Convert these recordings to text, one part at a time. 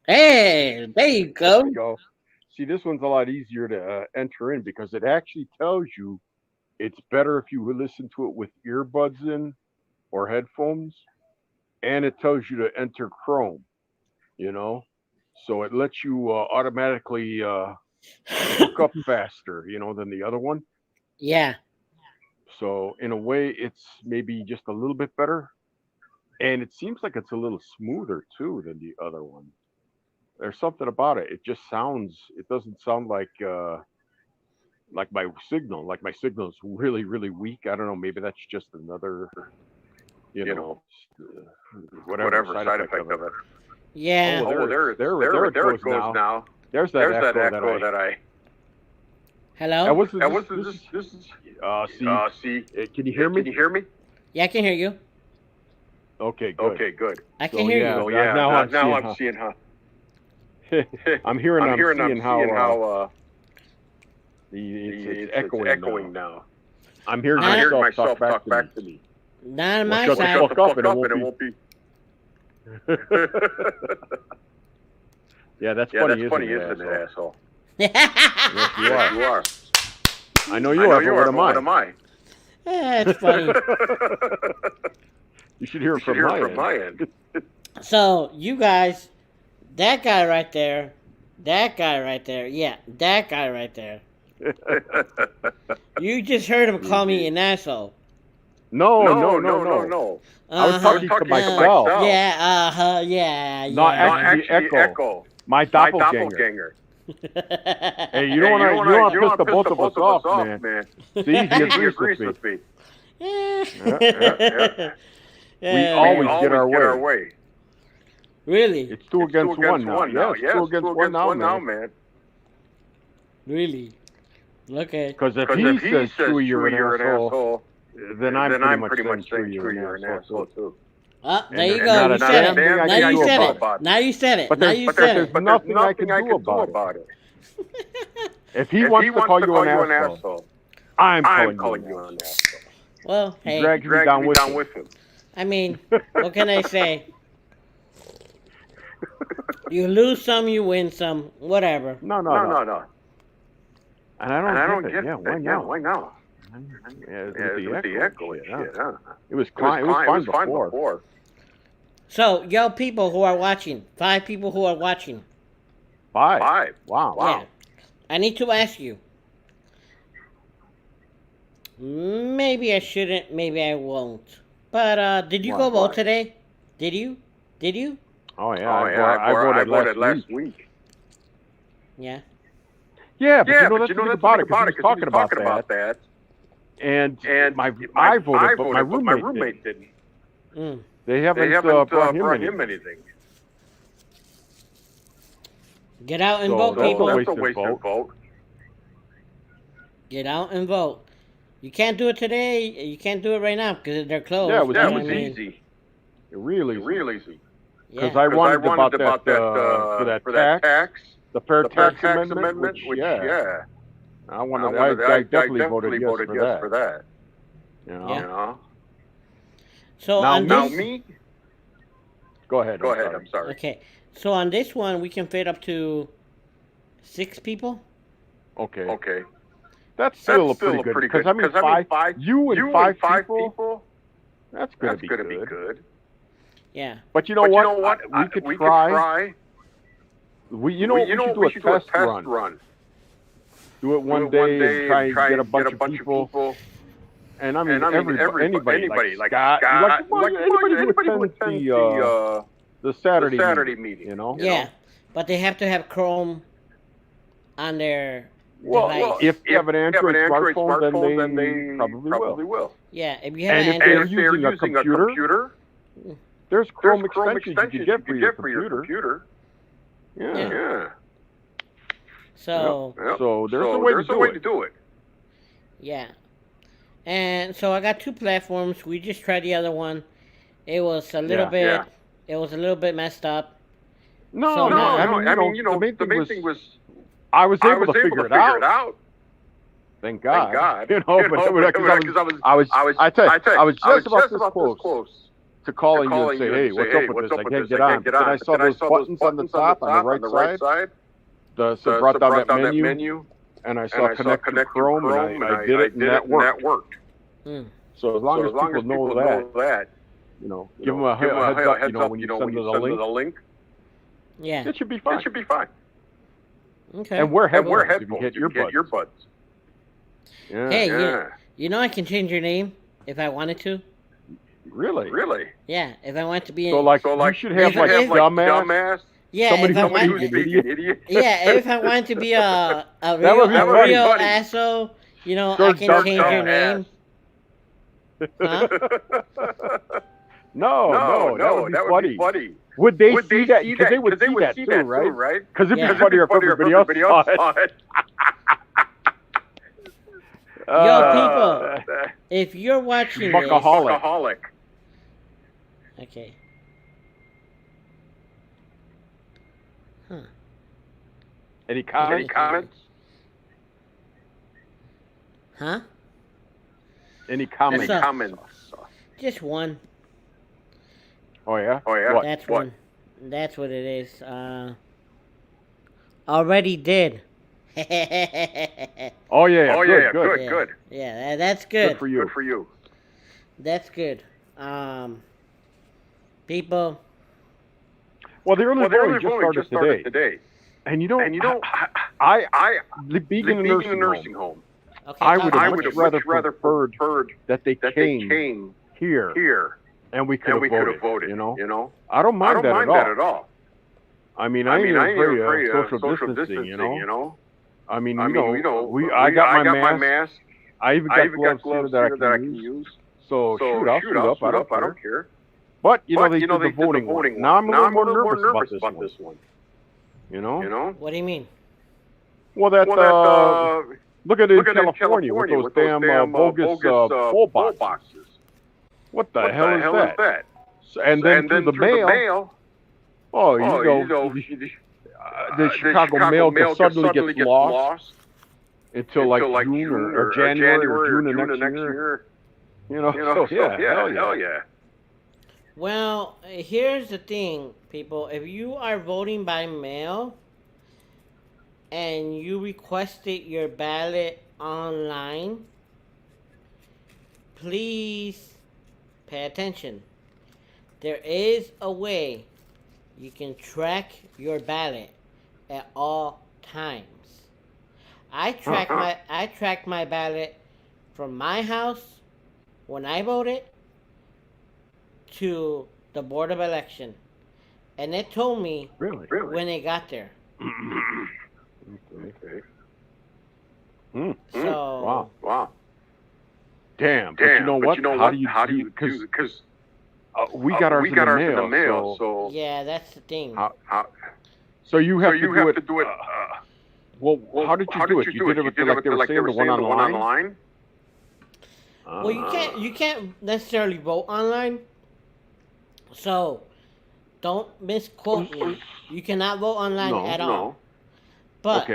Hey, there you There we go. go. See, this one's a lot easier to enter in because it actually tells you it's better if you listen to it with earbuds in or headphones, and it tells you to enter Chrome. You know, so it lets you automatically hook up faster. Than the other one. Yeah. So in a way, it's maybe just a little bit better, and it seems like it's a little smoother too than the other one. There's something about it. It just sounds. It doesn't sound like my signal. Like my signal's really really weak. I don't know. Maybe that's just another you know whatever whatever side side effect effect of of it. it. Oh, Yeah. well, Oh, well, there it there goes it goes now. now. There's that There's that echo that echo I. that I. And Hello? what's And this? what's this? See, See, can you hear can me? you hear me? Yeah, I can hear you. Okay, good. Okay, good. I can So hear yeah, you. So yeah, now I'm now seeing I'm how seeing how I'm I'm seeing seeing how how it's it's echoing now. echoing now. I'm hearing I'm Not hearing myself talk myself back talk to back me. to me. not on Well, my shut the Well, side. shut fuck the up fuck and it up won't and it be. won't be. Yeah, that's Yeah, funny, that's isn't funny, it, isn't it, asshole? asshole? Yes, you Yes, are. you are. I know you I know are, but you what are, am but what I? am I? It's funny. You should hear You it should from hear it my from end. my end. So, you guys, that guy right there, that guy right there, yeah, that guy right there. You just heard him call me Indeed. an asshole. No, no, No, no, no, no, no. no. I was Uh I was huh. talking to talking to myself, myself, Yeah, yeah, not not yeah. actually actually Echo, Echo, my my doppelganger. doppelganger. Hey, you don't Hey, wanna you don't wanna you don't piss want the to piss both the of us both of us off, off, man. man. See, he See, he agrees with agrees me. with me. Yeah, yeah. Yeah, We We always man. get always our get our way. way. Really? It's two It's two against one against now. one Yeah, now. it's two Yeah, it's against two one against now, one now, man. man. Really? Okay. Because if Because he if he says says, Chewy, you're Chewy, you're an an asshole, asshole, then I'm then pretty I'm much pretty saying much saying, Chewy, you're Chewy, an you're an asshole asshole, too. too. There And you there's go. not You a said damn it. thing I Now can you do said about it. it. Now you said it. But Now there's you But said there's it. nothing I can nothing I do can do about it. about it. If he If wants he to wants call to you call an you an asshole, asshole, I'm I'm calling you calling an you an asshole. asshole. Well, He hey. drags me Drags down me with down him. with him. I mean, what can I say? You lose some, you win some. Whatever. No, no, No, no. no, no. And I And don't I get don't it. get Yeah, it. why Yeah, not? why not? Yeah, with Yeah, the with the echo and echo and shit, huh? shit, huh? It was It was fine. It was fine. It fine was fine before. before. So, yo, people who are watching, 5 people who are watching. 5. 5. Wow. Yeah. Wow. I need to ask you. Maybe I shouldn't, maybe I won't. But did you go Why? vote Why? today? Did you? Did you? Oh yeah, Oh, yeah, I I voted last voted week. last week. Yeah. Yeah, but Yeah, but that's the thing that's the about thing it because he about it, was because he talking was about talking that, about that. and And I voted, I but my voted, but my roommate didn't. roommate didn't. Mm. They They haven't haven't brought him brought him anything. anything. Get out and So vote, that's a So people. that's a wasted wasted vote. vote. Get out and vote. You can't do it today. You can't do it right now because they're Yeah, it closed. was Yeah, But it I was easy. mean, easy. Real easy. Real easy. Because yeah. I Because I wanted wanted about that for that tax, the fair the fair tax tax amendment, amendment, which which I wanted. I I definitely voted definitely yes voted for yes that. for that. You know. Yeah. You know. So Now on Now this, me, me, go ahead. go I'm ahead. sorry. I'm sorry. okay. So on this one, we can fit up to 6 people. Okay, Okay. that's That's still a still pretty a good. pretty Because good. I mean, Because I mean, you and you and 5 5 people, people, that's gonna that's be gonna be good. good. Yeah. But you know But you what? know what? We could We could try. try. You know what? We should do a test run. Do it Do one it one day and day try and and try get a and get bunch a of bunch of people. people. And I mean, And I mean, anybody like like Scott, Scott, anybody who anybody who attends attends the Saturday the Saturday meeting. meeting. You know. Yeah. But they have to have Chrome on their Well, device. if they have an If you have Android an Android smartphone, smartphone, then then they they probably will. Yeah. If you have And an if they're Android, And if they're using a using a computer, computer, there's there's Chrome Chrome extensions you extensions can you get can for get your for your computer. computer. Yeah. Yeah. so Yep. So there's a So way to there's a do way it. to do it. yeah. And so I got 2 platforms. We just tried the other one. It was a little Yeah. bit. Yeah. It was a little bit messed up. No, So no. now- I mean, you the know, main the thing main was thing was I was I able was to able figure to it figure it out. out. Thank God. Thank God. You know, but because I was I I was was just just about this close to to calling you and say, hey, what's up with this? I can't get on. But then I saw those buttons on the top on the right side. So brought down that menu, and I saw connect to Chrome, and I did it, and that worked. Hmm. So as long as people know that, you know, give them a heads up, you know, when you send them the link, Yeah. it should be fine. Okay. And wear headphones if you get earbuds. Yeah. Hey, you know I can change your name if I wanted to. Really? Yeah, if I want to be. So like you should have like dumbass. Yeah, Somebody if I who's want. an idiot. Yeah, if I want to be a would be real funny. asshole, you know, I can change your name. Huh? No, that would be funny. Would they see that? Because they would see that too, right? Because it'd be funnier if everybody else saw it. Yo, people, if you're watching this, Fuckaholic. okay. Huh. Any comments? Huh? Any comments? Just one. Oh yeah. What? That's one. That's what it is. Already did. Oh yeah. Good. Yeah, that's good. Good for you. That's good. People. Well, the early voting just started today. And you know, I being in a nursing home. Okay, I would have much rather preferred that they came here and we could have voted. You know, I don't mind that at all. I mean, I ain't even afraid of social distancing. You know. I mean, you know, I got my mask. I even got gloves that I can use. So shoot, I'll shoot up. I don't care. But you know, they did the voting one. Now I'm a little more nervous about this one. You know? What do you mean? Well, look at it in California with those damn bogus poll boxes. What the hell is that? And then through the mail. Oh, you know, the Chicago mail suddenly gets lost until like June or January or June of next year. You know, so hell yeah. Well, here's the thing, people. If you are voting by mail and you requested your ballot online, please pay attention. There is a way you can track your ballot at all times. I track my ballot from my house when I voted to the Board of Election, and it told me when it got there. Okay. So Wow. Damn. But you know what? How do you? Because we got ours in the mail. So yeah, that's the thing. So you have to do it. Well, how did you do it? You did it like they were saying, the one online. Well, you can't necessarily vote online. So don't misquote me. You cannot vote online at all. But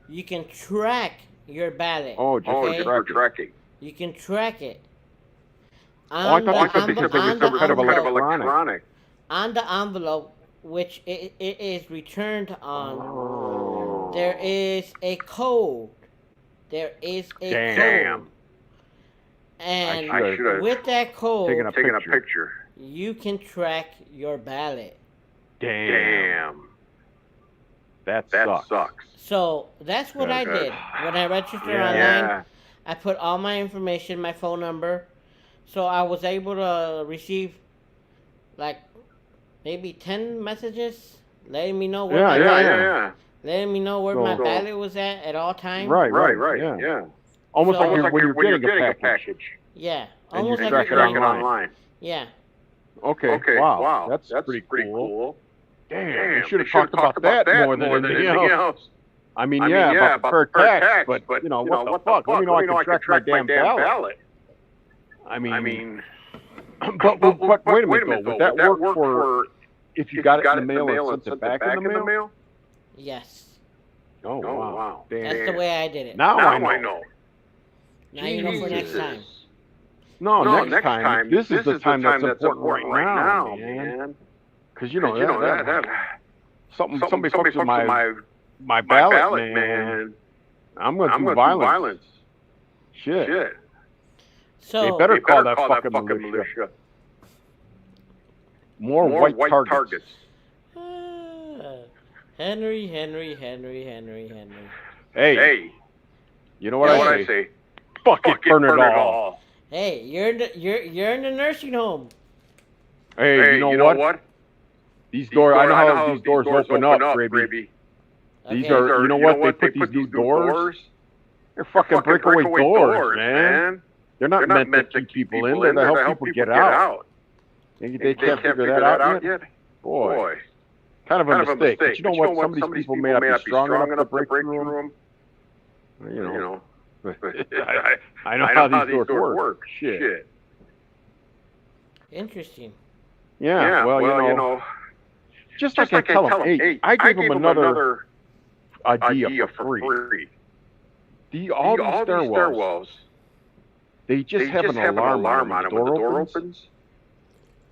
you can track your ballot. Oh, just tracking. You can track it. I thought they said they were some kind of electronic. On the envelope, which it is returned on, there is a code. There is a code. And I should with that code, taken a picture. You can track your ballot. Damn. That sucks. So that's what I did. When I registered online, I put all my information, my phone number. So I was able to receive like maybe 10 messages letting me know where letting me know where my ballot was at all times. Right. Yeah. Almost like when you're getting a package. Yeah. And almost you like track it online. Yeah. Okay. Wow. That's pretty cool. Damn. You should have talked about that more than anything else. I mean, about fair tax, but you know, what the fuck? Let me know I can track my damn ballot. I mean, but wait a minute though. Would that work for if you got it in the mail and sent it back in the mail? Yes. Oh wow. Damn. That's the way I did it. Now I know. Now you know for next time. No, No, next time. This is the time that's that's important right now, man. Because you know that somebody fucks with my ballot, man. I'm gonna do violence. Shit. So They better call that fucking militia. More white targets. Henry. Hey, you know what Hey. I say? Fuck it, burn it all. Hey, you're in the nursing home. Hey, you know what? These doors, I know how these doors open up, Graby. These Okay. are, you know what? They put these new doors. They're fucking breakaway doors, man. They're not meant to keep people in. They're to help people get out. They can't figure that out yet? Boy. Kind of a mistake. But you know what? Some of these people may not be strong enough to break through them. You know. I know how these doors work. Shit. Interesting. Yeah, well, you know. Just like I tell them, hey, I gave them another idea for free. All these stairwells, they just have an alarm on them. The door opens.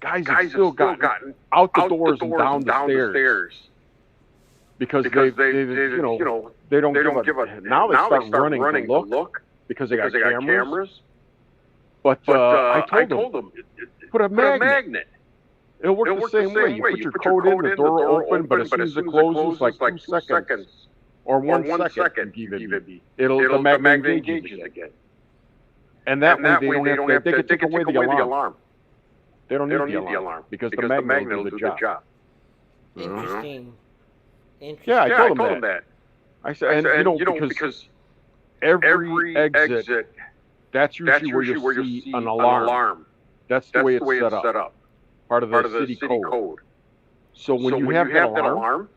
Guys have still gotten out the doors and down the stairs. Because they you know, they don't give a... Now they start running to look because they got cameras. But I told them, put a magnet. It'll work the same way. You put your code in, the door will open, but as soon as it closes, like 2 seconds, or 1 second, the magnet engages again. And that way they don't have to, they can take away the alarm. They don't need the alarm because the magnet will do the job. Interesting. Yeah, I told them that. I said, and you know, because every exit, that's usually where you see an alarm. That's the way it's set up. Part of the city code. So when you have that alarm,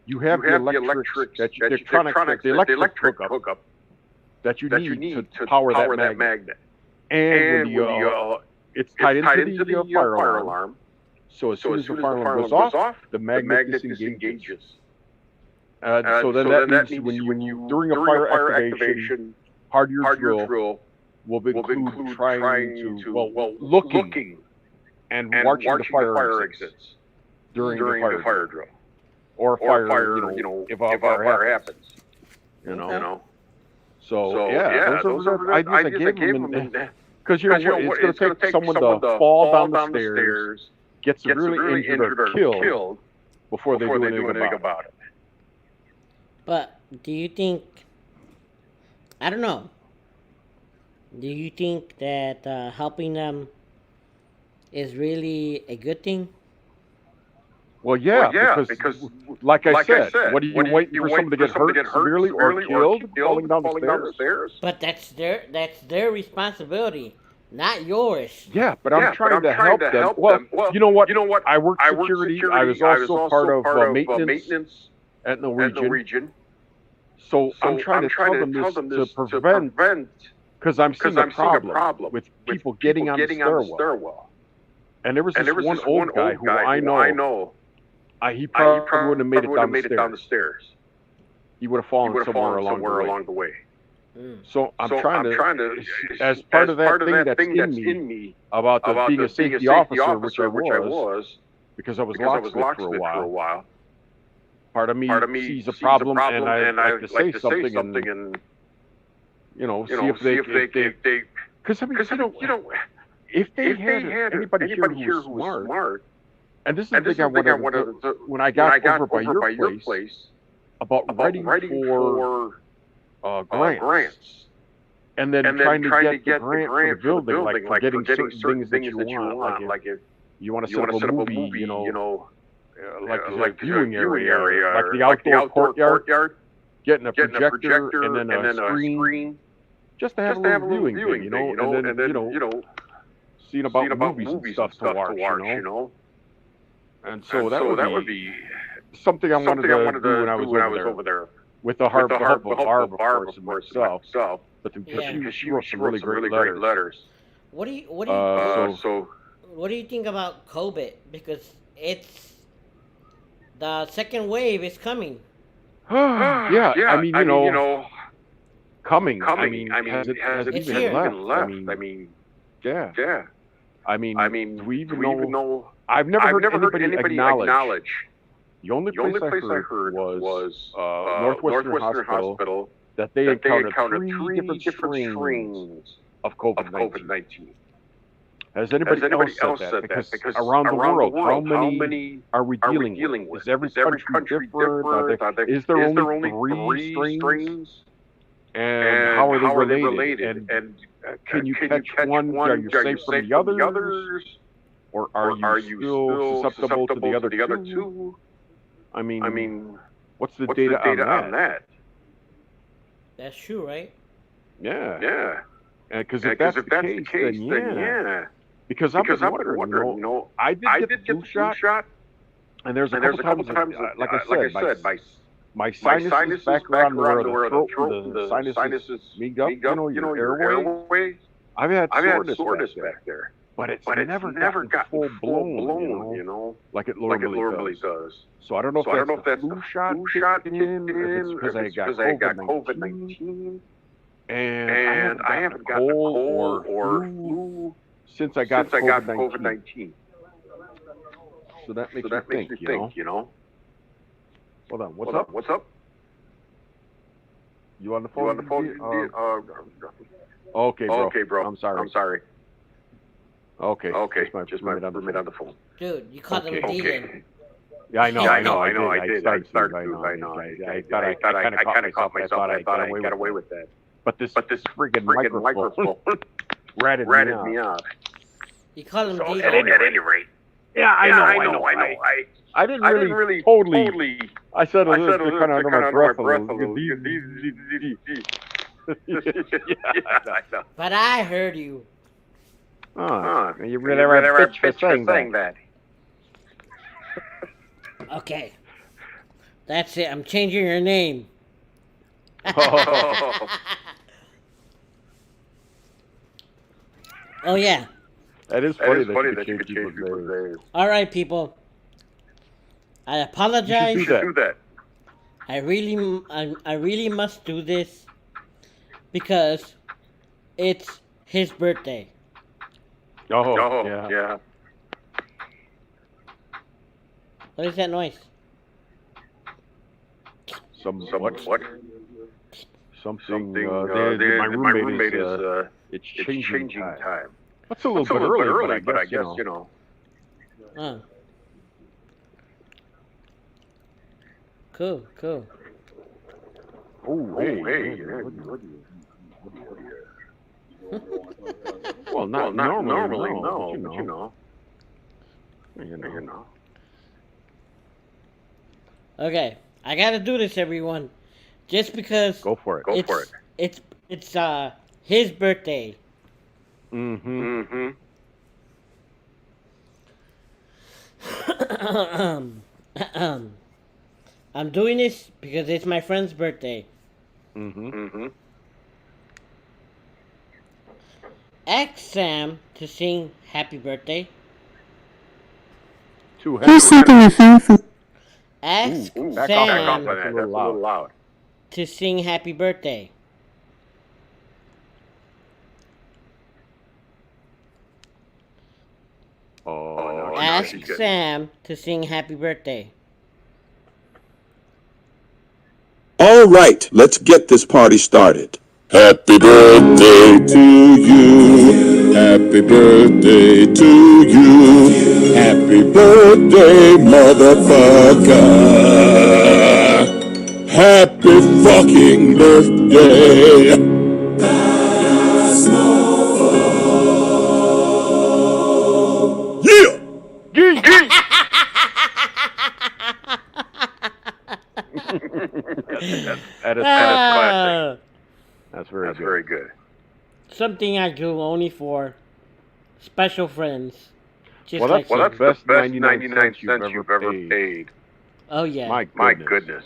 you have the electric, the electric hookup that you need to power that magnet. And when it's tied into the fire alarm. So as soon as the fire alarm goes off, the magnet disengages. So then that means when you during a fire activation, hard-gear drill will include trying to looking and watching the fire exits during the fire drill. Or fire, you know, if a fire happens. You know? So yeah, those are the ideas I gave them. Because you know what, it's going to take someone to fall down the stairs, get severely injured or killed before they do anything about it. But do you think, I don't know, do you think that helping them is really a good thing? Well, yeah, because like I said, what are you waiting for someone to get hurt severely or killed falling down the stairs? But that's their responsibility, not yours. Yeah, but I'm trying to help them. Well, you know what? I worked security. I was also part of maintenance at Norwegian. So I'm trying to tell them this to prevent, because I'm seeing a problem with people getting on the stairwell. And there was this one old guy who I know. He probably wouldn't have made it down the stairs. He would have fallen somewhere along the way. So I'm trying to, as part of that thing that's in me about being a safety officer, which I was, because I was locksmith for a while. Part of me sees a problem, and I like to say something, and you know, see if they, because I mean, you know, if they had anybody here who was smart. And this is the thing I wanted to, when I got over by your place, about writing for grants. And then trying to get the grant for the building, like for getting certain things that you want. Like if you want to set up a movie, you know, like a viewing area, like the outdoor courtyard, getting a projector and then a screen, just to have a little viewing thing, you know, and then, you know, seeing about movies and stuff to watch, you know. And so that would be something I wanted to do when I was over there. With the help of Barb, of course, and myself. But she wrote some really great letters. What do you think about COVID? Because it's the second wave is coming. Yeah, I mean, you know, coming. I mean, has it even left? I mean, Yeah. Yeah. I mean, do we even do we know? I've never heard anybody acknowledge. The only The only place place I heard was Northwestern Northwestern Hospital Hospital that they that they encountered encountered three different strains of of COVID-19. COVID-19. Has Has anybody anybody else said that? Because Because around the world, how many many are we are we dealing dealing with? with? Is every country different? Is there only three strains? And how are they related? And can you catch one? Are you safe from the others? Or are you still susceptible to the other two? I mean, what's the data on that? That's true, right? Yeah. Yeah. Because if that's the case, then yeah. Because I've been wondering, I did get the flu shot, and there's a couple times, like I said, my sinuses back around where the throat, the sinuses meet up, your airway. I've had soreness back there. But it's never gotten full blown, like it normally does. So I don't know if that's the flu shot kicking in, if it's because I got COVID-19, and I haven't gotten a cold or flu since I got COVID-19. So that makes me think, Hold on, what's up? You on the phone? Okay, bro. I'm sorry. Okay. Just my roommate on the phone. Dude, you caught them dealing. Yeah, I know. I did. I thought I kind of caught myself. I thought I got away with that. But this friggin' microphone ratted me out. You caught them dealing. At any rate. Yeah, I know. I didn't really totally. I said a little bit kind of under my breath a little. I know. But I heard you. You really are a bitch for saying that. Okay. That's it. I'm changing your name. Oh, yeah. That is funny that you could change people's names. All right, people. I apologize. You should do that. I really must do this because it's his birthday. Oh, yeah. What is that noise? What? Something. My roommate is. It's changing time. That's a little bit early, but I guess Oh. Cool. Oh, hey. Well, not normally, no. But you know. Okay, I gotta do this, everyone. Just because. Go for it. It's his birthday. Mm-hmm. I'm doing this because it's my friend's birthday. Ask Sam to sing happy birthday. Who's second the phone for? Ask Sam That's a little loud. to sing happy birthday. Ask Sam to sing happy birthday. All right, let's get this party started. Happy birthday to you. Happy birthday to you. Happy birthday, motherfucker. Happy fucking birthday. Yeah! That is classic. That's That's very good. Something I do only for special friends. Just That's like the best 99 cents you've ever paid. Oh yeah. My goodness.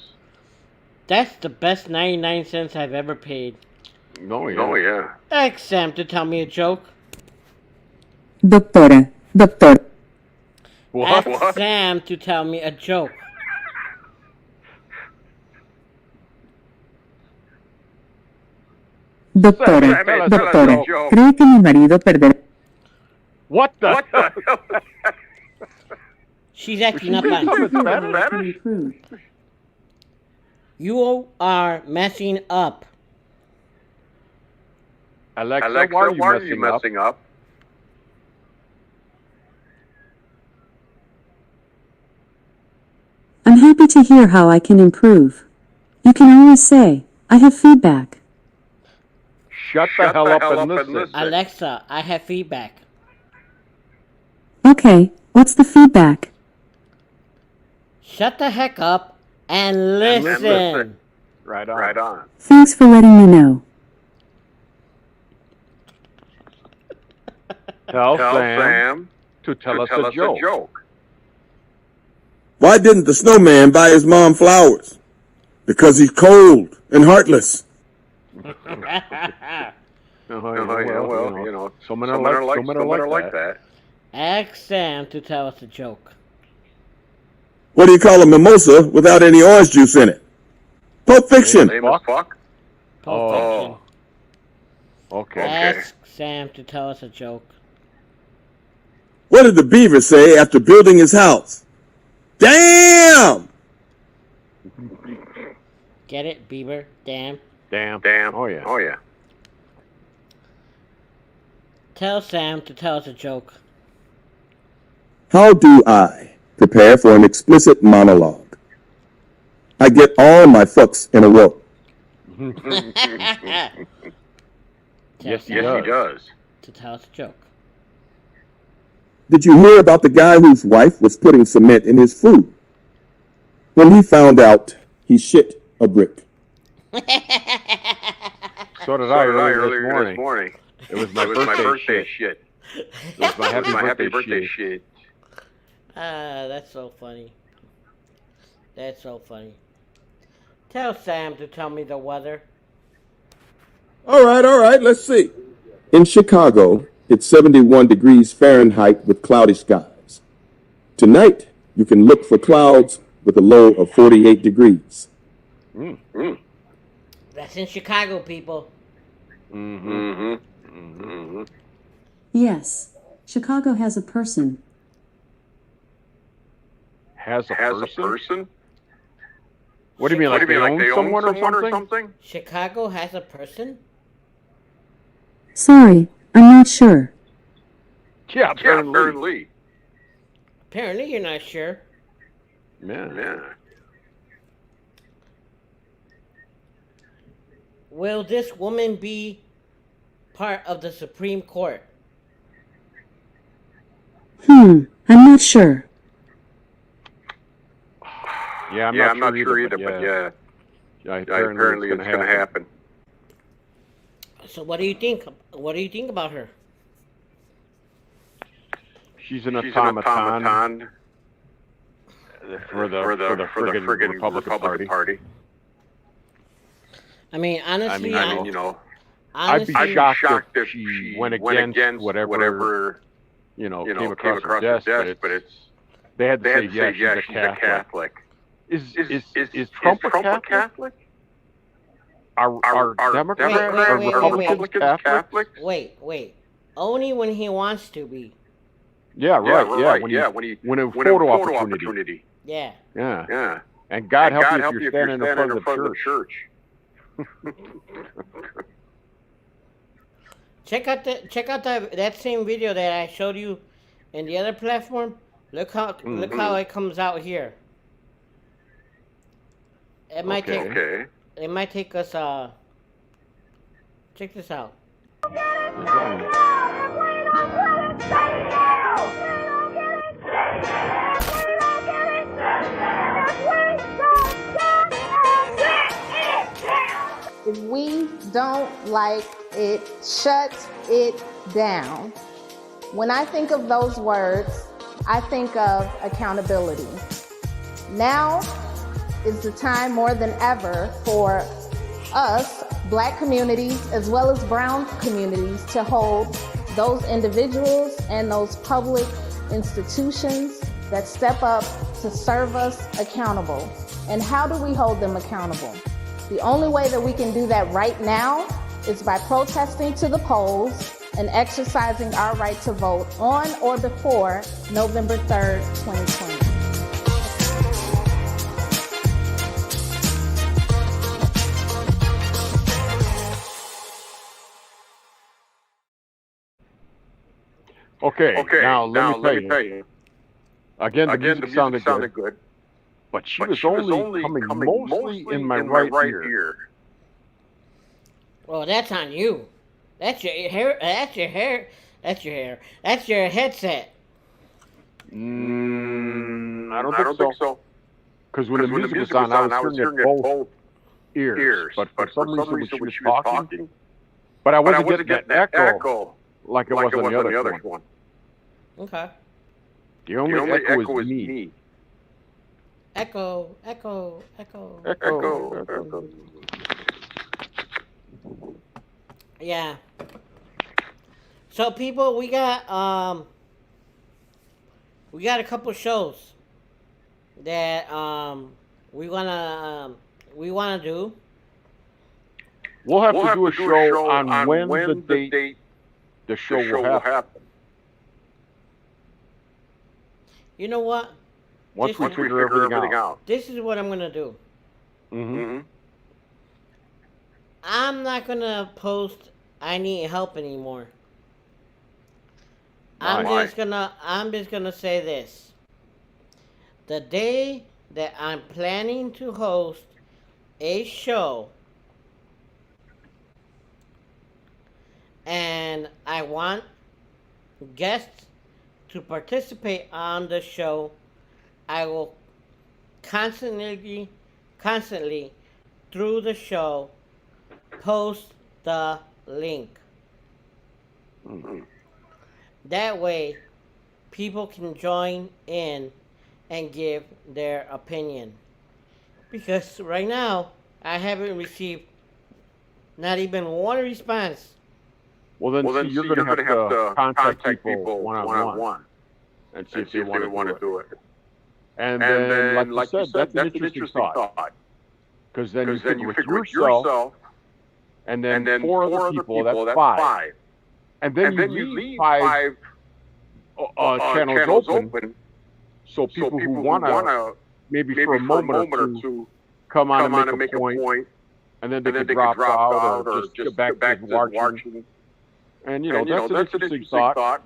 That's the best 99 cents I've ever paid. No, yeah. Ask Sam to tell me a joke. Doctora. Ask Sam to tell me a joke. Doctora. ¿Cree que mi marido perderá? What the? What the hell? She's acting up Is on. it How Spanish? I can improve. You are messing up. Alexa, Alexa, why are you messing up? I'm happy to hear how I can improve. You can always say, I have feedback. Shut the hell up and listen. Alexa, I have feedback. Okay, what's the feedback? Shut the heck up and listen. listen. Right on. Right on. Thanks for letting me know. Tell Tell Sam to tell us a joke. joke. Why didn't the snowman buy his mom flowers? Because he's cold and heartless. Well, you know, some men some are are like that. Ask Sam to tell us a joke. What do you call a mimosa without any orange juice in it? Pulp Fiction. Name is fuck. Pulp Fiction. Okay. Ask Sam to tell us a joke. What did the beaver say after building his house? Damn! Get it, Bieber? Damn. Damn. Oh yeah. Tell Sam to tell us a joke. How do I prepare for an explicit monologue? I get all my fucks in a row. Tell Yes, he Sam Yes, he does. to tell us a joke. Did you hear about the guy whose wife was putting cement in his food? When he found out, he shit a brick. So did I earlier earlier this morning. It was my birthday shit. It was my happy birthday shit. Ah, that's so funny. That's so funny. Tell Sam to tell me the weather. All right, let's see. In Chicago, it's 71 degrees Fahrenheit with cloudy skies. Tonight, you can look for clouds with a low of 48 degrees. That's in Chicago, people. Yes, Chicago has a person. Has a Has a person? person? What do you mean, like they own someone or something? Chicago has a person? Sorry, I'm not sure. Yeah, Yeah, apparently. Apparently you're not sure. Yeah. Will this woman be part of the Supreme Court? I'm not sure. Yeah, I'm not sure either, but yeah. Apparently it's going to happen. So what do you think? What do you think about her? She's an automaton for the friggin' Republican Party. I mean, honestly, I mean, I'd be honestly, shocked if she went against whatever came across her desk, but it's they had to say yeah, she's a Catholic. Is Trump a Catholic? Are Democrats or Republicans Catholics? Wait. Only when he wants to be. Yeah, right. When a photo opportunity. Yeah. And God help you if you're standing in front of the church. Check out that same video that I showed you in the other platform. Look how it comes out here. It might take us check this out. If we don't like it, shut it down. When I think of those words, I think of accountability. Now is the time more than ever for us, Black communities, as well as brown communities, to hold those individuals and those public institutions that step up to serve us accountable. And how do we hold them accountable? The only way that we can do that right now is by protesting to the polls and exercising our right to vote on or before November 3rd, 2020. Okay, Okay, now let me tell you. you. Again, the Again, the music sounded sounded good, good, but she but was she was only only coming coming mostly in my right ear. Well, that's on you. That's your hair. That's your hair. That's your hair. That's your headset. I don't I think don't so. think so. Because when the music was on, I was hearing it both ears. But for some reason, when she was talking, but I but I wasn't getting that echo like it was on the other one. Okay. The The only only echo is me. Echo, echo, echo. Echo. Yeah. So people, we got a couple shows that we wanna do. We'll have We'll to have do a to show on when the date the show will happen. You know what? Once Once we figure everything out. This is what I'm gonna do. Mm-hmm. I'm not gonna post I need help anymore. I'm Why? just gonna say this. The day that I'm planning to host a show and I want guests to participate on the show, I will constantly through the show post the link. Mm-hmm. That way people can join in and give their opinion. Because right now I haven't received not even one response. Well, then, see, you're going to have to contact people one-on-one and see if they want to do it. And then, like you said, that's an interesting thought. Because then you figure with yourself, and then 4 other people, that's 5. And then you leave 5 channels open, so people who want to, maybe for a moment or two, come on and make a point, and then they can drop out or just get back to watching. And, you know, that's an interesting thought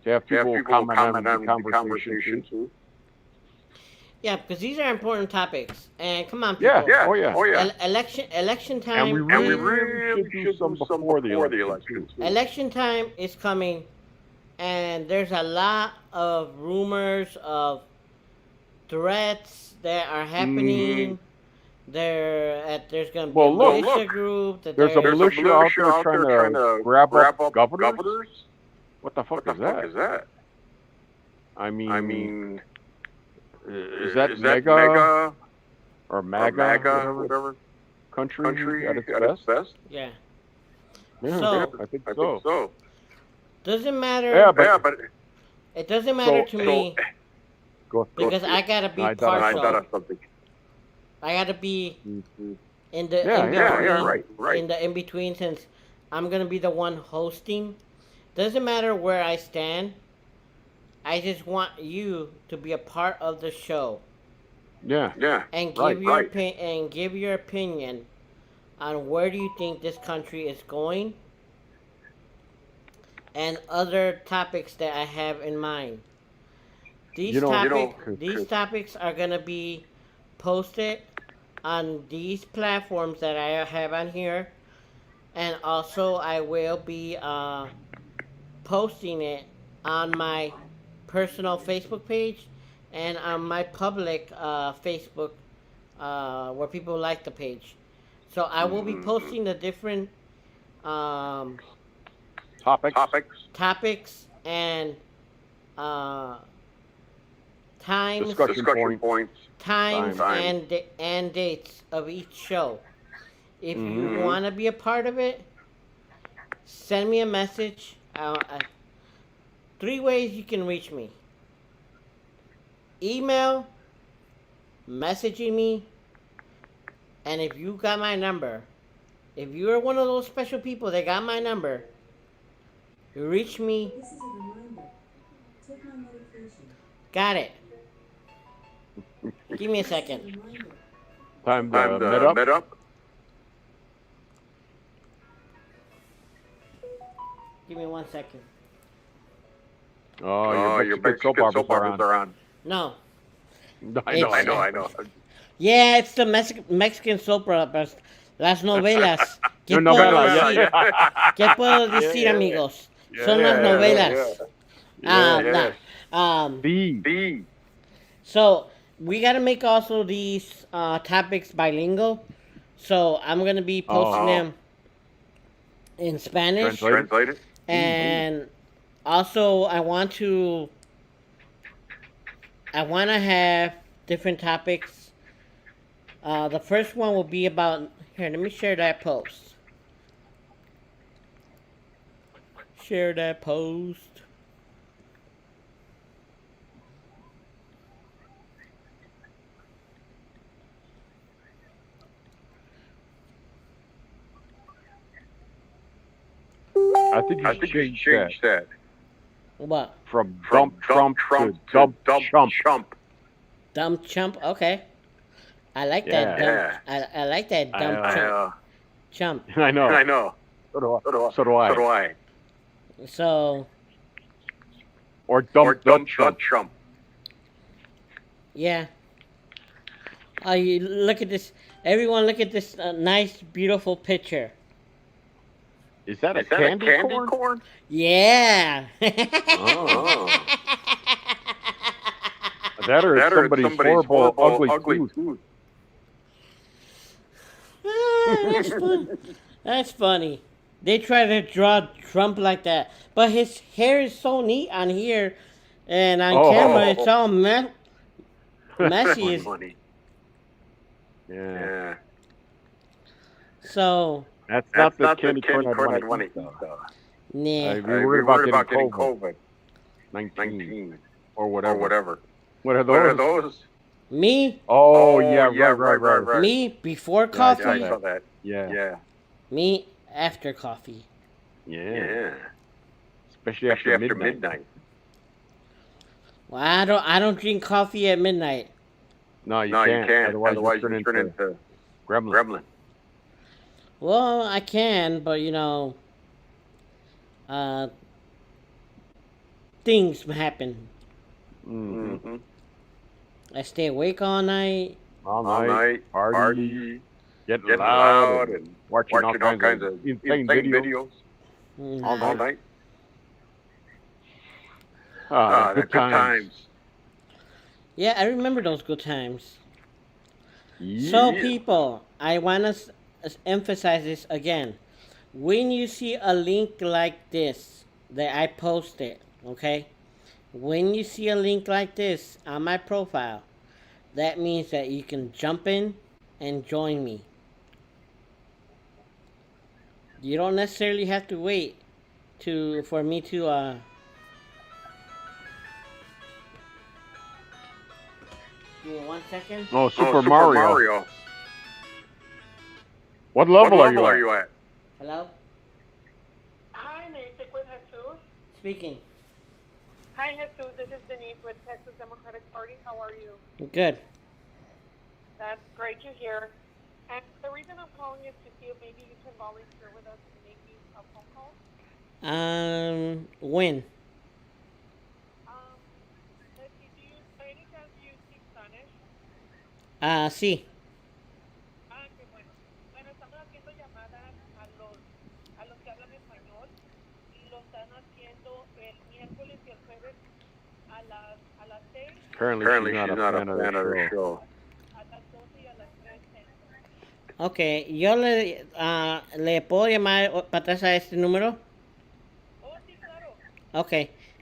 to have people comment on the conversation too. Yeah, because these are important topics. And come on, people. Yeah. Election time. And we really should do some before the election too. Election time is coming, and there's a lot of rumors of threats that are happening. There's going to be a militia group. There's a militia out there trying to grab up governors. What the fuck is that? I mean, is that mega or MAGA, whatever country at its best? Yeah. So, I think so. Doesn't matter. Yeah, but it doesn't matter to me because I gotta be partial. I gotta be in the in the in between, since I'm gonna be the one hosting. Doesn't matter where I stand. I just want you to be a part of the show. Yeah. And give your opinion on where do you think this country is going, and other topics that I have in mind. These topics are gonna be posted on these platforms that I have on here, and also I will be posting it on my personal Facebook page and on my public Facebook where people like the page. So I will be posting the different topics and times, discussion points, and dates of each show. If you want to be a part of it, send me a message. 3 ways you can reach me: email, messaging me, and if you got my number, if you are one of those special people that got my number, You reach me. Got it. Give me a second. Time Time to to met up. met up. Give me 1 second. Oh, Oh, your your Mexican Mexican soap operas are on. No. I know, I know. Yeah, it's the Mexican soap operas. Las novelas. ¿Qué No, puedo novela, decir? ¿Qué puedo decir, yeah. amigos? Son las Yeah, novelas. Yeah. Nah. B. So we gotta make also these topics bilingual. So I'm gonna be posting them in Spanish, Translated. and also I want to have different topics. The first one will be about here. Let me share that post. Share that post. I think you should change that What? from dump Trump to dump chump. Dumb chump. Okay. I like Yeah. that. I like that dumb chump. I know. I know. So do I. So do I. So Or dump chump. Trump. yeah. You look at this. Everyone, look at this nice, beautiful picture. Is that a Is that candy a candy corn? corn? Yeah. Oh. That or somebody's horrible, ugly tooth. That's fun. That's funny. They try to draw Trump like that, but his hair is so neat on here, and on camera it's all messy. Funny. Yeah. Yeah. So That's That's not the candy corn I'd want to eat, though. though. nah. I'd be worried about getting COVID. 19 or or whatever. whatever. What are What are those? those? Me, Oh, yeah, right. me before Yeah, coffee. Yeah, I saw that. Yeah. Yeah. Me after coffee. Yeah. Especially Especially after midnight. Well, I don't drink coffee at midnight. No, you No, can't. you can't. Otherwise, you turn into into gremlin. gremlin. Well, I can, but things happen. Mm-hmm. Mm-hmm. I stay awake all night. All All night, night, party, getting getting loud, loud, and watching all kinds of insane videos. Mm. all night. The Good times. Yeah, I remember those good times. So, people, I want to emphasize this again. When you see a link like this that I posted, okay? When you see a link like this on my profile, that means that you can jump in and join me. You don't necessarily have to wait for me to give me 1 second. Oh, Super Mario. What level are you at? Hello? Hi, Nancy with Jesus. Speaking. Hi, Jesus. This is Denise with Texas Democratic Party. How are you? Good. That's great to hear. And the reason I'm calling is to see if maybe you can volunteer with us to make these phone calls. When? Let's see, do you, by any chance, do you speak Spanish? Sí. Qué bueno. Bueno, estamos haciendo llamadas a los que hablan español y lo están haciendo el miércoles y el jueves a las 6, Currently she's not a fan of the show. a las 12 y a las 13. Ok, yo le puedo llamar para atrás a este número. Oh, sí, claro. Ok,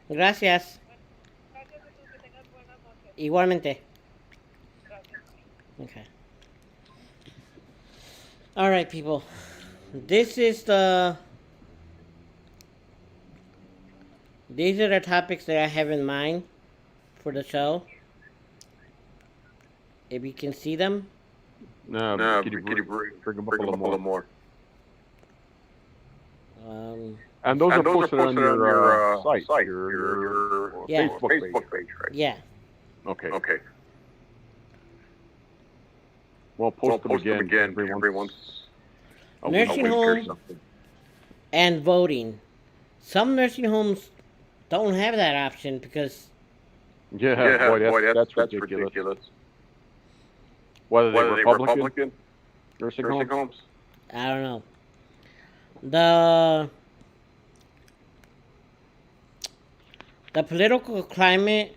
gracias. Gracias, Jesús. Que tengas buenas noches. Igualmente. Gracias. Okay. All right, people. These are the topics that I have in mind for the show. If you can see them. No, No, could you bring bring them up them a little more? Um, And those are posted on your site, your Yeah. Facebook page, right? Yeah. Okay. Okay. Well, post them again every once a Nursing week home. or something. And voting. Some nursing homes don't have that option because Yeah, boy, that's ridiculous. Whether they're Republican nursing homes? I don't know. The political climate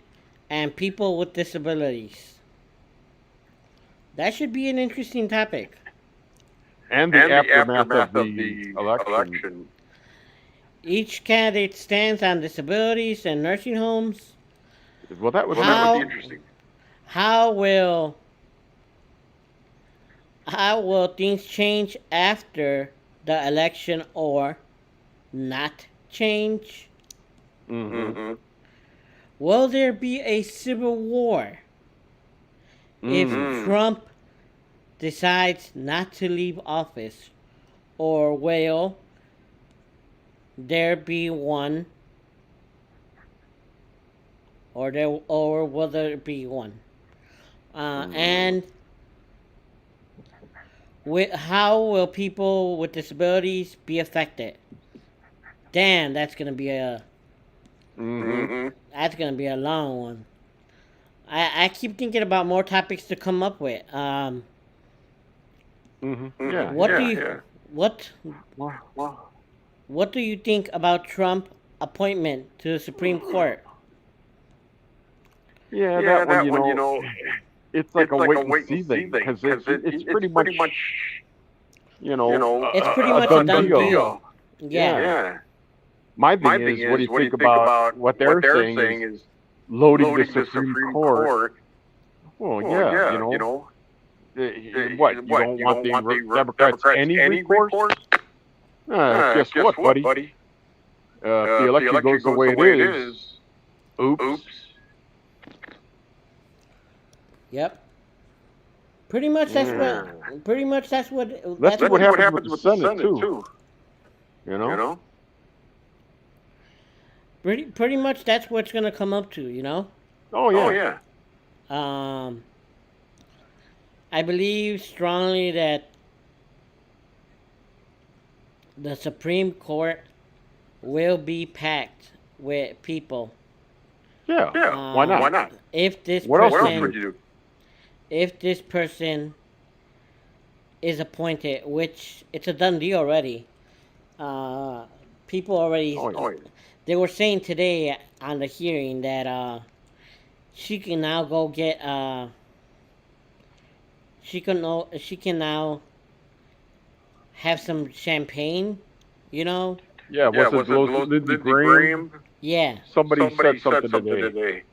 and people with disabilities. That should be an interesting topic. And the aftermath of the election. Each candidate stands on disabilities and nursing homes. Well, that would How- be interesting. How will things change after the election or not change? Mm-hmm. Will there be a civil war if Trump decides not to leave office, or will there be one, or will there be one? And how will people with disabilities be affected? Damn, that's gonna be a long one. I keep thinking about more topics to come up with. Yeah. What do you think about Trump appointment to the Supreme Court? Yeah, that one, you know, it's like a wait and see thing because it's pretty much, you know, It's pretty much a done deal. Yeah. My thing is, what do you think about what they're saying is loading the Supreme Court? Well, yeah, you know, what, you don't want the Democrats any recourse? Guess what, buddy? If the election goes the way it is, oops. Yep. Pretty much that's what. Pretty much that's what. Let's see what what happens with the Senate too. You know? Pretty much that's what's gonna come up to. You know. Oh yeah. I believe strongly that the Supreme Court will be packed with people. Yeah. Why not? Why not? If this What else person, would you do? if this person is appointed, which it's a done deal already. People already. They were saying today on the hearing that she can now go get she can now have some champagne, you know. Yeah, was it Lindsey Graham? Yeah. Somebody said something today.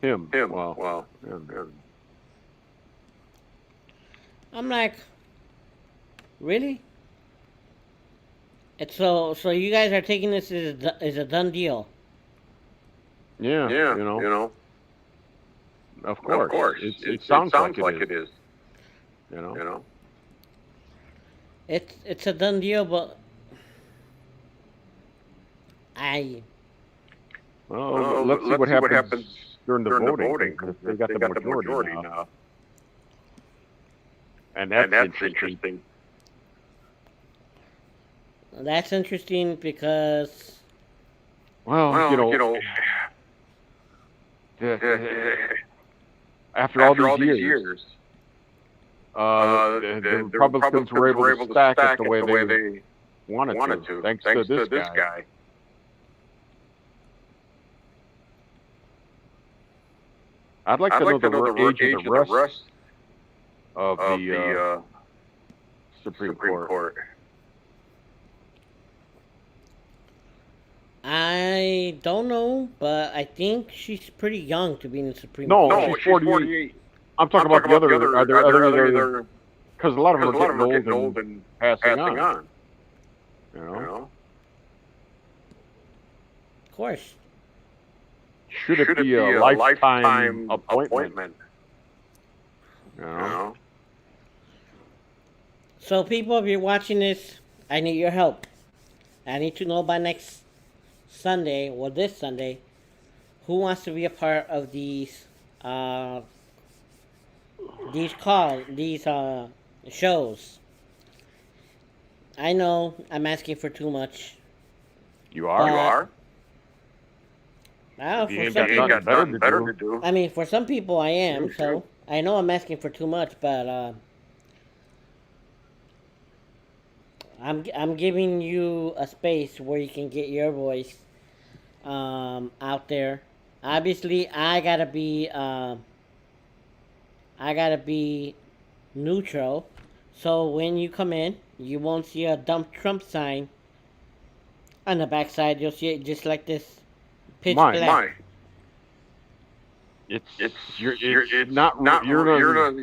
Him. Wow. Yeah. I'm like, really? It's so you guys are taking this as a done deal. Yeah. You know. Of course. It sounds like it is. You know. It's a done deal, but Well, let's see what happens during the voting. They got the majority now. And that's interesting. That's interesting because. Well, you know, after all these years, the Republicans were able to stack it the way they wanted to, thanks to this guy. I'd like to know the age of the rest of the Supreme Court. I don't know, but I think she's pretty young to be in the Supreme No, Court. she's 48. I'm talking about the other. Are there other? Because a lot of them are getting old and passing on. You know? Of course. Should it be a lifetime appointment? You know? So, people, if you're watching this, I need your help. I need to know by next Sunday, or this Sunday, who wants to be a part of these shows. I know I'm asking for too much. You are. You are. Well, You for ain't some got You ain't people, got nothing better to do. I mean, for some people I am. True, So true. I know I'm asking for too much, but I'm giving you a space where you can get your voice out there. Obviously, I gotta be neutral. So when you come in, you won't see a dump Trump sign on the backside. You'll see it just like this, pitch Mine. black. Mine. It's It's it's not you're not. not.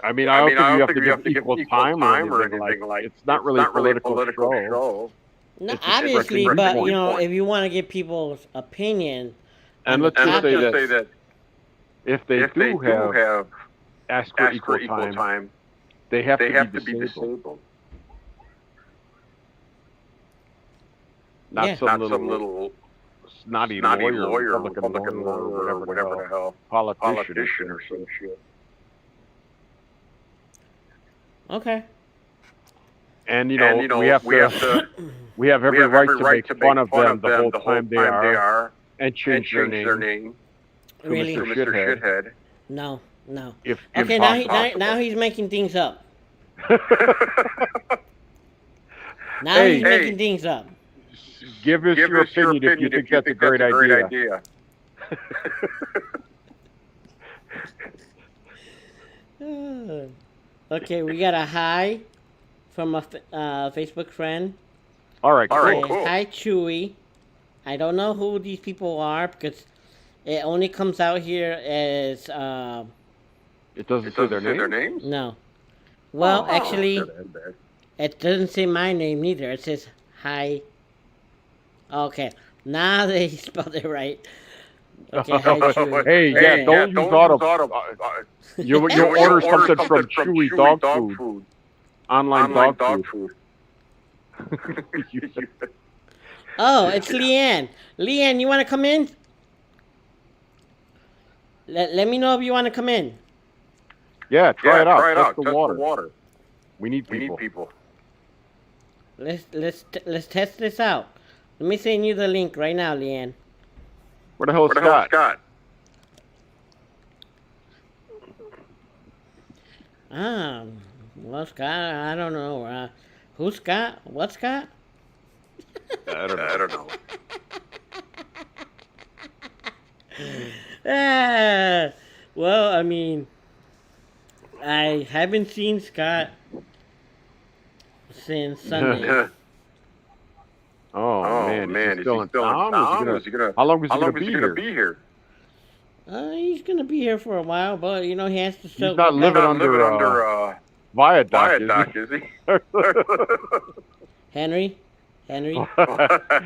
I mean, I don't think you have to give equal time or anything like. It's not really a political show. No, It's obviously, it's but point. you know, if you want to get people's opinion, And on let's the just topic, say that if they do have ask for equal time, they have to be disabled. Not Yeah. some little snotty lawyer, Republican lawyer, or whatever the hell, politician or some shit. okay. And you know, we have every right to make fun of them the whole time they are, and change their name to Really? Mr. Shithead. No. If Okay, now he's making things up. Now Hey. he's making things up. give us your opinion if you think that's a great idea. Okay, we got a hi from a Facebook friend. All right, All right, cool. cool. Hi, Chewy. I don't know who these people are because it only comes out here as It doesn't say their name. names. no. Well, Oh, actually, that's bad. it doesn't say my name neither. It says hi. Okay, now they spelled it right. Okay, hi, Chewy. Hey, yeah, don't use auto. You order something from Chewy Dog Food. Online dog food. Oh, it's Leanne. Leanne, you want to come in? Let me know if you want to come in. Yeah, try it out. Try it Test out. the Test water. the water. We need We people. need people. Let's test this out. Let me send you the link right now, Leanne. Where the hell is Where the hell is Scott? Ah, well, Scott, I don't know. Who's Scott? What's Scott? I don't know. I don't know. Well, I mean, I haven't seen Scott since Sunday. Oh, man, man, is he still in town? Is he gonna? How long is How he long gonna is he be gonna here? be here? He's gonna be here for a while, but you know he has to still. He's not living under viaduct, is he? Henry,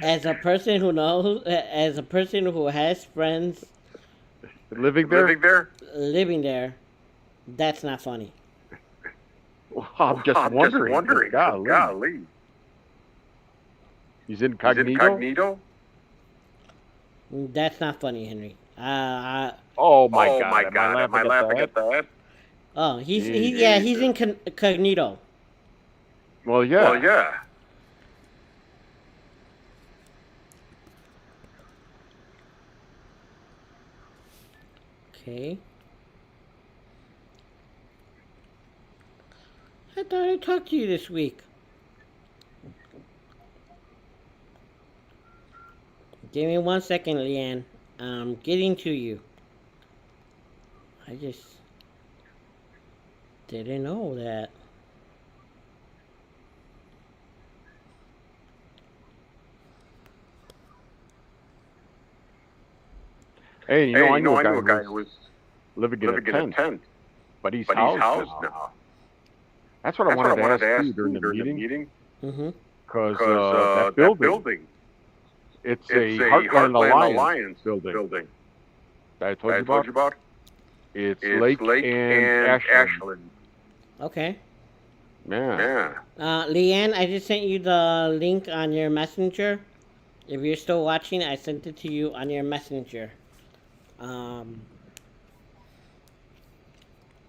as a person who knows, as a person who has friends living there? Living there? living there, that's not funny. Well, I'm just wondering. Golly. Golly. He's Is incognito? it incognito? That's not funny, Henry. Oh my Oh god. my God! Am I laughing at that? Oh, he's Yeah. he's incognito. Well, yeah. Well, yeah. Okay. I thought I talked to you this week. Give me 1 second, Leanne. I'm getting to you. I just didn't know that. Hey, Hey, I know a a guy guy who was living in a living in a tent, tent, but he's but he's housed housed now. now. That's what I That's what I wanted to ask you during the the meeting, meeting, Mm-hmm. because because that building, it's a Heartland Alliance building. That I told you about. It's It's Lake and Ashland. Ashland. Okay. Yeah. Leanne, I just sent you the link on your messenger. If you're still watching, I sent it to you on your messenger. So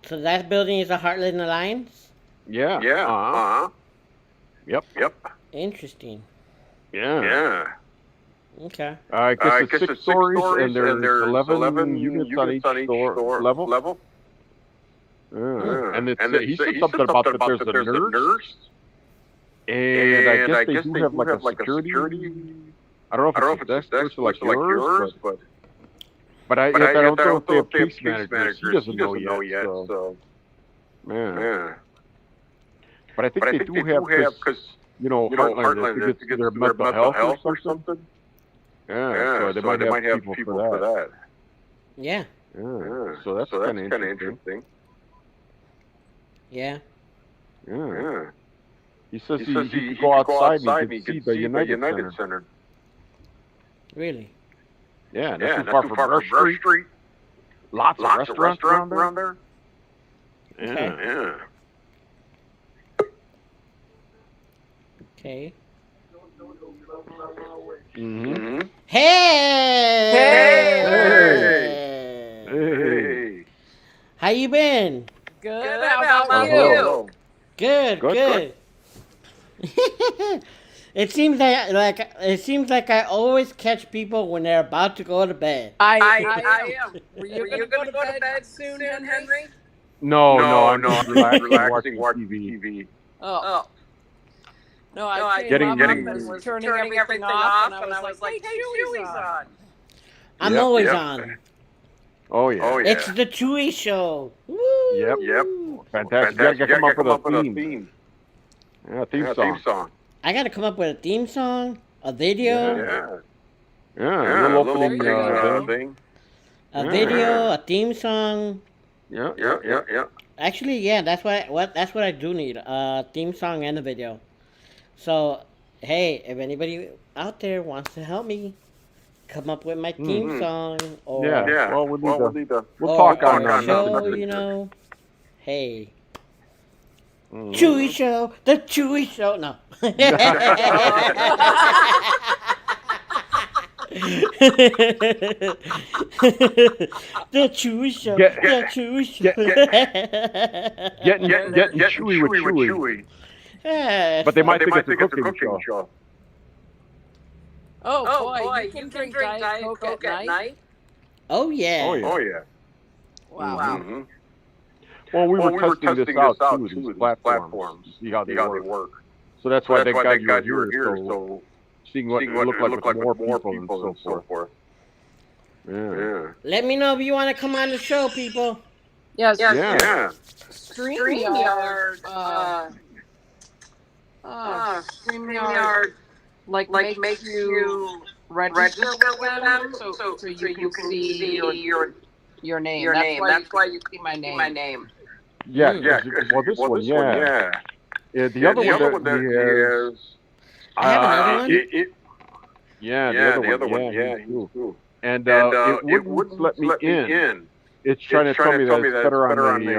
that building is a Heartland Alliance? Yeah. Yep. Interesting. Yeah. Okay. I guess it's 6 stories, and there's 11 units on each store level. And he said something about that there's a nurse, and I guess they do have like a security. I don't know if it's a desk person like yours, but I don't know if they have case managers. He doesn't know yet. So. Yeah. But I think they do have, because, Heartland, I think it's their mental health or something. Yeah, so they might have people for that. Yeah. So that's kind of interesting. Yeah. He says he could go outside and he could see the United Center. Really? Yeah, not too far from our street. Lots of restaurants around there. Okay. Okay. Mm-hmm. Hey! How you been? Good. How about you? Good. It seems like I always catch people when they're about to go to bed. I am. Were you going to go to bed soon, Henry? No, I'm relaxing, watching TV. Oh. No, I came up and was turning everything off, and I was like, hey, Chewy's on. I'm always on. Oh yeah. It's the Chewy Show. Woo! Yep. Fantastic. You gotta come up with a theme. Yeah, theme song. I gotta come up with a theme song, a video. Yeah, a little opening thing. A video, a theme song. Yeah. Actually, yeah, that's what I do need. A theme song and a video. So, hey, if anybody out there wants to help me come up with my theme song, or well, we'll talk on the show, hey, Chewy Show, the Chewy Show. No. The Chewy Show. The Chewy Show. Getting chewy with Chewy. Yeah, but they might think it's a cooking show. Oh boy, you can drink Diet Coke at night? Oh yeah. Wow. Mm-hmm. Well, we were testing this out too, these platforms, to see how they work. So that's why they got you here, so seeing what it looked like with more people and so forth. Yeah. Let me know if you want to come on the show, people. Yes. Yeah. StreamYard. StreamYard. Like makes you register with them, so you can see your name. That's why you see my name. Yeah. Well, this one, yeah. The other one that he has. I have another one. The other one. Yeah, too. And it wouldn't let me in. It's trying to tell me that it's better on the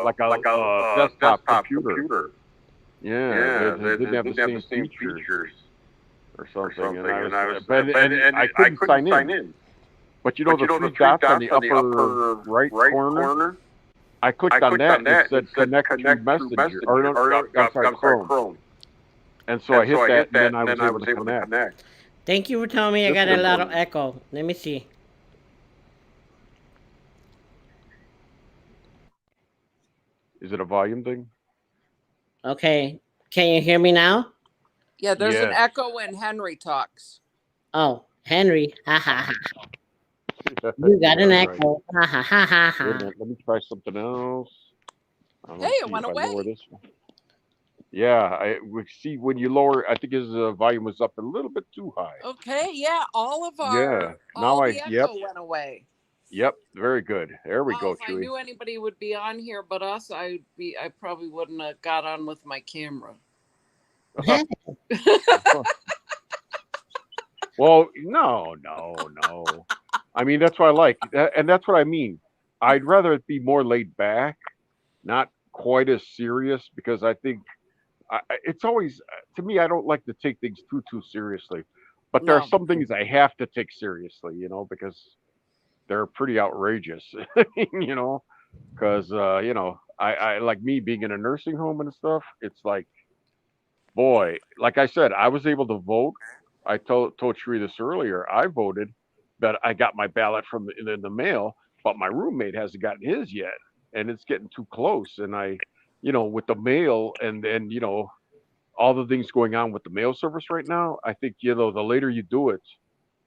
like a desktop computer. Yeah, they didn't have the same features or something. And I couldn't sign in. But the three dots on the upper right corner, I clicked on that and it said connect to Messenger. I'm sorry, Chrome. And so I hit that, and then I was able to connect. Thank you for telling me I got a lot of echo. Let me see. Is it a volume thing? Okay. Can you hear me now? Yeah, there's an echo when Henry talks. Oh, Henry. Ha ha ha. You got an echo. Ha ha ha ha ha. Let me try something else. Hey, it went away. Yeah, we see when you lower. I think his volume was up a little bit too high. Okay, yeah, all of our the echo went away. Yep, very good. There we go, If Chewy. I knew anybody would be on here but us, I probably wouldn't have got on with my camera. Well, no. I mean, that's what I like, and that's what I mean. I'd rather it be more laid back, not quite as serious because I think it's always to me. I don't like to take things too seriously, but there are No. some things I have to take seriously, because they're pretty outrageous, you know, because I like me being in a nursing home and stuff. It's like, boy, like I said, I was able to vote. I told Sheree this earlier. I voted, but I got my ballot from in the mail, but my roommate hasn't gotten his yet, and it's getting too close. And with the mail and all the things going on with the mail service right now, I think the later you do it,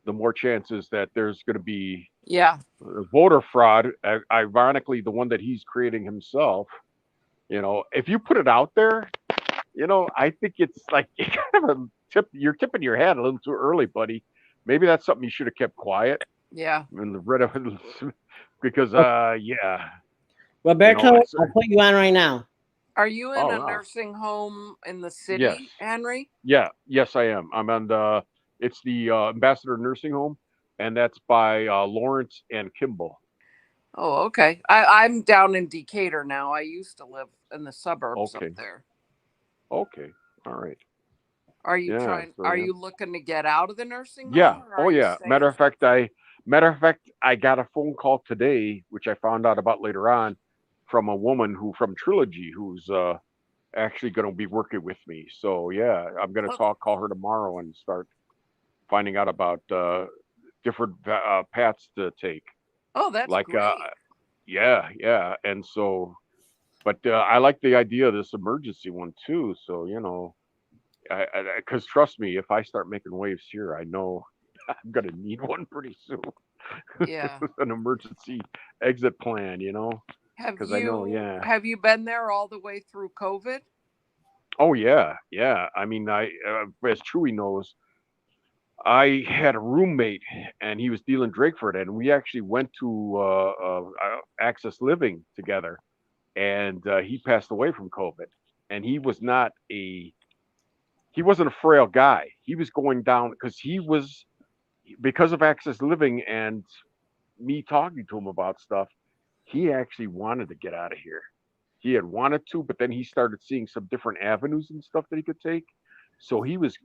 the more chances that there's going to be Yeah. voter fraud. Ironically, the one that he's creating himself. If you put it out there, I think it's like you kind of you're tipping your hat a little too early, buddy. Maybe that's something you should have kept quiet Yeah. and read of because yeah. Roberto, I'll put you on right now. Are you in a wow. nursing home in the city, Yes. Henry? Yes, I am. I'm on it's the Ambassador Nursing Home, and that's by Lawrence and Kimball. Oh, okay. I'm down in Decatur now. I used to live in the suburbs Okay. up there. Okay, all right. Are you Yeah, trying? so, Are yeah. you looking to get out of the nursing Yeah. home? or Oh are you yeah. staying? Matter of fact, I got a phone call today, which I found out about later on, from a woman from Trilogy, who's actually going to be working with me. So yeah, I'm going to call her tomorrow and start finding out about different paths to take. Oh, that's Like great. yeah, and so, but I like the idea of this emergency one too. So because trust me, if I start making waves here, I know I'm gonna need one pretty soon. Yeah. An emergency exit plan, Have because I know, you yeah. have you been there all the way through COVID? Oh yeah. I mean, as Chewy knows, I had a roommate, and he was dealing Drakeford, and we actually went to Access Living together, and he passed away from COVID, and he wasn't a frail guy. He was going down because of Access Living and me talking to him about stuff. He actually wanted to get out of here. He had wanted to, but then he started seeing some different avenues and stuff that he could take. So he was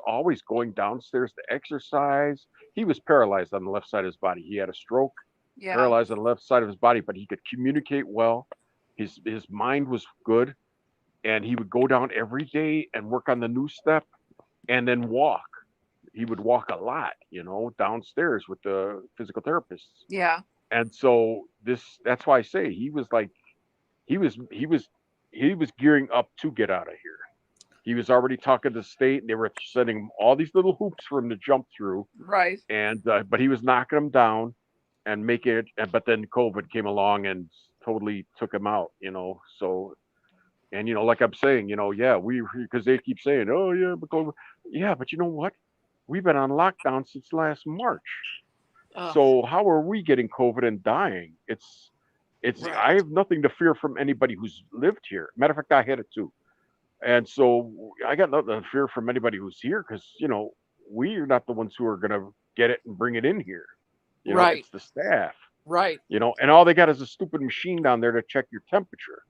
always going downstairs to exercise. He was paralyzed on the left side of his body. He had a stroke, Yeah. paralyzed on the left side of his body, but he could communicate well. His mind was good, and he would go down every day and work on the new step, and then walk. He would walk a lot, downstairs with the physical therapists. Yeah. And so that's why I say he was like he was gearing up to get out of here. He was already talking to the state, and they were setting him all these little hoops for him to jump through. Right. And but he was knocking them down and making it. But then COVID came along and totally took him out. So, and like I'm saying, yeah, because they keep saying, oh yeah, but COVID. Yeah, but you know what? We've been on lockdown since last March. Oh. So how are we getting COVID and dying? It's Right. I have nothing to fear from anybody who's lived here. Matter of fact, I had it too. And so I got nothing to fear from anybody who's here because, we're not the ones who are going to get it and bring it in here. Right. It's the staff, Right. and all they got is a stupid machine down there to check your temperature.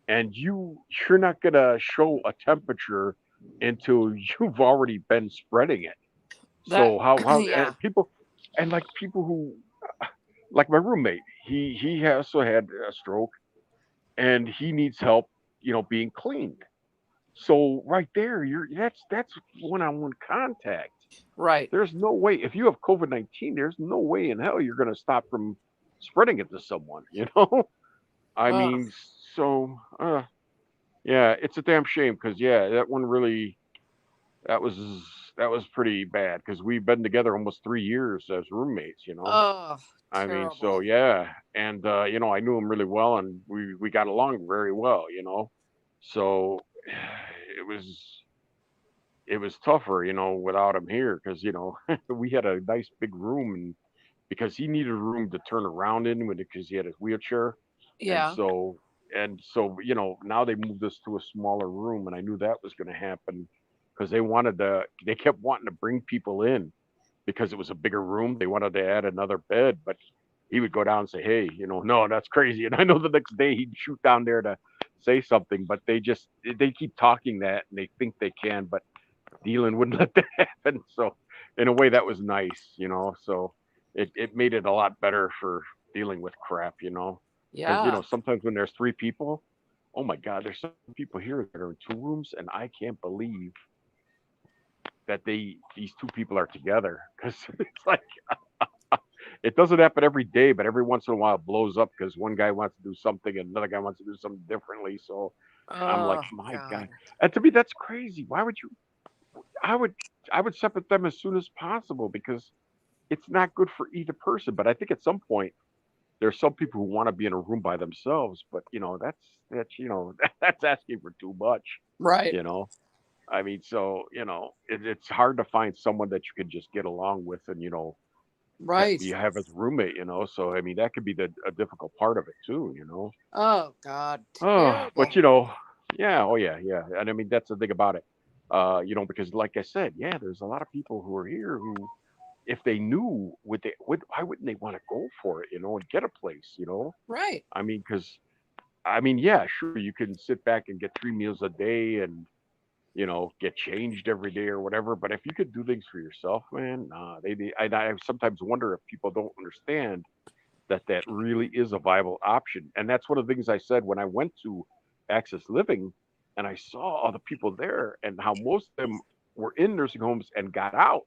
And you're not going to show a temperature until you've already been spreading it. So how Yeah. people who like my roommate, he also had a stroke, and he needs help, being cleaned. So right there, that's one-on-one contact. Right. There's no way if you have COVID-19, there's no way in hell you're going to stop from spreading it to someone. I Ugh. mean, so yeah, it's a damn shame because that one really that was pretty bad because we've been together almost 3 years as roommates. Oh, I mean, terrible. so yeah, and I knew him really well, and we got along very well, So it was tougher, without him here because we had a nice big room, and because he needed a room to turn around in because he had his wheelchair, Yeah. and so now they moved us to a smaller room, and I knew that was going to happen because they kept wanting to bring people in because it was a bigger room. They wanted to add another bed, but he would go down and say, hey, no, that's crazy. And I know the next day he'd shoot down there to say something, but they keep talking that and they think they can, but Dealin wouldn't let that happen. So in a way that was nice, so it made it a lot better for dealing with crap, because Yeah. sometimes when there's 3 people, oh my God, there's some people here that are in 2 rooms, and I can't believe that these 2 people are together, because it's like it doesn't happen every day, but every once in a while it blows up because one guy wants to do something and another guy wants to do something differently. So I'm like, Oh my God. God. And to me, that's crazy. Why would you? I would separate them as soon as possible, because it's not good for either person. But I think at some point there's some people who want to be in a room by themselves, but that's asking for too much. Right. I mean, so it's hard to find someone that you can just get along with, and Right. you have as a roommate. So I mean, that could be a difficult part of it too. Oh God. Oh, but Terrible. yeah, oh yeah, and I mean that's the thing about it. Because like I said, yeah, there's a lot of people who are here who, if they knew, why wouldn't they want to go for it, and get a place, Right. I mean, because yeah, sure, you can sit back and get 3 meals a day and get changed every day or whatever. But if you could do things for yourself, man, nah, I sometimes wonder if people don't understand that really is a viable option. And that's one of the things I said when I went to Access Living and I saw all the people there and how most of them were in nursing homes and got out,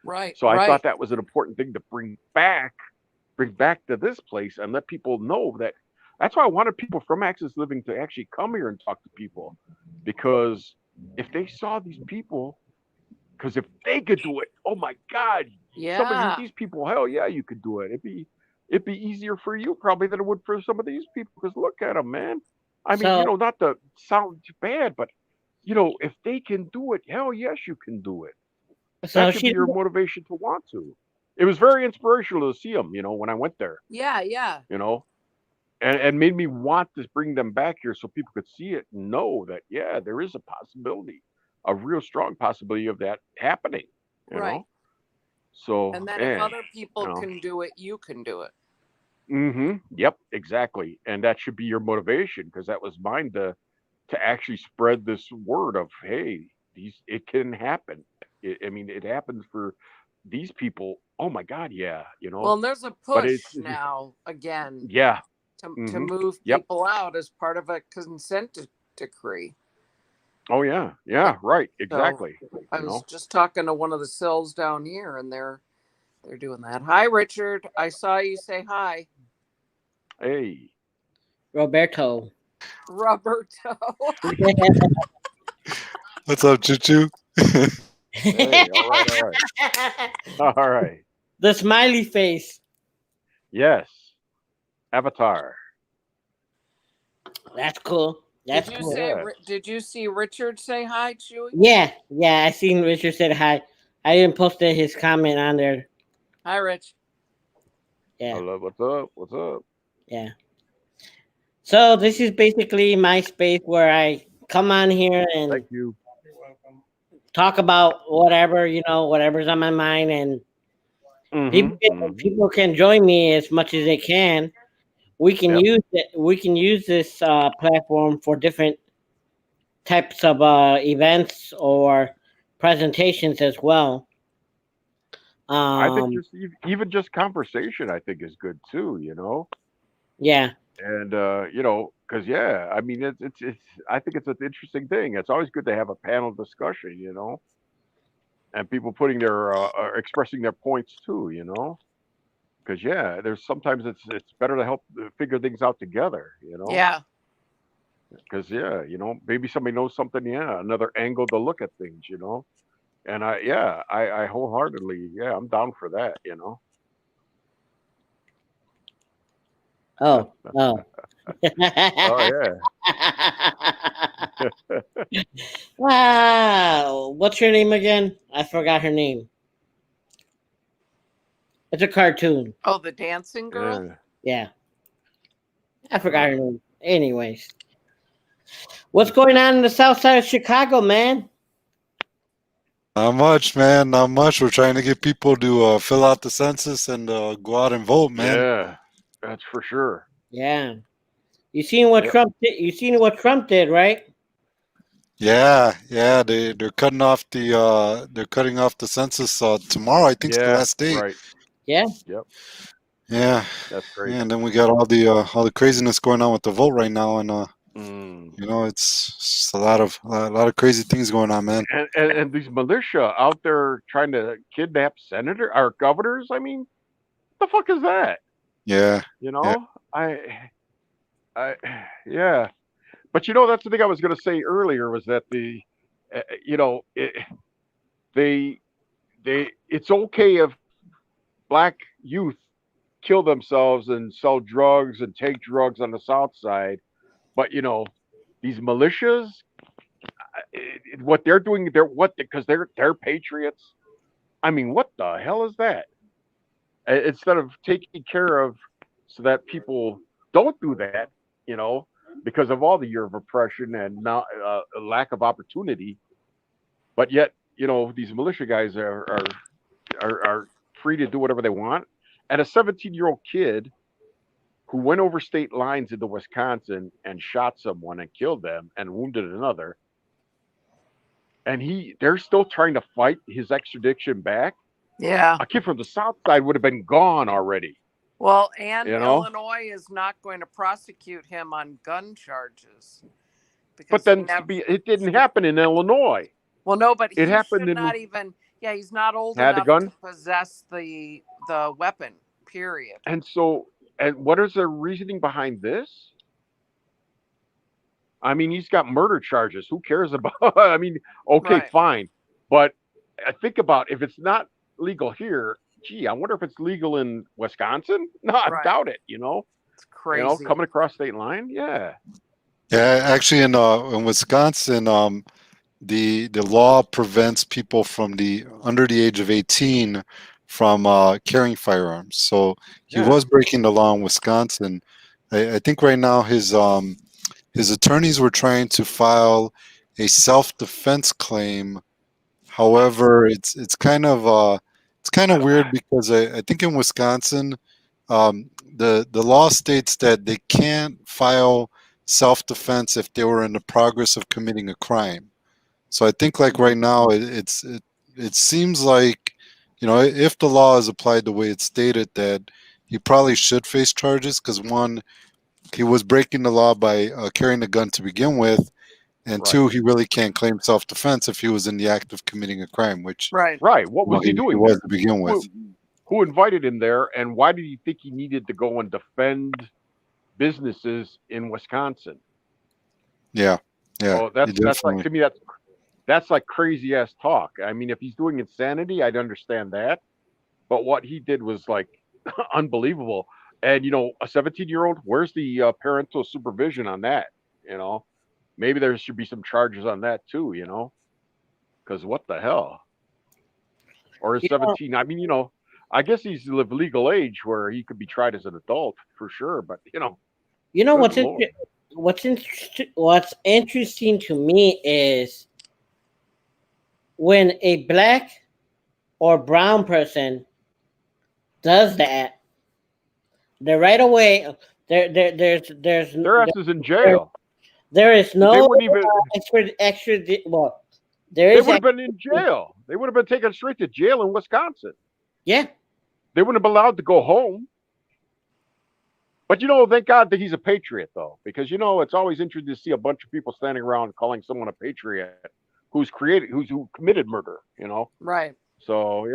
Right. So I Right. thought that was an important thing to bring back to this place and let people know that. That's why I wanted people from Access Living to actually come here and talk to people, because if they saw these people, because if they could do it, oh my God, some of these people, hell yeah, you could do it. It'd be easier for you probably than it would for some of these people, because look at them, man. I mean, So, not to sound bad, but if they can do it, hell yes, you can do it. so That should be she, your motivation to want to. It was very inspirational to see them, when I went there, Yeah. Yeah. and made me want to bring them back here so people could see it and know that, yeah, there is a possibility, a real strong possibility of that happening, Right. So, And then if other people can do it, you can do it. Yep, exactly. And that should be your motivation, because that was mine to actually spread this word of, hey, it can happen. I mean, it happens for these people. Oh my God, yeah, Well, and there's a But push now again yeah, to move yep. people out as part of a consent decree. Oh yeah, right, exactly. I was just talking to one of the cells down here, and they're doing that. Hi, Richard. I saw you say hi. Hey, Roberto. Roberto. What's up, Choo Choo? hey, all right. The smiley face. Yes, Avatar. That's cool. That's Did you cool. say? Yeah. Did you see Richard say hi, Chewy? Yeah, I seen Richard said hi. I didn't post his comment on there. Hi, Rich. Yeah. Hello, what's up? What's up? Yeah. So this is basically my space where I come on here and Thank you. talk about whatever, whatever's on my mind, and people can join me as much as they can. We can use it. We can use this platform for different types of events or presentations as well. I think even just conversation, I think, is good too. Yeah. And because I mean, it's I think it's an interesting thing. It's always good to have a panel discussion, and people putting their expressing their points too, because there's sometimes it's better to help figure things out together, Yeah. because maybe somebody knows something, another angle to look at things, and I wholeheartedly, I'm down for that, Oh. Oh yeah. Wow. What's her name again? I forgot her name. It's a cartoon. Oh, the dancing girl? Yeah. I forgot her name. Anyways. What's going on in the south side of Chicago, man? Not much, man. Not much. We're trying to get people to fill out the census and go out and vote, man. Yeah, that's for sure. Yeah. You seen what Yep. Trump did? You seen what Trump did, right? Yeah, they're cutting off the census tomorrow. I think it's the Yeah, last day. right. Yeah. Yep, Yeah, that's crazy. yeah, and then we got all the craziness going on with the vote right now, and Mm. it's just a lot of crazy things going on, man. And these militia out there trying to kidnap senator or governors. I mean, what the fuck is that? Yeah, You yeah, know, I, yeah. But that's the thing I was going to say earlier was that you know, they, it's okay if black youth kill themselves and sell drugs and take drugs on the South Side, but these militias, what they're doing, because they're patriots. I mean, what the hell is that? Instead of taking care of so that people don't do that, you know, because of all the year of oppression and now lack of opportunity, but yet these militia guys are free to do whatever they want. And a 17-year-old kid who went over state lines into Wisconsin and shot someone and killed them and wounded another, and they're still trying to fight his extradition back. Yeah. A kid from the South Side would have been gone already. Well, and You know? Illinois is not going to prosecute him on gun charges. But then it didn't happen in Illinois. Well, no, but It he happened should in not even. Yeah, he's not old had a enough gun. to possess the weapon. Period. And what is the reasoning behind this? I mean, he's got murder charges. Who cares about? I mean, okay, Right. fine, but I think about if it's not legal here. Gee, I wonder if it's legal in Wisconsin. No, I Right. doubt it. It's crazy. Coming across state line. Yeah. yeah. Actually, in Wisconsin, the law prevents people from under the age of 18 from carrying firearms. So he Yeah. was breaking the law in Wisconsin. I think right now his attorneys were trying to file a self-defense claim. However, it's kind of weird because I think in Wisconsin, the law states that they can't file self-defense if they were in the progress of committing a crime. So I think like right now it seems like if the law is applied the way it's stated that he probably should face charges because one, he was breaking the law by carrying a gun to begin with, and Right. two, he really can't claim self-defense if he was in the act of committing a crime, which Right. What was he he doing was there? to begin with. Who invited him there, and why did he think he needed to go and defend businesses in Wisconsin? Yeah. Oh, he that's like, definitely- to me that's like crazy ass talk. I mean, if he's doing insanity, I'd understand that, but what he did was like unbelievable. And a 17-year-old, where's the parental supervision on that? Maybe there should be some charges on that too. Because what the hell? Or is 17? I mean, I guess he's of legal age where he could be tried as an adult for sure. But good what's interesting to me is when a black or brown person does that, they're right away. There's their ass is in jail. There is They no wouldn't even. extra. Well, there They is. would have been in jail. They would have been taken straight to jail in Wisconsin. Yeah. They wouldn't have been allowed to go home. But thank God that he's a patriot, though, because it's always interesting to see a bunch of people standing around calling someone a patriot who committed murder. Right. So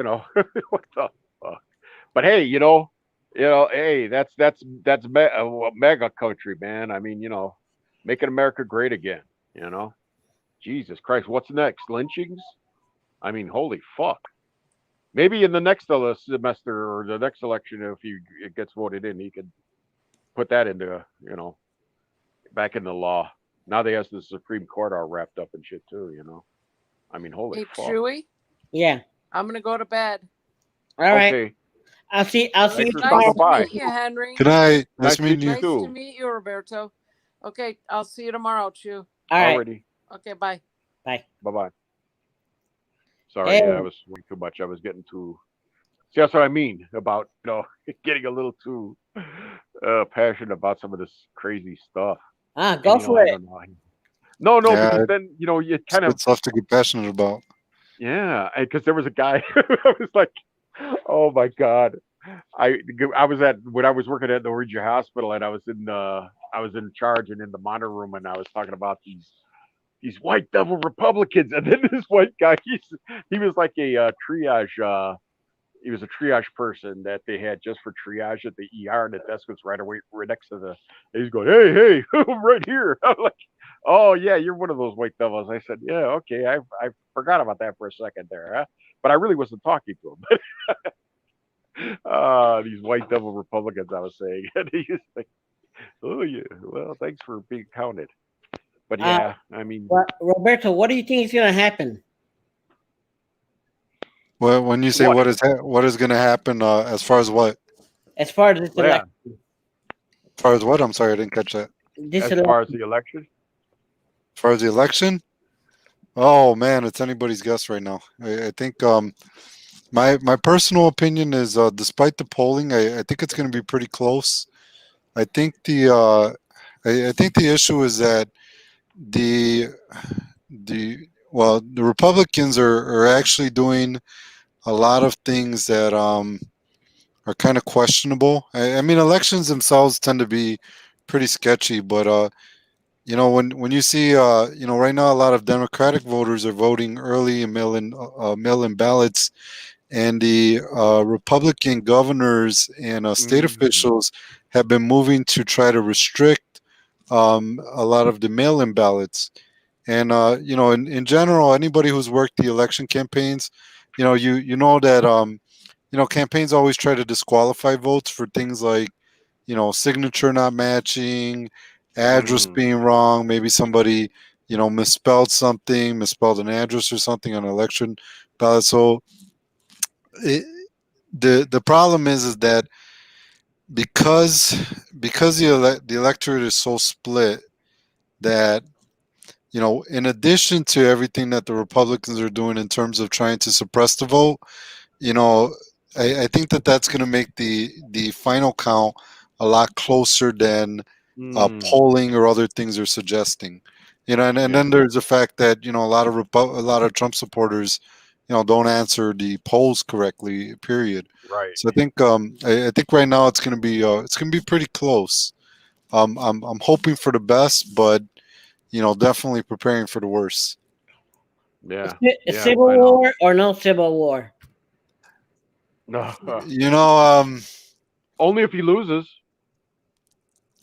what the fuck? But hey, hey, that's mega country, man. I mean, making America great again. Jesus Christ, what's next? Lynchings? I mean, holy fuck. Maybe in the next semester or the next election, if it gets voted in, he could put that into, back in the law. Now they have the Supreme Court all wrapped up and shit too, I mean, holy Hey, fuck. Chewy, Yeah. I'm gonna go to bed. All right. Okay. I'll see you Nice tomorrow. Bye-bye. to meet you, Henry. Good night. Nice Nice meeting meeting you. Nice too. to meet you, Roberto. Okay, I'll see you tomorrow, Chew. All right. Already. Okay, bye. Bye. Bye-bye. Sorry, Hey. I was way too much. I was getting too. See, that's what I mean about getting a little too passionate about some of this crazy stuff. Go And for I it. don't know. No, Yeah, because then you it's kind of good stuff to get passionate about. because there was a guy I was like, oh my god. I was at when I was working at Norwegian Hospital and I was in charge and in the monitor room and I was talking about these white devil Republicans and then this white guy he was like a triage he was a triage person that they had just for triage at the ER and the desk was right away right next to the and he's going hey I'm right here. I'm like oh yeah you're one of those white devils. I said yeah okay I forgot about that for a second there huh? But I really wasn't talking to him. These white devil Republicans, I was saying. And he's like, oh, yeah, well, thanks for being counted. But yeah, I mean, Roberto, what do you think is going to happen? Well, when you say What? what is going to happen, as far as what? As far as this yeah, election? As far as what? I'm sorry, I didn't catch that. This as far as the election, As far as the election, oh man, it's anybody's guess right now. I think my personal opinion is, despite the polling, I think it's going to be pretty close. I think I think the issue is that the the Republicans are actually doing a lot of things that are kind of questionable. I mean, elections themselves tend to be pretty sketchy, but you know, when you see you know, right now a lot of Democratic voters are voting early and mail-in ballots, and the Republican governors and state officials have been moving to try to restrict a lot of the mail-in ballots. And you know, in general, anybody who's worked the election campaigns, you know, you know that you know, campaigns always try to disqualify votes for things like, you know, signature not matching, address being wrong, maybe somebody, you know, misspelled something, misspelled an address or something on an election ballot. So the problem is that because the electorate is so split that, you know, in addition to everything that the Republicans are doing in terms of trying to suppress the vote, you know, I think that that's going to make the final count a lot closer than polling or other things are suggesting. You know, and then there's the fact that, you know, a lot of Trump supporters, you know, don't answer the polls correctly. Period. right? So I think right now it's going to be pretty close. I'm hoping for the best, but, you know, definitely preparing for the worst. Yeah, A civil war or no civil war? no, You know, only if he loses.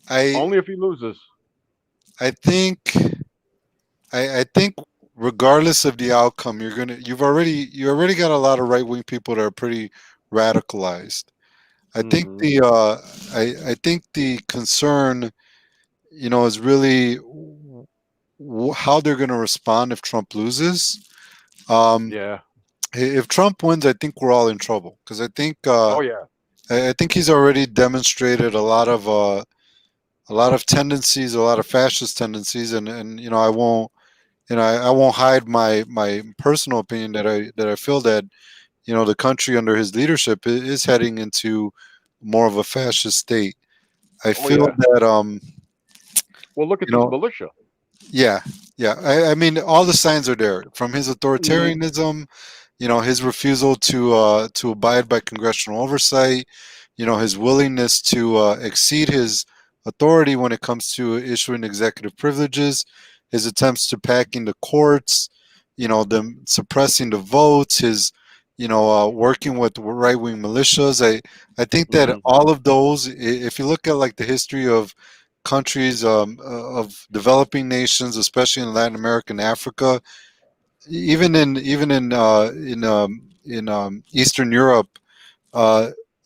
I Only if he loses. I think regardless of the outcome, you already got a lot of right wing people that are pretty radicalized. I think I think the concern, you know, is really how they're going to respond if Trump loses. Yeah. If Trump wins, I think we're all in trouble because I think Oh yeah. I think he's already demonstrated a lot of tendencies, a lot of fascist tendencies, and you know, I won't hide my personal opinion that I feel that, you know, the country under his leadership is heading into more of a fascist state. I feel that well, look at you this know, militia. yeah, I mean, all the signs are there from his authoritarianism, you know, his refusal to abide by congressional oversight, you know, his willingness to exceed his authority when it comes to issuing executive privileges, his attempts to pack in the courts, you know, them suppressing the votes, his, you know, working with right wing militias. I think that all of those, if you look at like the history of countries, of developing nations, especially in Latin America and Africa, even in Eastern Europe,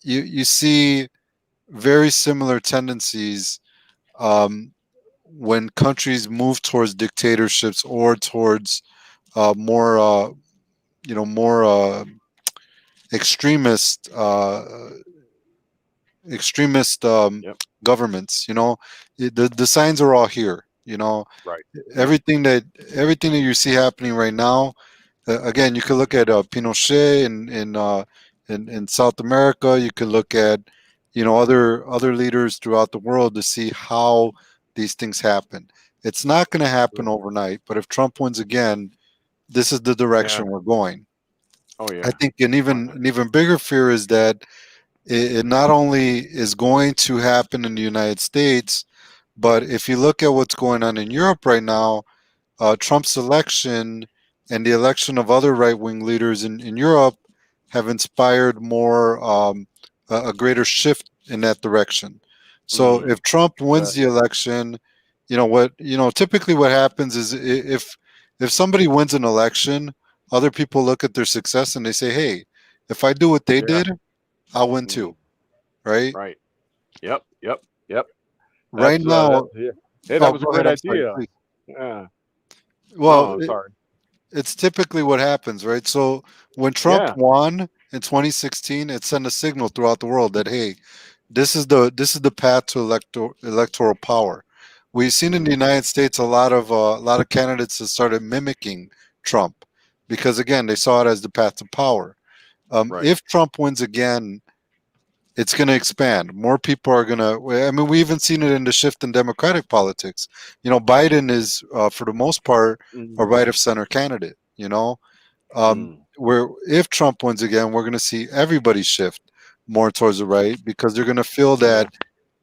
you see very similar tendencies when countries move towards dictatorships or towards more you know, more extremist governments. You know, the signs are all here. You know, Right. everything that you see happening right now. Again, you could look at Pinochet in South America. You could look at, other leaders throughout the world to see how these things happen. It's not going to happen overnight, but if Trump wins again, this is the direction we're going. Oh yeah. I think an even bigger fear is that it not only is going to happen in the United States, but if you look at what's going on in Europe right now, Trump's election and the election of other right-wing leaders in Europe have inspired more a greater shift in that direction. So if Trump wins the election, typically what happens is if somebody wins an election, other people look at their success and they say, "Hey, if I do what they did, I'll win too." Right? Right. Yep. Right now, hey, that was a great idea. Yeah. Well, I'm sorry. it's typically what happens, right? So when Trump won in 2016, it sent a signal throughout the world that, hey, this is the path to electoral power. We've seen in the United States a lot of candidates that started mimicking Trump because, again, they saw it as the path to power. If Trump wins again, it's going to expand. More people are going to. I mean, we even seen it in the shift in Democratic politics. Biden is, for the most part, a right of center candidate. Where if Trump wins again, we're going to see everybody shift more towards the right because they're going to feel that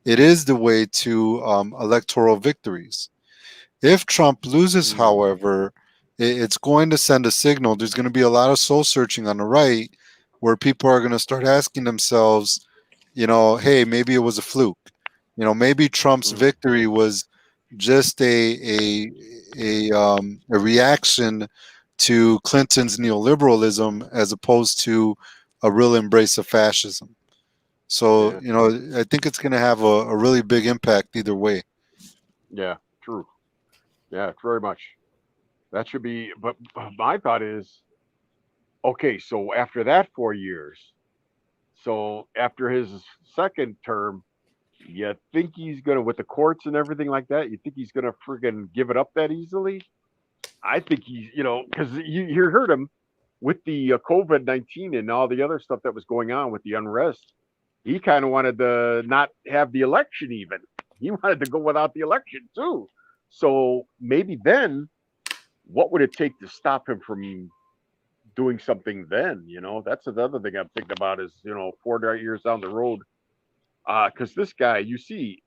it is the way to electoral victories. If Trump loses, however, it's going to send a signal. There's going to be a lot of soul searching on the right, where people are going to start asking themselves, hey, maybe it was a fluke. Maybe Trump's victory was just a reaction to Clinton's neoliberalism as opposed to a real embrace of fascism. So, I think it's going to have a really big impact either way. Yeah, true. Yeah, very much. That should be, but my thought is, okay, so after that 4 years, so after his second term, you think he's gonna, with the courts and everything like that, you think he's gonna friggin' give it up that easily? I think he's, because you heard him with the COVID-19 and all the other stuff that was going on with the unrest. He kind of wanted to not have the election even. He wanted to go without the election too. So maybe then, what would it take to stop him from doing something then? That's another thing I'm thinking about is, 4 years down the road. Because this guy, you see,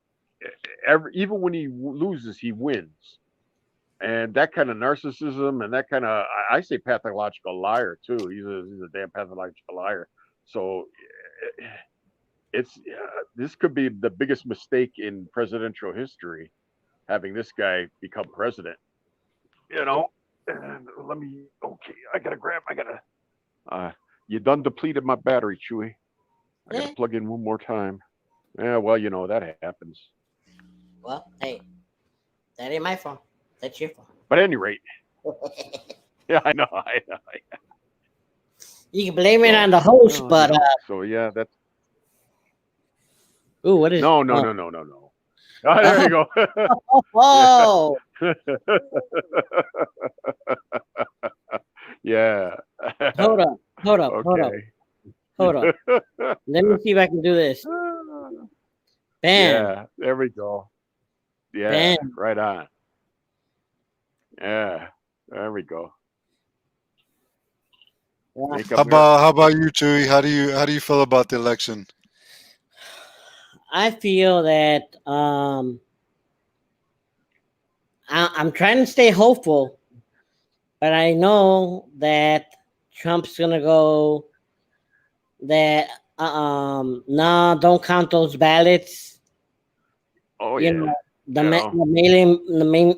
even when he loses, he wins. And that kind of narcissism and that kind of, I say pathological liar too. He's a damn pathological liar. So this could be the biggest mistake in presidential history, having this guy become president. And you done depleted my battery, Chewy. I gotta plug in one more time. Yeah, well, that happens. Well, hey, that ain't my fault. That's your fault. But at any rate, yeah, I know. You can blame it on the host, but so yeah, that's. Ooh, what is? No. Oh, there you go. Whoa. Yeah. Hold up. Let me see if I can do this. Bam. Yeah, there we go. Yeah, Bam. right on. Yeah, there we go. How about you, Chewy? How do you feel about the election? I feel that I'm trying to stay hopeful, but I know that Trump's gonna go that no, don't count those ballots. Oh yeah. The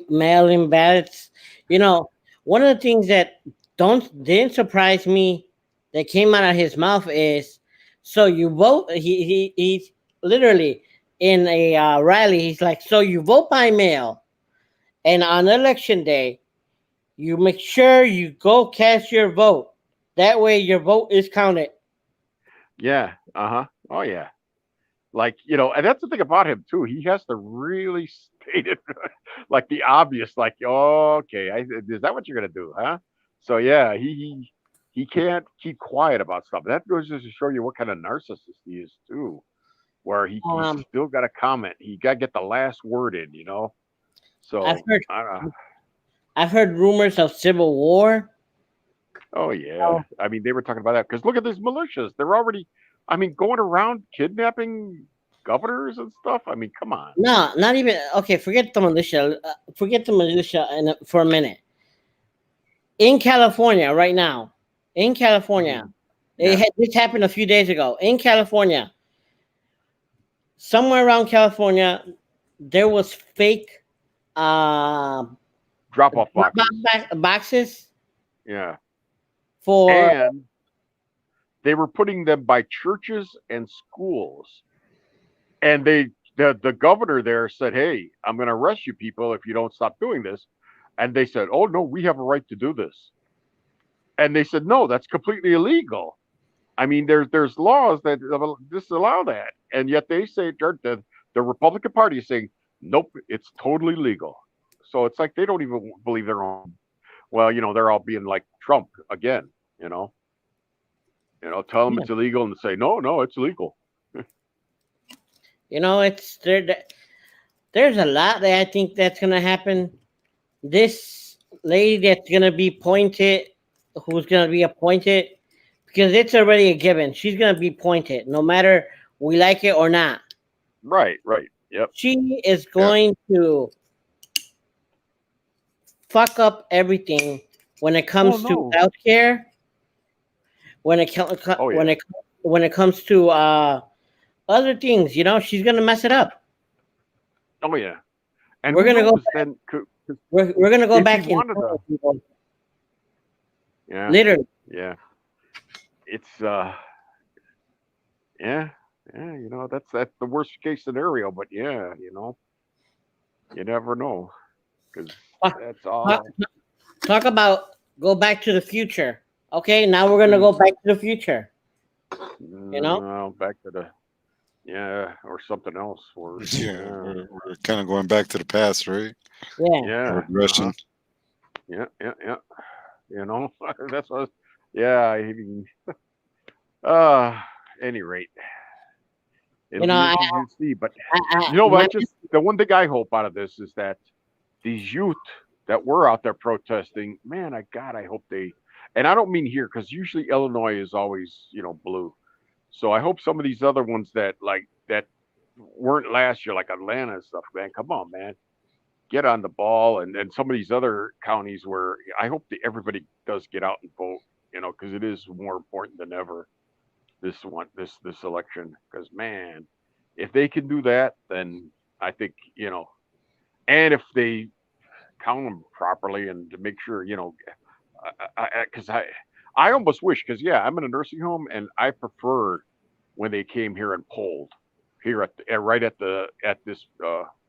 mail-in ballots. One of the things that didn't surprise me that came out of his mouth is, so you vote. He's literally in a rally. He's like, so you vote by mail, and on election day, you make sure you go cast your vote. That way, your vote is counted. Yeah. Oh yeah. Like, and that's the thing about him too. He has to really state it like the obvious, like, oh, okay, is that what you're gonna do, huh? So yeah, he can't keep quiet about stuff. That goes just to show you what kind of narcissist he is too. where he's Um, still got to comment. He got to get the last word in, you know. So I've heard I don't know. I've heard rumors of civil war. Oh yeah, I mean they were talking about that because look at these militias. They're already, I mean, going around kidnapping governors and stuff. I mean, come on. No, not even okay. Forget the militia. Forget the militia for a minute. In California, right now, in California, Yeah. this happened a few days ago. In California, somewhere around California, there was fake Drop off boxes. boxes Yeah. for And they were putting them by churches and schools. And the governor there said, "Hey, I'm going to arrest you people if you don't stop doing this." And they said, "Oh no, we have a right to do this." And they said, "No, that's completely illegal." I mean, there's laws that disallow that, and yet they say the Republican Party is saying, "Nope, it's totally legal." So it's like they don't even believe their own. Well, they're all being like Trump again. Tell them it's illegal and say, "No, it's legal." it's there's a lot that I think that's gonna happen. This lady that's gonna be appointed, who's gonna be appointed, because it's already a given. She's gonna be appointed, no matter we like it or not. Right. Yep. She is going to fuck up everything when it comes to healthcare. When it comes to other things, she's gonna mess it up. Oh yeah. And we're gonna go. Then, we're gonna go back in. Yeah. Literally. Yeah. It's yeah. That's the worst case scenario, but yeah, you never know, because that's all. Talk about go back to the future. Okay, now we're gonna go back to the future. Back to the or something else. We're kind of going back to the past, right? Yeah. Regression. Yeah. That's what. Yeah. Any rate. It'll see, but just the one thing I hope out of this is that these youth that were out there protesting, man, I hope they, and I don't mean here, because usually Illinois is always, blue. So I hope some of these other ones that weren't last year, like Atlanta and stuff, man, come on, man, get on the ball, and some of these other counties where I hope that everybody does get out and vote, because it is more important than ever. This election, because man, if they can do that, then I think and if they count them properly and to make sure because I almost wish, because I'm in a nursing home and I preferred when they came here and polled here at this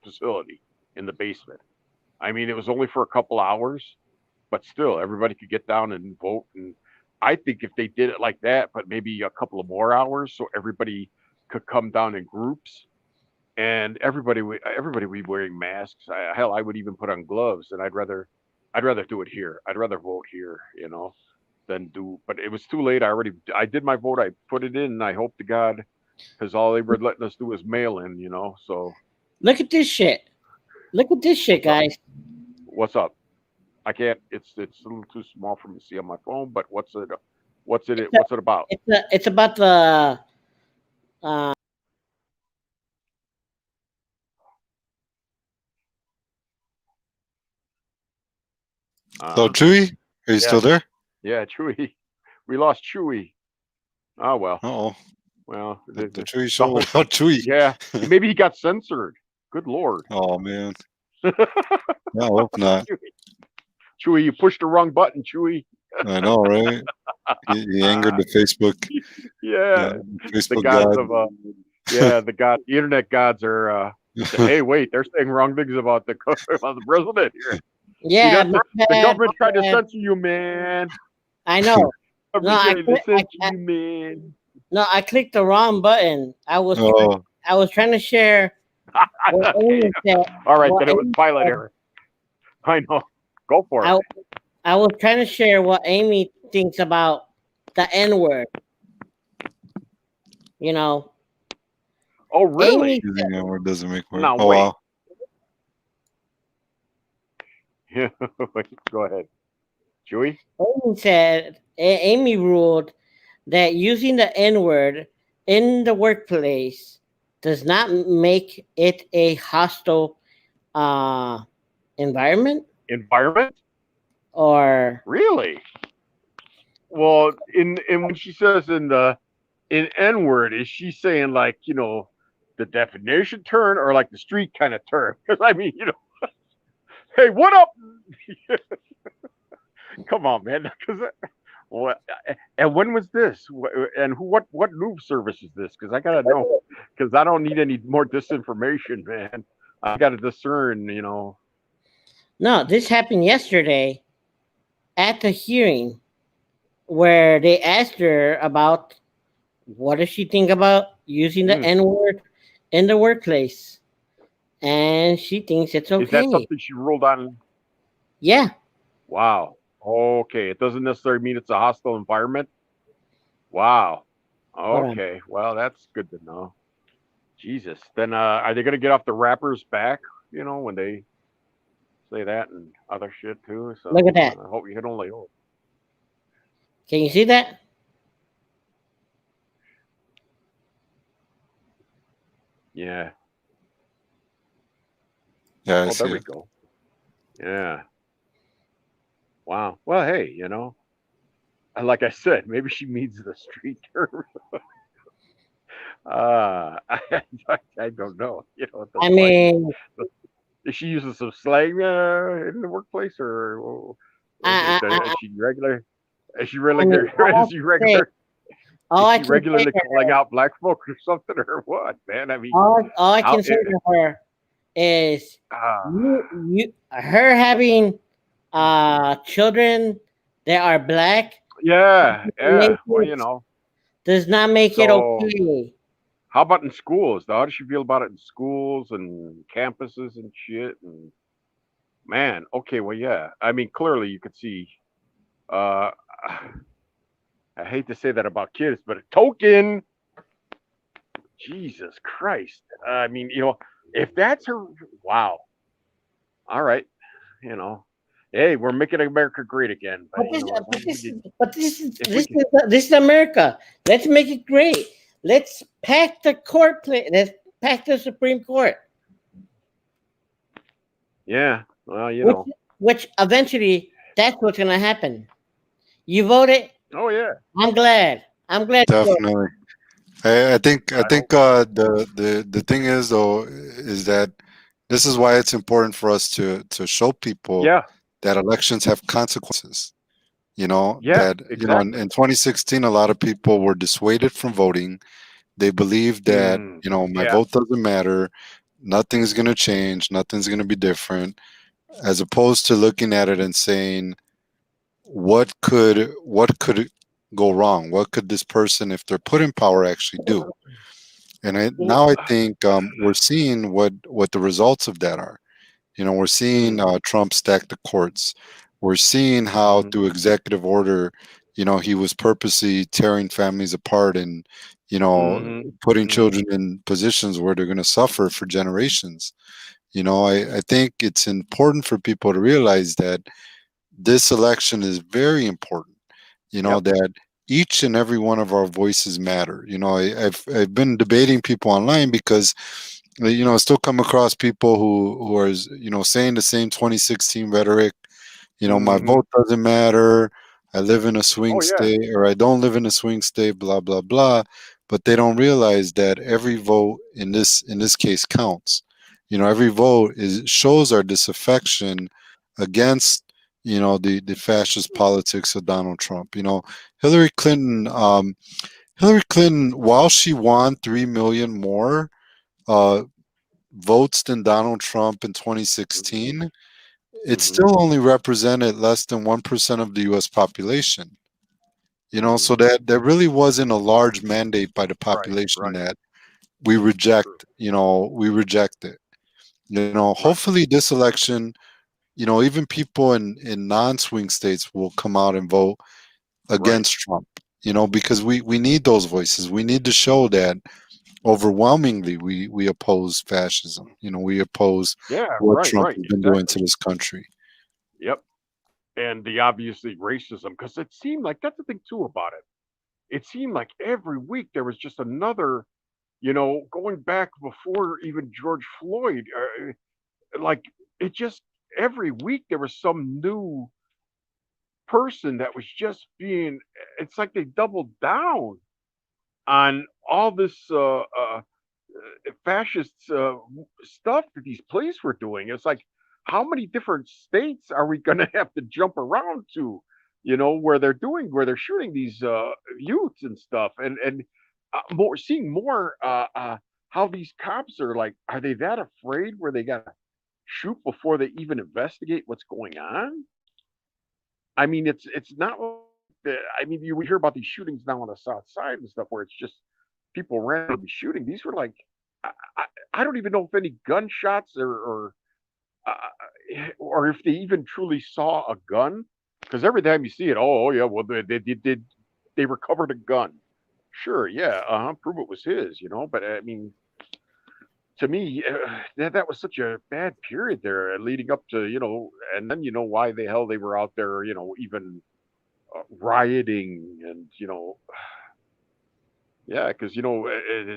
facility in the basement. I mean, it was only for a couple hours, but still everybody could get down and vote. And I think if they did it like that, but maybe a couple of more hours, so everybody could come down in groups, and everybody would be wearing masks. I would even put on gloves, and I'd rather do it here. I'd rather vote here, than do. But it was too late. I did my vote. I put it in, and I hope to God, because all they were letting us do was mail in, So look at this shit. Look at this shit, guys. What's up? I can't. It's a little too small for me to see on my phone. But what's it about? It's about the. So Chewy, are you still there? Yeah, Chewy. We lost Chewy. Oh well. Oh. Well, the Chewy show without Chewy. Yeah, maybe he got censored. Good Lord. Oh man. No, I hope not. Chewy, you pushed the wrong button, Chewy. I know, right? He angered the Facebook. Yeah, Facebook the gods God. of the internet gods are. Hey, wait, they're saying wrong things about the president here. Yeah, the government tried to censor you, man. I know. No, I clicked the wrong button. I was trying to share. All right, then it was pilot error. I know. Go for it. I was trying to share what Amy thinks about the N-word. Oh, really? Using N word doesn't make word. Now Oh wait. wow. Yeah. Go ahead, Chewy. Amy said, Amy ruled that using the N word in the workplace does not make it a hostile environment, Environment? or Really? Well, in when she says in N word, is she saying like, you know, the definition turn or like the street kind of turn? Because I mean, you know, hey, what up? Come on, man. Because what? And when was this? And what news service is this? Because I gotta know. Because I don't need any more disinformation, man. I gotta discern. You know. no, this happened yesterday at the hearing where they asked her about what does she think about using the Hmm. N word in the workplace, and she thinks it's Is that okay. something she ruled on? Yeah, Wow. Okay. It doesn't necessarily mean it's a hostile environment. Wow. hold on. Okay. Well, that's good to know. Jesus. Then are they gonna get off the rappers back? You know, when they say that and other shit too. So Look at that. I hope you can only hope. Can you see that? Yeah. Yeah, I Oh, see there we it. go. Yeah. Wow. Well, hey, you know, like I said, maybe she means the street term. I don't know. You know, the I slang. mean, Is she using some slang in the workplace, or is she regular? Is she I mean, regular? all Is I she can say, regular? all Is I she can say regularly to calling her, out black folks or something, or what, man? I mean, all I how? can say to her is Uh, her having children that are black yeah, make yeah. Well, you it, know. does not make it So, okay. how about in schools? How does she feel about it in schools and campuses and shit? And man, okay, well, yeah. I mean, clearly you could see. Uh, I hate to say that about kids, but a token. Jesus Christ. I mean, you know, if that's her, wow. All right, you know, hey, we're making America great again. But But you this, know, as long as we get, if we can, this is America. Let's make it great. Let's pack the court. Let's pack the Supreme Court. yeah. Well, you Which, know. which eventually, that's what's gonna happen. You voted. Oh yeah. I'm glad. I'm glad you voted. Definitely. I think I hope. the thing is though is that this is why it's important for us to show people Yeah. that elections have consequences. You know Yeah. that Exactly. in 2016 a lot of people were dissuaded from voting. They believed that my Yeah. vote doesn't matter, nothing's going to change, nothing's going to be different, as opposed to looking at it and saying what could go wrong, what could this person, if they're put in power, actually do. And Well, now I think we're seeing what the results of that are. We're seeing Trump stack the courts. We're seeing how mhm, through executive order, he was purposely tearing families apart and, mhm, putting mhm. children in positions where they're going to suffer for generations. I think it's important for people to realize that this election is very important, Yep. that each and every one of our voices matter. I've been debating people online because I still come across people who are saying the same 2016 rhetoric. My Mhm. vote doesn't matter. I live in a swing Oh yeah. state, or I don't live in a swing state. Blah blah blah. But they don't realize that every vote in this case counts. Every vote shows our disaffection against the fascist politics of Donald Trump. Hillary Clinton. Hillary Clinton, while she won 3 million more uh, votes than Donald Trump in 2016, it Mhm. still only represented less than 1% of the US population. So Mhm. that really wasn't a large mandate by the Right. population Right. that we True. reject, we reject it. Right. Hopefully this election, even people in non-swing states will come out and vote Right. against Trump, because we need those voices. We need to show that overwhelmingly we oppose fascism. We oppose Yeah, what right, Trump right, has been doing exactly. to this country. Yep. And the obviously racism, because it seemed like that's the thing too about it. It seemed like every week there was just another, going back before even George Floyd, like it just every week there was some new person that was just being. It's like they doubled down on all this fascist stuff that these police were doing. It's like, how many different states are we going to have to jump around to, where they're shooting these youths and stuff, and more seeing more how these cops are like, are they that afraid where they got to shoot before they even investigate what's going on? I mean, it's not. I mean, we hear about these shootings now on the South Side and stuff where it's just people randomly shooting. These were like, I, I, I don't even know if any gunshots or if they even truly saw a gun. Because every time you see it, oh yeah, well they recovered a gun. Sure, yeah, prove it was his, But I mean, to me, that was such a bad period there, leading up to and then why the hell they were out there, even rioting and yeah, because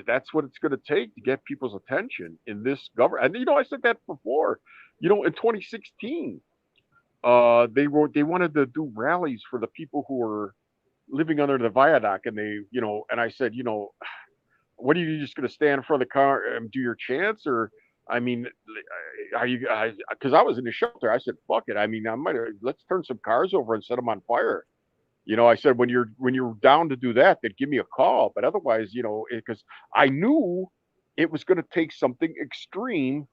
that's what it's going to take to get people's attention in this government. And I said that before. In 2016, they wanted to do rallies for the people who were living under the viaduct, and and I said, what are you just going to stand in front of the car and do your chants, or I mean, are you? Because I was in the shelter, I said, fuck it. I mean, let's turn some cars over and set them on fire. I said, when you're down to do that, then give me a call. But otherwise, because I knew it was going to take something extreme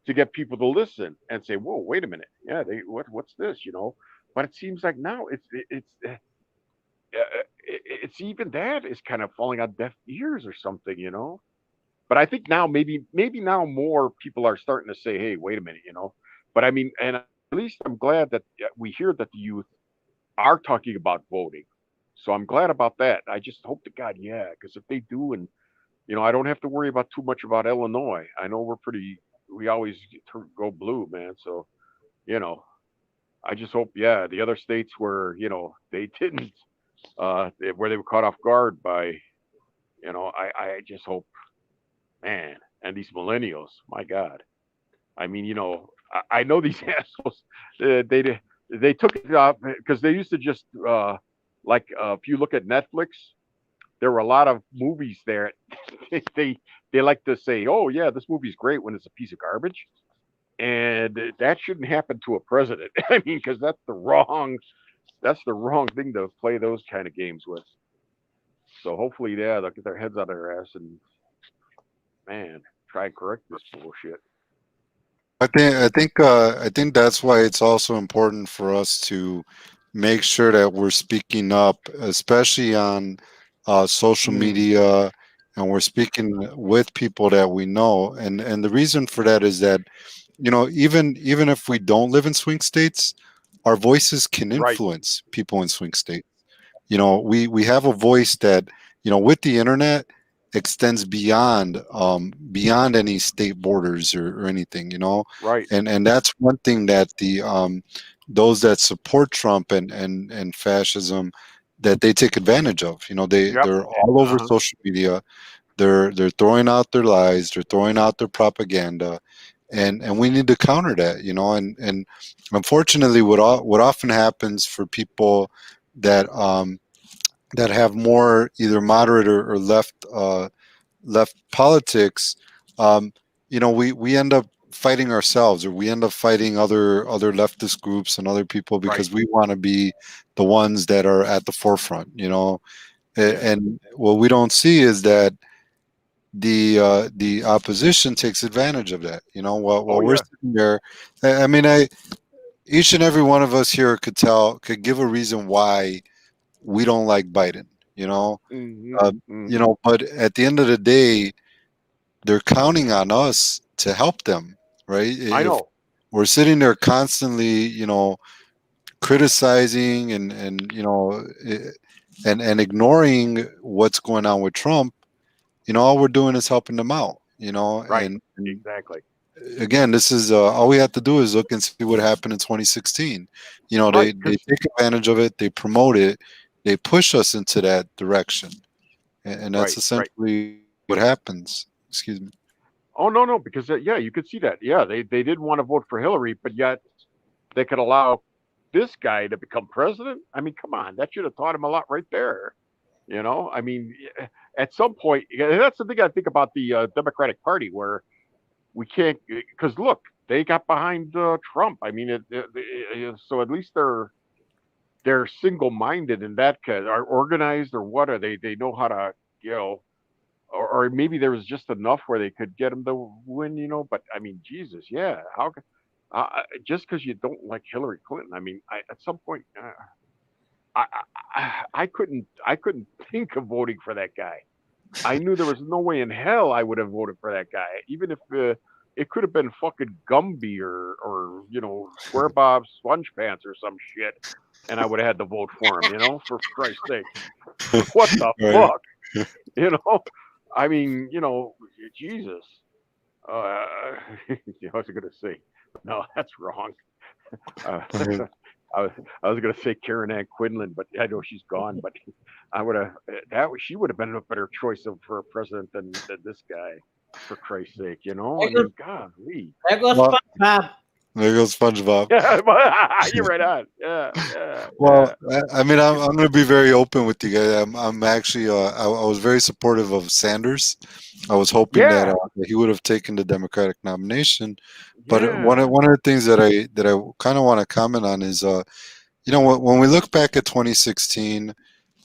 to get people to listen and say, "Whoa, wait a minute, yeah, what's this?" But it seems like now it's even that is kind of falling on deaf ears or something. But I think now maybe now more people are starting to say, "Hey, wait a minute." But I mean, and at least I'm glad that we hear that the youth are talking about voting. So I'm glad about that. I just hope to God, yeah, because if they do, and I don't have to worry about too much about Illinois. I know we always go blue, man. So you know, I just hope, yeah, the other states where they didn't, where they were caught off guard by, I just hope, man, and these millennials, my God. I mean, I know these assholes. They took it off because they used to just if you look at Netflix, there were a lot of movies there. they they like to say, "Oh yeah, this movie's great" when it's a piece of garbage, and that shouldn't happen to a president. I mean, because that's the wrong thing to play those kind of games with. So hopefully, yeah, they'll get their heads out of their ass and man, try and correct this bullshit. I think that's why it's also important for us to make sure that we're speaking up, especially on social media, and we're speaking with people that we know. And the reason for that is that even if we don't live in swing states, our voices can Right. influence people in swing states. We have a voice that with the internet extends beyond any state borders or anything. Right. And that's one thing that the those that support Trump and fascism, that they take advantage of. Yep. They're all over social media. They're throwing out their lies, they're throwing out their propaganda, and we need to counter that. And unfortunately, what often happens for people that that have more either moderate or left politics, we end up fighting ourselves, or we end up fighting other leftist groups and other people because Right. we want to be the ones that are at the forefront. And what we don't see is that the opposition takes advantage of that. While Oh we're yeah. sitting there, I mean, each and every one of us here could give a reason why we don't like Biden. You know, hmm uh, hmm but at the end of the day, they're counting on us to help them, right? I If know. we're sitting there constantly, criticizing and ignoring what's going on with Trump, all we're doing is helping them out. Right. And Exactly. again, this is all we have to do is look and see what happened in 2016. Right, They take advantage of it, they promote it, they push us into that direction, and that's Right. essentially what happens. Excuse me. Oh no, because yeah, you could see that. Yeah, they didn't want to vote for Hillary, but yet they could allow this guy to become president. I mean, come on, that should have taught him a lot right there. I mean, at some point, that's the thing I think about the Democratic Party, where we can't, because look, they got behind Trump. I mean, so at least they're single-minded in that case, are organized, or what are they? They know how to, or maybe there was just enough where they could get him to win. But I mean, Jesus, yeah, how can just because you don't like Hillary Clinton? I mean, at some point, I couldn't think of voting for that guy. I knew there was no way in hell I would have voted for that guy, even if it could have been fucking Gumby or Square Bob SpongePants or some shit, and I would have had to vote for him. For Christ's sake, what the Right. fuck? I mean, Jesus. I was gonna say, no, that's wrong. Mhm. I was gonna say Karen Ann Quinlan, but I know she's gone. But I would have she would have been a better choice for a president than this guy. For Christ's sake, I mean, golly. There goes Well, SpongeBob. there goes SpongeBob. Yeah, you're right on. Yeah. Well, I mean, I'm going to be very open with you guys. I'm actually, I was very supportive of Sanders. I was hoping that he would have taken the Democratic nomination. But one of the things that I kind of want to comment on is, when we look back at 2016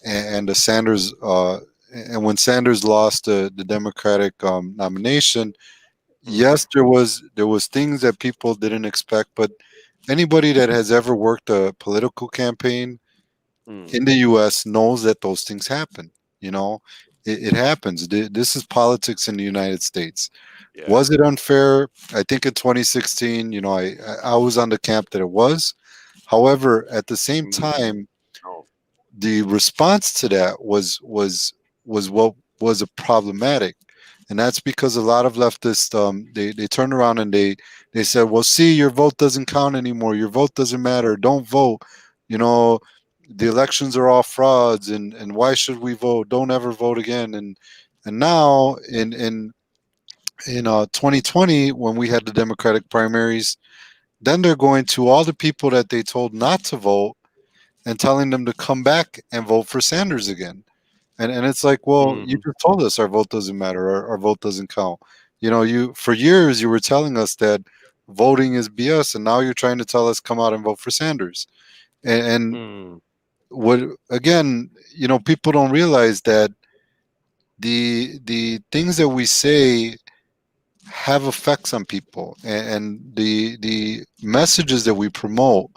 and the Sanders, and when Sanders lost the Democratic nomination, yes, there was things that people didn't expect, but anybody that has ever worked a political campaign in the U.S. knows that those things happen. It happens. This is politics in the United States. Yeah. Was it unfair? I think in 2016, I was on the camp that it was. However, at the same time, the response to that was what was a problematic, and that's because a lot of leftists they turned around and they said, well, see, your vote doesn't count anymore, your vote doesn't matter, don't vote, the elections are all frauds, and why should we vote, don't ever vote again. And now in 2020, when we had the Democratic primaries, then they're going to all the people that they told not to vote and telling them to come back and vote for Sanders again. And it's like, well, you just told us our vote doesn't matter, our vote doesn't count. You for years you were telling us that voting is BS, and now you're trying to tell us come out and vote for Sanders. And what, again, people don't realize that the things that we say have effects on people, and the messages that we promote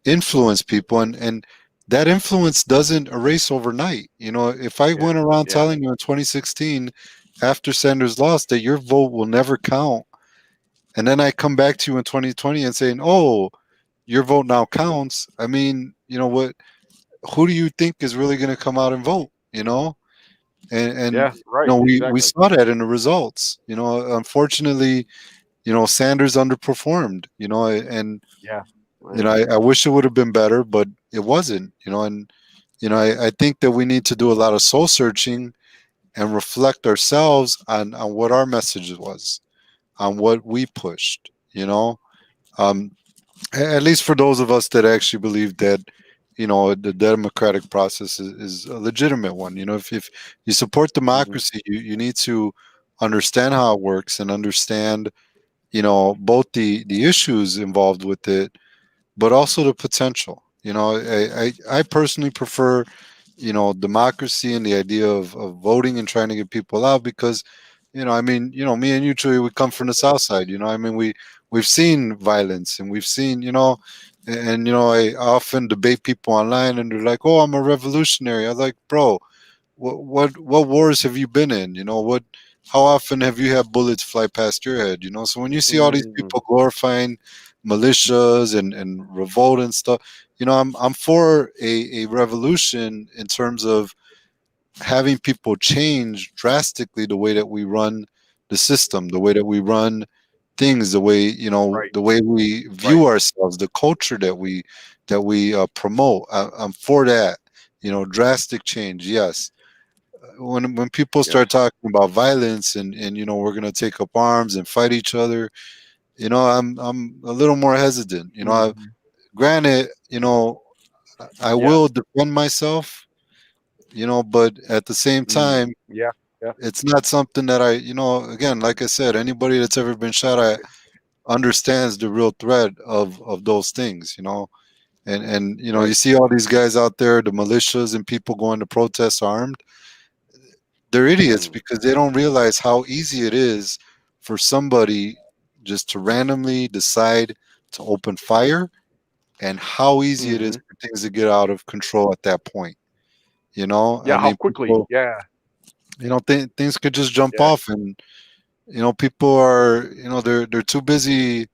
influence people, and that influence doesn't erase overnight. If I went around telling you in 2016 after Sanders lost that your vote will never count, and then I come back to you in 2020 and saying, oh, your vote now counts, I mean, what, who do you think is really going to come out and vote? And yeah, right, we exactly. saw that in the results. Unfortunately, Sanders underperformed, and yeah. I wish it would have been better, but it wasn't, and I think that we need to do a lot of soul searching and reflect ourselves on what our message was, on what we pushed, at least for those of us that actually believe that, the democratic process is a legitimate one. If you support democracy, you need to understand how it works and understand, both the issues involved with it, but also the potential. I personally prefer, democracy and the idea of voting and trying to get people out, because, I mean, me and you, Chewy, we come from the South Side. I mean, we've seen violence, and we've seen, and I often debate people online, and they're like, "Oh, I'm a revolutionary." I'm like, "Bro, what wars have you been in? How often have you had bullets fly past your head? So when you see all these people glorifying militias and revolt and stuff, I'm for a revolution in terms of having people change drastically the way that we run the system, the way that we run things, the way, Right. the way we view ourselves, the culture that we promote. I'm for that. Drastic change. Yes. When people start talking about violence and we're gonna take up arms and fight each other, I'm a little more hesitant. Granted, I Yeah. will defend myself, but at the same time, Yeah. Yeah. it's not something that again, like I said, anybody that's ever been shot at understands the real threat of those things, and you Right. see all these guys out there, the militias and people going to protest armed. They're idiots because they don't realize how easy it is for somebody just to randomly decide to open fire, and how easy it is for things to get out of control at that point. Yeah. I How mean, quickly? people, Yeah. things could just jump Yeah. off, and people are, they're too busy,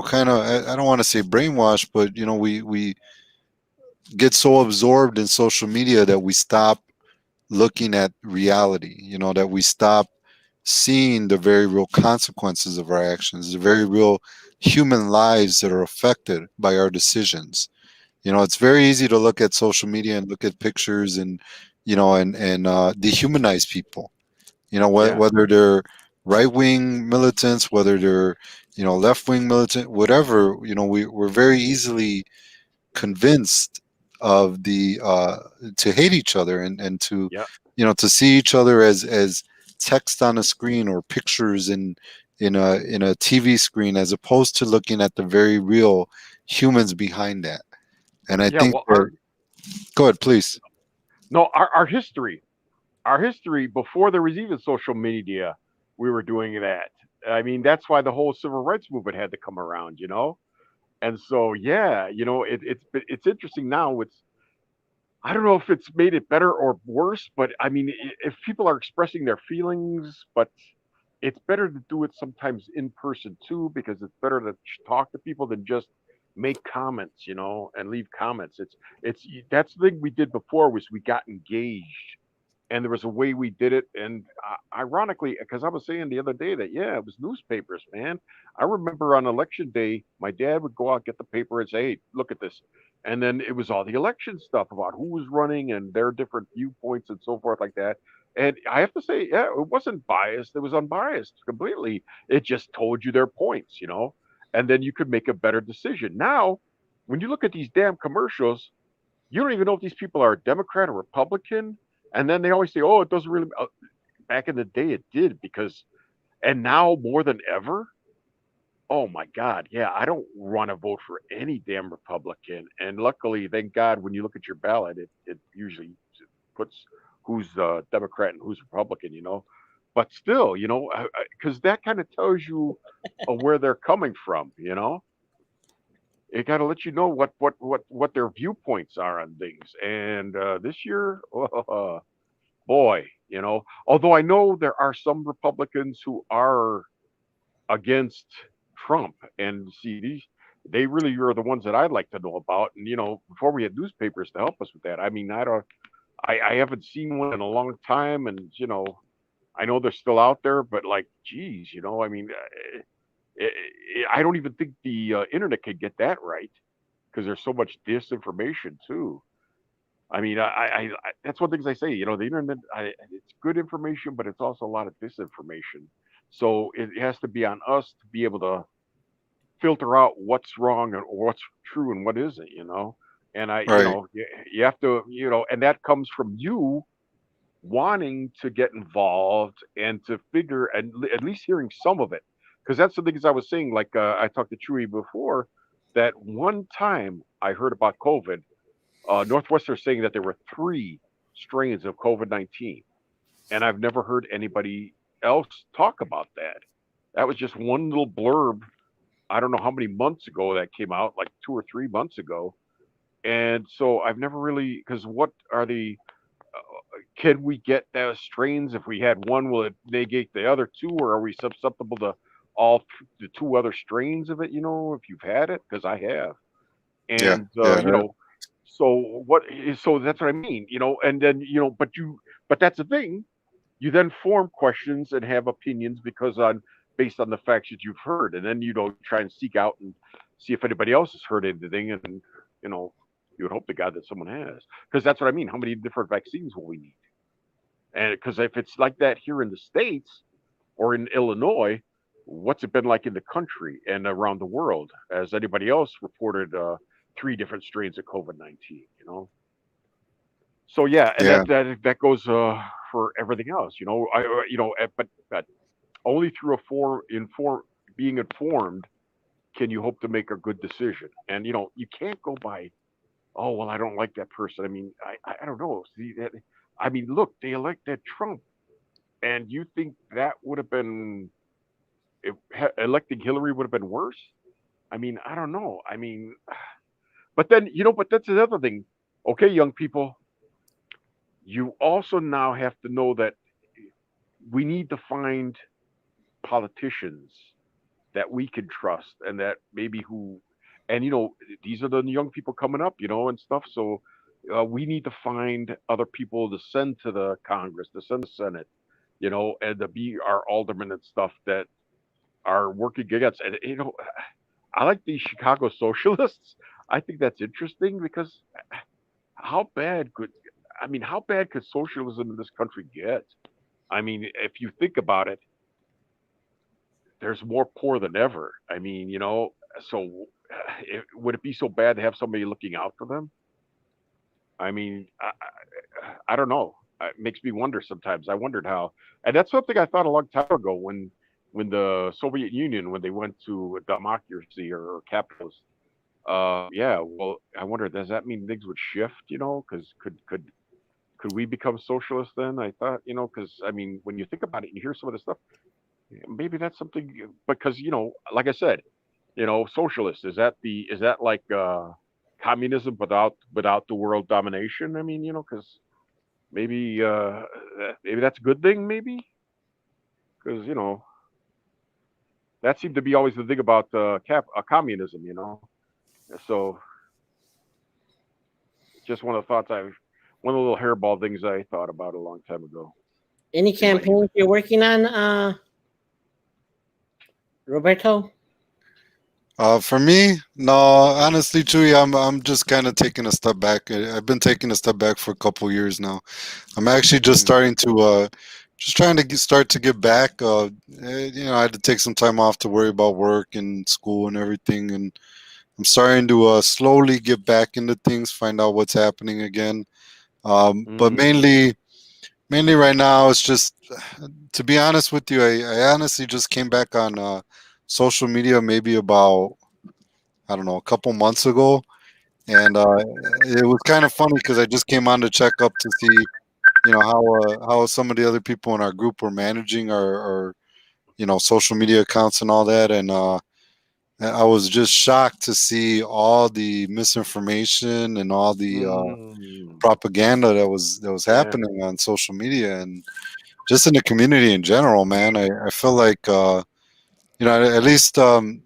kind of, I don't want to say brainwashed, but we get so absorbed in social media that we stop looking at reality, that we stop seeing the very real consequences of our actions, the very real human lives that are affected by our decisions. It's very easy to look at social media and look at pictures and dehumanize people. Yeah. Whether they're right wing militants, whether they're left wing militant, whatever. We're very easily convinced of the to hate each other and to Yeah. to see each other as text on a screen or pictures in a TV screen, as opposed to looking at the very real humans behind that. And I Yeah. think Well, that, go ahead, please. no, our history before there was even social media, we were doing that. I mean, that's why the whole civil rights movement had to come around, And so, yeah, it's interesting now. I don't know if it's made it better or worse, but I mean, if people are expressing their feelings, but it's better to do it sometimes in person too, because it's better to talk to people than just make comments, and leave comments. It's that's the thing we did before was we got engaged, and there was a way we did it. And ironically, because I was saying the other day that yeah, it was newspapers, man. I remember on election day, my dad would go out, get the paper, and say, "Hey, look at this," and then it was all the election stuff about who was running and their different viewpoints and so forth like that. And I have to say, yeah, it wasn't biased; it was unbiased completely. It just told you their points, and then you could make a better decision. Now, when you look at these damn commercials, you don't even know if these people are Democrat or Republican. And then they always say, "Oh, it doesn't really." Back in the day, it did because, and now more than ever, oh my God, yeah, I don't want to vote for any damn Republican. And luckily, thank God, when you look at your ballot, it usually puts who's Democrat and who's Republican, But still, because that kind of tells you where they're coming from, It got to let you know what their viewpoints are on things. And this year, boy, although I know there are some Republicans who are against Trump, and see these, they really are the ones that I'd like to know about. And before we had newspapers to help us with that, I mean, I haven't seen one in a long time, and I know they're still out there, but like, geez, I mean, I don't even think the internet could get that right because there's so much disinformation too. I mean, that's one of the things I say. The internet, it's good information, but it's also a lot of disinformation. So it has to be on us to be able to filter out what's wrong or what's true and what isn't. And Right. you have to, and that comes from you wanting to get involved and to figure and at least hearing some of it, because that's the things I was saying. Like I talked to Chewy before that one time I heard about COVID. Northwestern saying that there were 3 strains of COVID-19, and I've never heard anybody else talk about that. That was just one little blurb. I don't know how many months ago that came out, like 2 or 3 months ago. And so I've never really, because what are the, can we get those strains? If we had one, will it negate the other two, or are we susceptible to the 2 other strains of it? If you've had it, because I have. Yeah. And Yeah. So what? So that's what I mean, and then but that's the thing. You then form questions and have opinions based on the facts that you've heard, and then try and seek out and see if anybody else has heard anything, and you know you would hope to God that someone has, because that's what I mean. How many different vaccines will we need? And because if it's like that here in the States or in Illinois, what's it been like in the country and around the world? As anybody else reported 3 different strains of COVID-19, So yeah, and Yeah. that goes for everything else, but only through being informed can you hope to make a good decision. And you can't go by, oh well, I don't like that person. I mean, I don't know. See that? I mean, look, they elected Trump, and you think that would have been electing Hillary would have been worse? I mean, I don't know. I mean, but then but that's another thing. Okay, young people, you also now have to know that we need to find politicians that we can trust, and that maybe these are the young people coming up, and stuff. So we need to find other people to send to the Congress, to send to the Senate, and to be our aldermen and stuff that are working against. And I like these Chicago socialists. I think that's interesting, because how bad could socialism in this country get? I mean, if you think about it, there's more poor than ever. I mean, so would it be so bad to have somebody looking out for them? I mean, I don't know. It makes me wonder sometimes. I wondered how, and that's something I thought a long time ago when the Soviet Union, when they went to democracy or capitalism. Yeah, well, I wonder, does that mean things would shift? Because could we become socialists then? I thought, because I mean, when you think about it, and you hear some of the stuff. Maybe that's something, because like I said, socialist, is that like communism without the world domination? I mean, because maybe that's a good thing, maybe, because that seemed to be always the thing about communism, So just one of the little hairball things I thought about a long time ago. Any campaigns you're working on, Roberto? For me, no. Honestly, Chewy, I'm just kind of taking a step back. I've been taking a step back for a couple years now. I'm actually just starting to, just trying to start to get back. I had to take some time off to worry about work and school and everything, and I'm starting to slowly get back into things, find out what's happening again. But mainly right now, it's just, to be honest with you, I honestly just came back on social media maybe about, I don't know, a couple months ago, and it was kind of funny because I just came on to check up to see, how some of the other people in our group were managing our social media accounts and all that, and I was just shocked to see all the misinformation and all the propaganda that was happening on social media and just in the community in general, man. I feel like at least when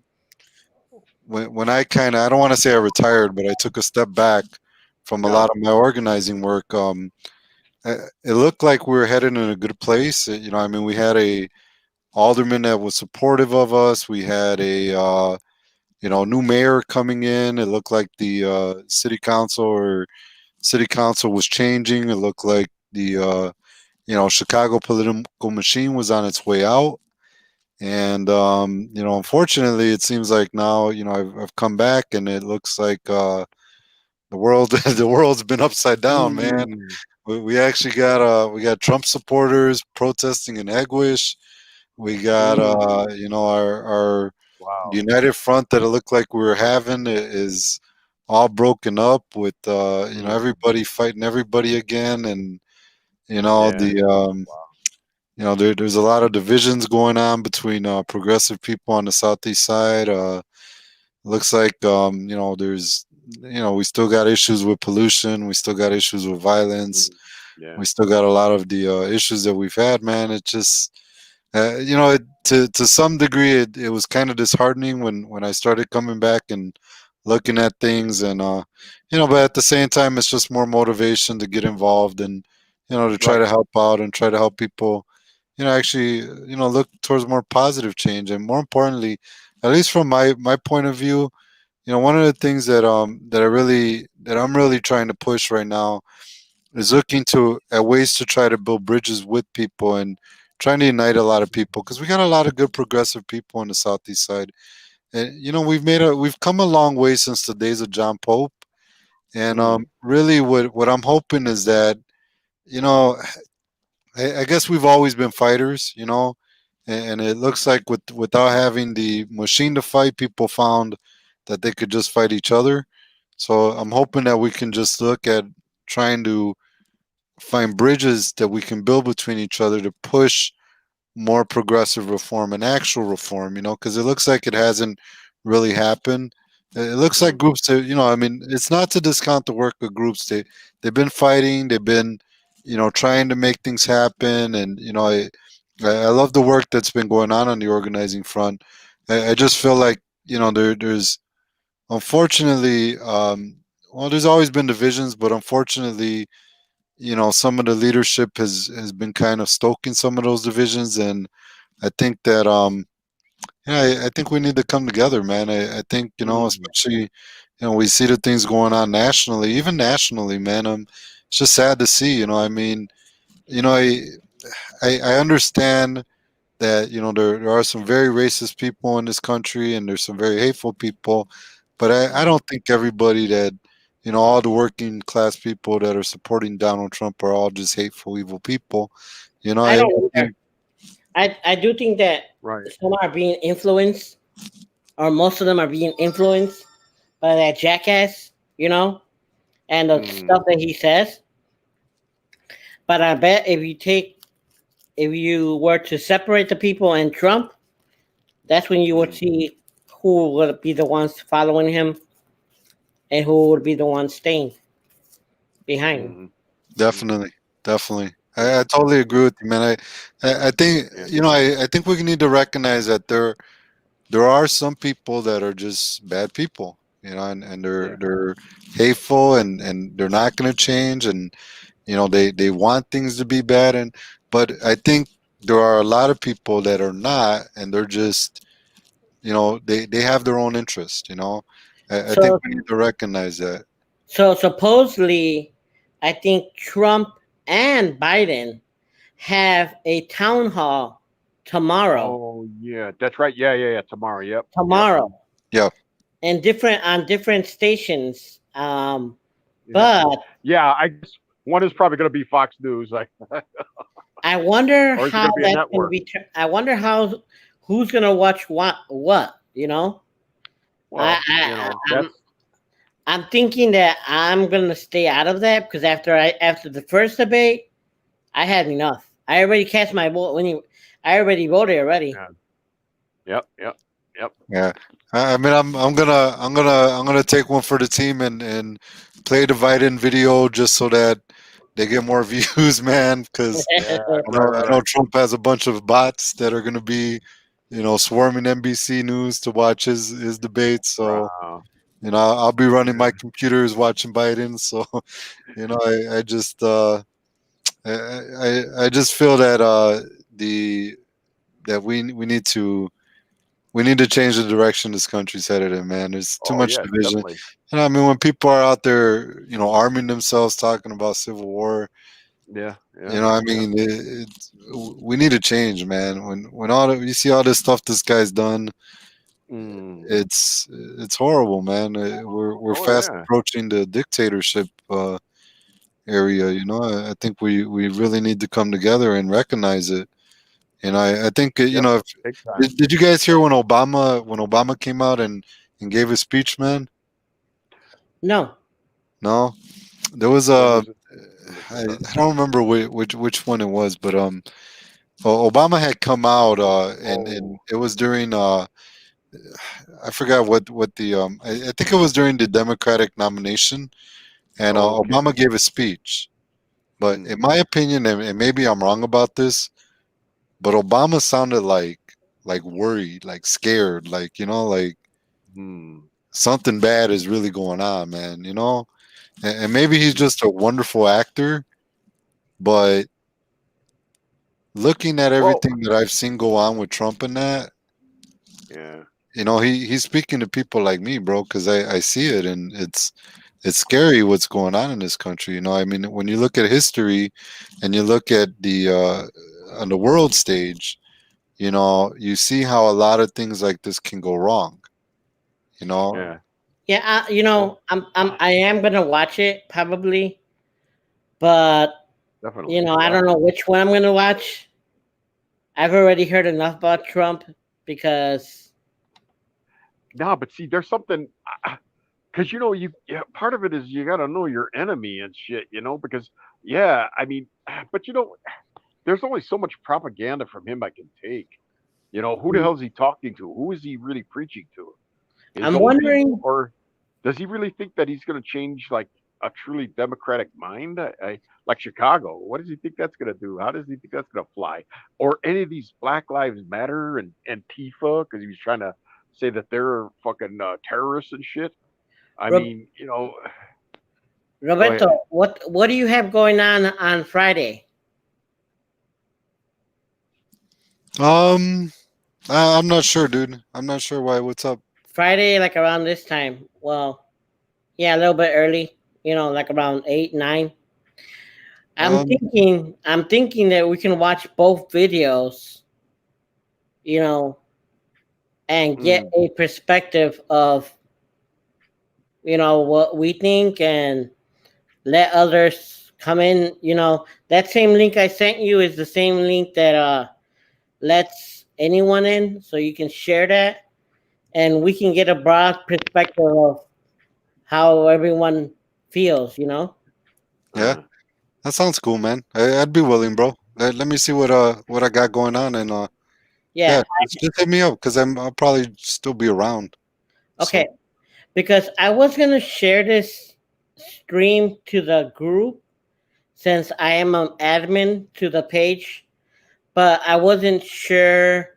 I don't want to say I retired, but I took a step back from a lot of my organizing work. It looked like we were headed in a good place. I mean, we had a alderman that was supportive of us. We had a new mayor coming in. It looked like the city council was changing. It looked like the Chicago political machine was on its way out. And unfortunately, it seems like now I've come back, and it looks like the world's been upside down, man. We actually got Trump supporters protesting in Egwish. We got our United Front that it looked like we were having is all broken up with everybody fighting everybody again, and there's a lot of divisions going on between progressive people on the southeast side. Looks like there's we still got issues with pollution. We still got issues with violence. We still got a lot of the issues that we've had, man. It just to some degree it was kind of disheartening when I started coming back and looking at things, and but at the same time, it's just more motivation to get involved and to try to help out and try to help people, actually, look towards more positive change, and more importantly, at least from my point of view, one of the things that I'm really trying to push right now is looking to at ways to try to build bridges with people and trying to unite a lot of people, because we got a lot of good progressive people on the southeast side, and we've come a long way since the days of John Pope, and really what I'm hoping is that you know I guess we've always been fighters, and it looks like without having the machine to fight, people found that they could just fight each other. So I'm hoping that we can just look at trying to find bridges that we can build between each other to push more progressive reform and actual reform, because it looks like it hasn't really happened. It looks like groups that, I mean, it's not to discount the work of groups. They've been fighting, they've been, trying to make things happen, and I love the work that's been going on the organizing front. I just feel like there's unfortunately, there's always been divisions, but unfortunately, some of the leadership has been kind of stoking some of those divisions, and I think that I think we need to come together, man. I think especially we see the things going on nationally, even nationally, man. It's just sad to see. I mean, I understand that there are some very racist people in this country, and there's some very hateful people, but I don't think everybody that all the working class people that are supporting Donald Trump are all just hateful, evil people. I don't either. I do think that Right. some are being influenced, or most of them are being influenced by that jackass, and the stuff that he says. But I bet if you were to separate the people and Trump, that's when you would see who would be the ones following him and who would be the ones staying behind him. Definitely. I totally agree with you, man. I think I think we need to recognize that there are some people that are just bad people, and they're hateful, and they're not going to change, and they want things to be bad, but I think there are a lot of people that are not, and they're just they have their own interest. I think we need to recognize that. So supposedly, I think Trump and Biden have a town hall tomorrow. Oh yeah, that's right. Yeah. Tomorrow. Yep. Tomorrow. Yep. And on different stations. But yeah, I guess one is probably going to be Fox News. I wonder Or is it how gonna be a that's going to network? be. I wonder who's going to watch what. Well, I'm thinking that I'm gonna stay out of that, because after the first debate, I had enough. I already cast my vote. I already voted already. Yep. Yeah. I mean, I'm gonna take one for the team and play the Biden video just so that they get more views, man. Because I know Trump has a bunch of bots that are gonna be, swarming NBC News to watch his debates. So. Wow. I'll be running my computers watching Biden. So, I just I just feel that that we need to change the direction this country's headed in, man. There's too much division. Definitely. I mean, when people are out there, arming themselves, talking about civil war. Yeah. I mean, we need to change, man. When you see all this stuff this guy's done. It's horrible, man. We're fast approaching the dictatorship area. I think we really need to come together and recognize it. And I think did you guys hear when Obama came out and gave his speech, man? No. There was I don't remember which one it was, but Obama had come out and it was during I forgot what the I think it was during the Democratic nomination, and Obama gave a speech. But in my opinion, and maybe I'm wrong about this, but Obama sounded like worried, like scared, like something bad is really going on, man. You know, and maybe he's just a wonderful actor, but looking at everything that I've seen go on with Trump and that, Yeah. you know, he's speaking to people like me, bro, because I see it, and it's scary what's going on in this country. You know, I mean, when you look at history and you look at the on the world stage, you know, you see how a lot of things like this can go wrong. You know, Yeah. Yeah, you know, I am gonna watch it probably, but Definitely. you know, I don't know which one I'm gonna watch. I've already heard enough about Trump because No, but see, there's something because you know part of it is you got to know your enemy and shit, you know, because yeah, I mean, but you know, there's only so much propaganda from him I can take. You know, who the hell is he talking to? Who is he really preaching to? His I'm own wondering. people, or does he really think that he's going to change like a truly democratic mind? Like Chicago. What does he think that's going to do? How does he think that's going to fly? Or any of these Black Lives Matter and Antifa, because he was trying to say that they're fucking terrorists and shit. I Rob- mean, you know. Roberto, what do you have going on Friday? I'm not sure, dude. I'm not sure why. What's up? Friday, like around this time. Well, yeah, a little bit early. You know, like around 8, 9. I'm thinking that we can watch both videos. You know, and get a perspective of, you know, what we think, and let others come in. You know, that same link I sent you is the same link that lets anyone in, so you can share that, and we can get a broad perspective of how everyone feels. You know. Yeah, that sounds cool, man. I'd be willing, bro. Let me see what I got going on, and Yeah. just hit me up because I'll probably still be around. Okay. Because I was gonna share this stream to the group since I am an admin to the page, but I wasn't sure,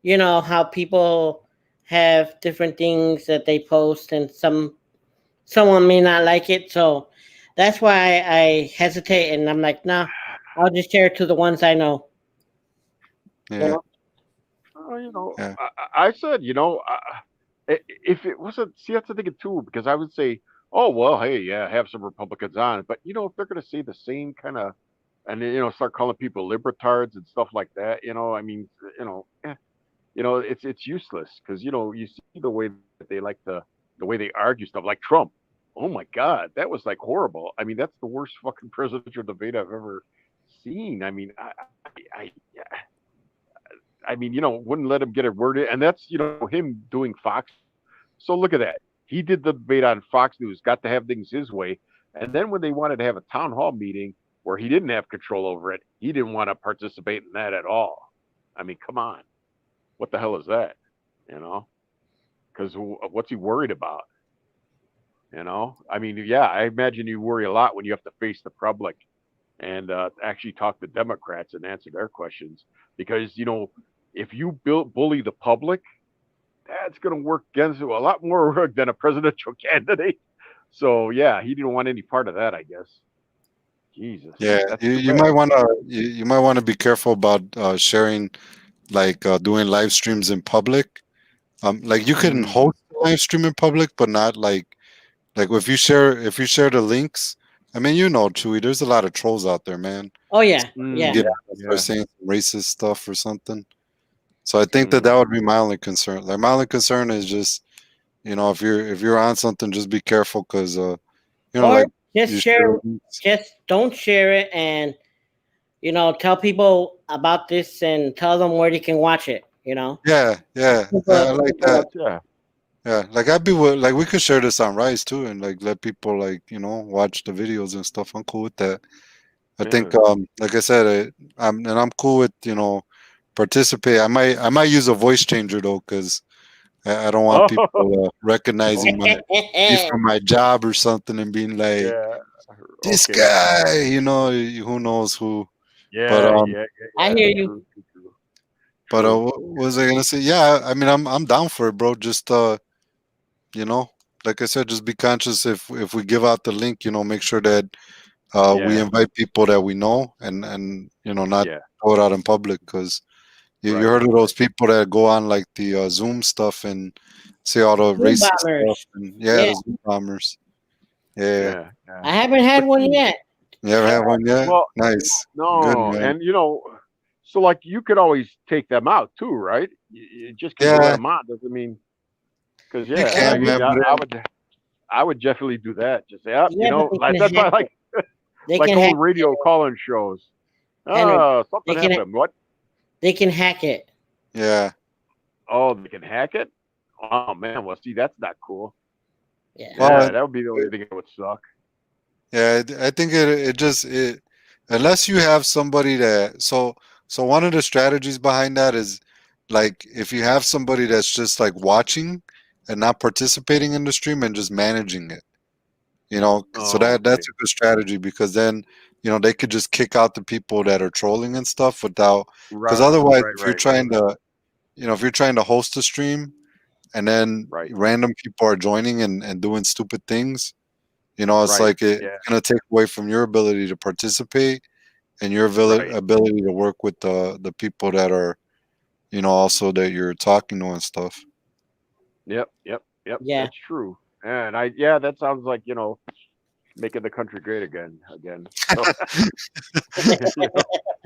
you know, how people have different things that they post, and someone may not like it. So that's why I hesitate, and I'm like, nah, I'll just share it to the ones I know. Yeah. You know? You know, I said, you know, if it wasn't, see, that's the thing too, because I would say, oh, well, hey, yeah, have some Republicans on. But, you know, if they're going to say the same kind of, and, you know, start calling people libertards and stuff like that, you know, I mean, you know, it's useless because, you know, you see the way that they like the way they argue stuff like Trump. Oh, my God, that was like horrible. I mean, that's the worst fucking presidential debate I've ever seen. I mean, I mean, you know, wouldn't let him get a word in, and that's, you know, him doing Fox. So look at that. He did the debate on Fox News, got to have things his way, and then when they wanted to have a town hall meeting where he didn't have control over it, he didn't want to participate in that at all. I mean, come on, what the hell is that? You know, because what's he worried about? You know, I mean, yeah, I imagine you worry a lot when you have to face the public and actually talk to Democrats and answer their questions, because, you know, if you bully the public, that's going to work against you a lot more than a presidential candidate. So yeah, he didn't want any part of that, I guess. Jesus. Yeah, you might want to you might want to be careful about sharing, like doing live streams in public. Like you can host a live stream in public, but not like if you share the links. I mean, you know, Chewy, there's a lot of trolls out there, man. Oh yeah, yeah. They're saying some racist stuff or something. So I think that would be my only concern. Like my only concern is just, you know, if you're on something, just be careful because you know, or like just just don't share it, and, you know, tell people about this and tell them where they can watch it. You know. Yeah, I like that. Yeah, like I'd be like we could share this on Rise too, and like let people, like, you know, watch the videos and stuff. I'm cool with that. I think like I said, I'm cool with, you know, participate. I might use a voice changer though, because I don't want people recognizing me from my job or something and being like, this guy, you know, who knows who. Yeah, but, I hear you. But what was I gonna say? Yeah, I mean, I'm down for it, bro. Just you know, like I said, just be conscious if we give out the link, you know, make sure that we Yeah. invite people that we know and you know, not Yeah. throw it out in public because you Right. heard of those people that go on like the Zoom stuff and say all the Zoom racist stuff bombers. and Yeah. the Zoom bombers. Yeah. Yeah. Yeah. I haven't had But one see, yet. You ever have one yet? well, Nice. Good, no, man. and so like you could always take them out too, right? Just because you let Yeah, them on doesn't mean because you yeah, can, man. But I would definitely do that. Just say, up, Yeah, but they like can that's why I hack like it. They like can old hack radio call-in shows. Henry. Something They can happened. What? they can hack it. yeah. Oh, they can hack it. Oh man, well, see, that's not cool. Yeah. Well, Yeah, that would be the only thing that would suck. yeah, I think it just unless you have somebody that so one of the strategies behind that is like if you have somebody that's just like watching and not participating in the stream and just managing it, you know, so Oh, that's okay. a good strategy because then you know they could just kick out the people that are trolling and stuff without because Right, otherwise right, if you're right, trying to you know if you're trying to host a stream and then right, random people are joining and doing stupid things. You know, it's right. like it's Yeah, gonna take away from your ability to participate and your right. ability to work with the people that are, you know, also that you're talking to and stuff. Yep. Yeah. That's true. And that sounds like making the country great again. So,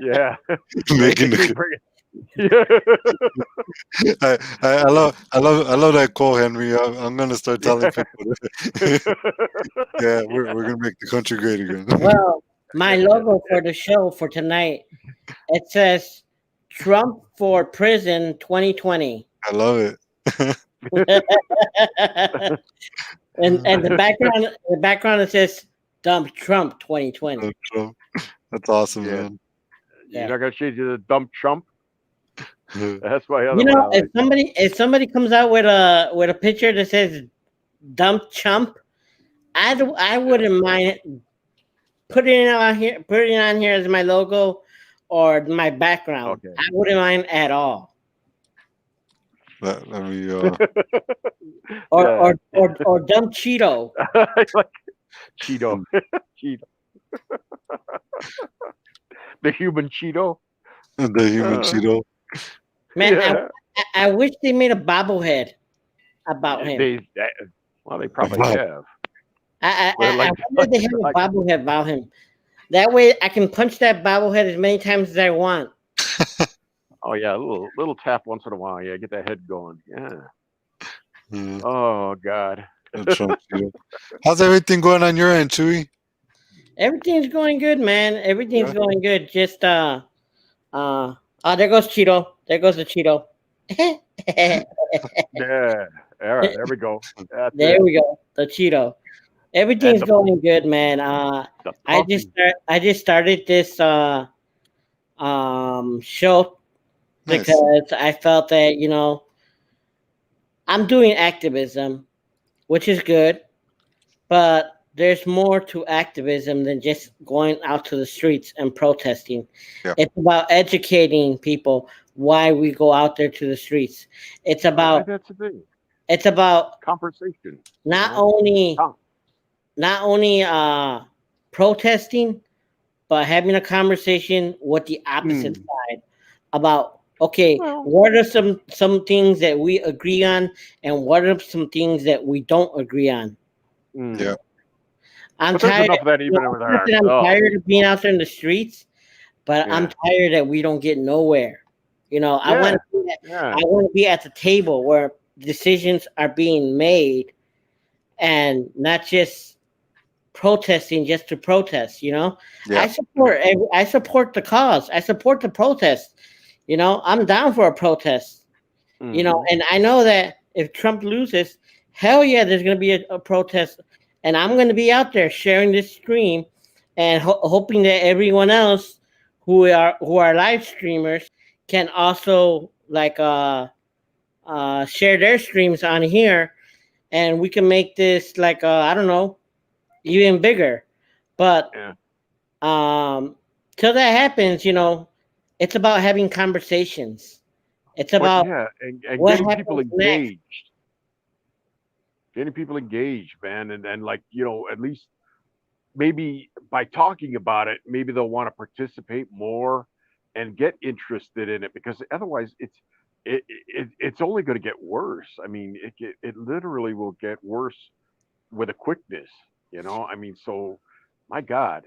yeah, Making basically the, bring it. Yeah. I love that quote, Henry. I'm gonna start telling people. Yeah, we're gonna make the country great again. Well, my logo for the show for tonight, it says Trump for prison 2020. I love it. and the background it says dump Trump 2020. That's awesome, Yeah. man. You're not gonna change it to dumb chump. That's my other You one. know, I like. if somebody comes out with a picture that says dump chump, I wouldn't mind putting it on here as my logo or my background. Okay. I wouldn't mind at all. Let me Or dump Cheeto. Like Cheeto. Cheeto. The human Cheeto. the human Cheeto. Man, Yeah. I wish they made a bobblehead about him. They probably Wow. have. I Well, like- wonder if they have a like- bobblehead about him. That way I can punch that bobblehead as many times as I want. Oh yeah, a little tap once in a while. Yeah, get that head going. Yeah. Yeah, Oh God. the Trump Cheeto. How's everything going on your end, Chewy? Everything's going good, man. Everything's Yeah. going good. Just there goes Cheeto. There goes the Cheeto. Yeah. All right. There we go. That's There it. we go. The Cheeto. Everything's the- going good, man. The I puppy. just started this show Nice. because I felt that, you know, I'm doing activism, which is good, but there's more to activism than just going out to the streets and protesting. Yeah. It's about educating people why we go out there to the streets. It's about That's the thing. it's about Conversation. not you know? only protesting, but having a conversation with the opposite side about, okay, what are some things that we agree on and what are some things that we don't agree on. Mm. Yeah. I'm But there's tired enough of that even with I'm ourselves. tired of being out there in the streets, but I'm Yeah. tired that we don't get nowhere. You know, I Yeah. want to be at the table where decisions are being made and not just protesting just to protest, you know. Yeah. I support the cause. I support the protest. You know, I'm down for a protest. Mm. You know, and I know that if Trump loses, hell yeah, there's going to be a protest, and I'm going to be out there sharing this stream and hoping that everyone else who are live streamers can also like share their streams on here, and we can make this like I don't know, even bigger. But till that happens, you know, it's about having conversations. It's about and what getting people happens next. engaged. getting people engaged, man, and like at least maybe by talking about it, maybe they'll want to participate more and get interested in it because otherwise it's only going to get worse. I mean, it literally will get worse with a quickness. I mean, so my God,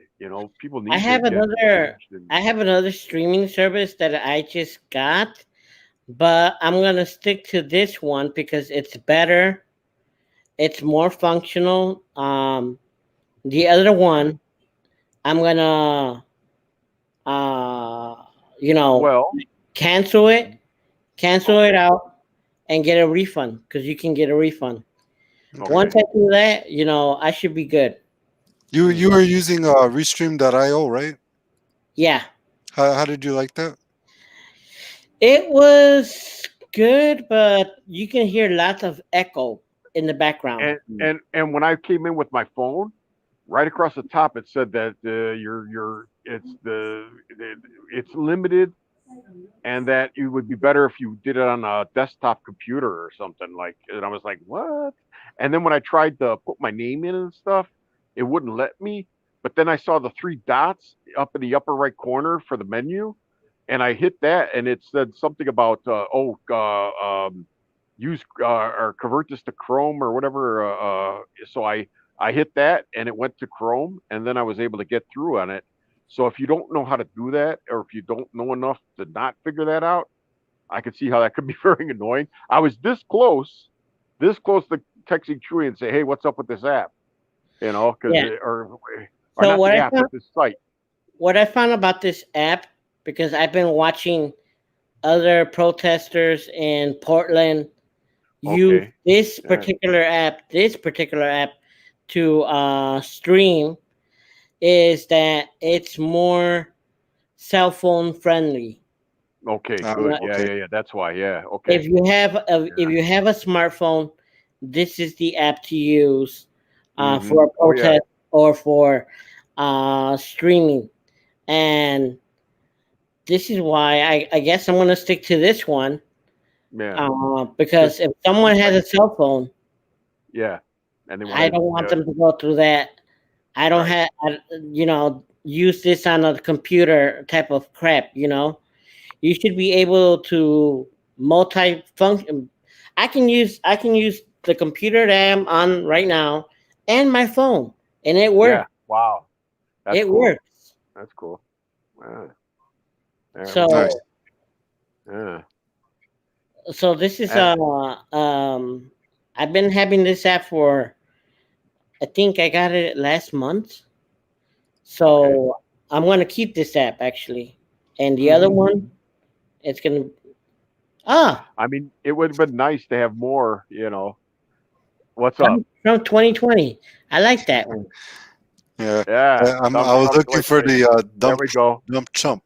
people need I to have get another. engaged and I have another streaming service that I just got, but I'm gonna stick to this one because it's better. It's more functional. The other one, I'm gonna, uh, you know, well, cancel cancel it okay, out, and get a refund because you can get a refund. Once okay. I do that, I should be good. You were using Restream.io, right? Yeah, How did you like that? it was good, but you can hear lots of echo in the background. And when I came in with my phone, right across the top it said that it's limited, and that it would be better if you did it on a desktop computer or something like. And I was like, what? And then when I tried to put my name in and stuff, it wouldn't let me. But then I saw the three dots up in the upper right corner for the menu, and I hit that, and it said something about use or convert this to Chrome or whatever. So I hit that, and it went to Chrome, and then I was able to get through on it. So if you don't know how to do that, or if you don't know enough to not figure that out, I could see how that could be very annoying. I was this close to texting Chewy and say, "Hey, what's up with this app?" Because Yeah. or So not the app, but this site. what I found about this app, because I've been watching other protesters in Portland use Okay. this Yeah. particular app to stream, is that it's more cell phone friendly. Okay. Ah, Good. Yeah. Yeah. okay. Yeah. Yeah. That's why. Yeah. Okay. If you have a smartphone, this is the app to use for a Oh yeah. protest or for streaming. And this is why I guess I'm going to stick to this one Yeah. because Just if someone has like a cell phone, yeah, and they want I to. don't want them to go through that. I don't Right. use this on a computer type of crap. You should be able to multi-function. I can use the computer that I'm on right now and my phone, and it Yeah. works. Wow. That's It cool. works. That's cool. Yeah. There we So Nice. go. Yeah. so this is And I've been having this app for, I think I got it last month. okay. So I'm gonna keep this app actually, and the other hmm one, it's gonna I mean, it would have been nice to have more. What's up? from 2020. I like that one. Yeah. Yeah. I was Some looking for the There we go. dump chump,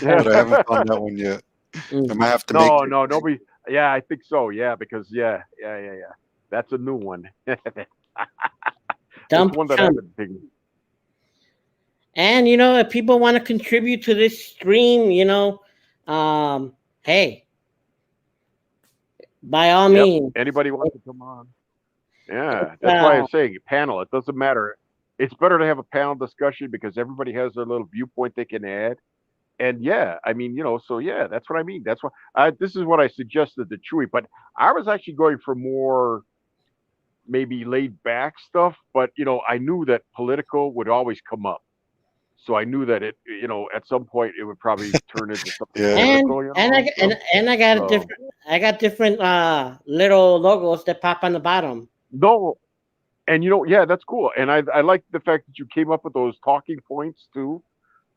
Yeah. but I haven't found that one yet. Mm. I might have to make No, it. no, nobody. Yeah, I think so. Yeah, because yeah. That's a new one. It's Dump one that I've chump. been digging. And if people want to contribute to this stream, hey, by all Yep. means, Anybody wants to come on? Yeah, it's, that's why I'm saying panel. It doesn't matter. It's better to have a panel discussion because everybody has their little viewpoint they can add. And yeah, I mean, so yeah, that's what I mean. That's why this is what I suggested to Chewy. But I was actually going for more maybe laid back stuff. But I knew that political would always come up. So I knew that at some point it would probably turn into something Yeah. political. I got a So different. I got different little logos that pop on the bottom. no, and yeah, that's cool. And I like the fact that you came up with those talking points too.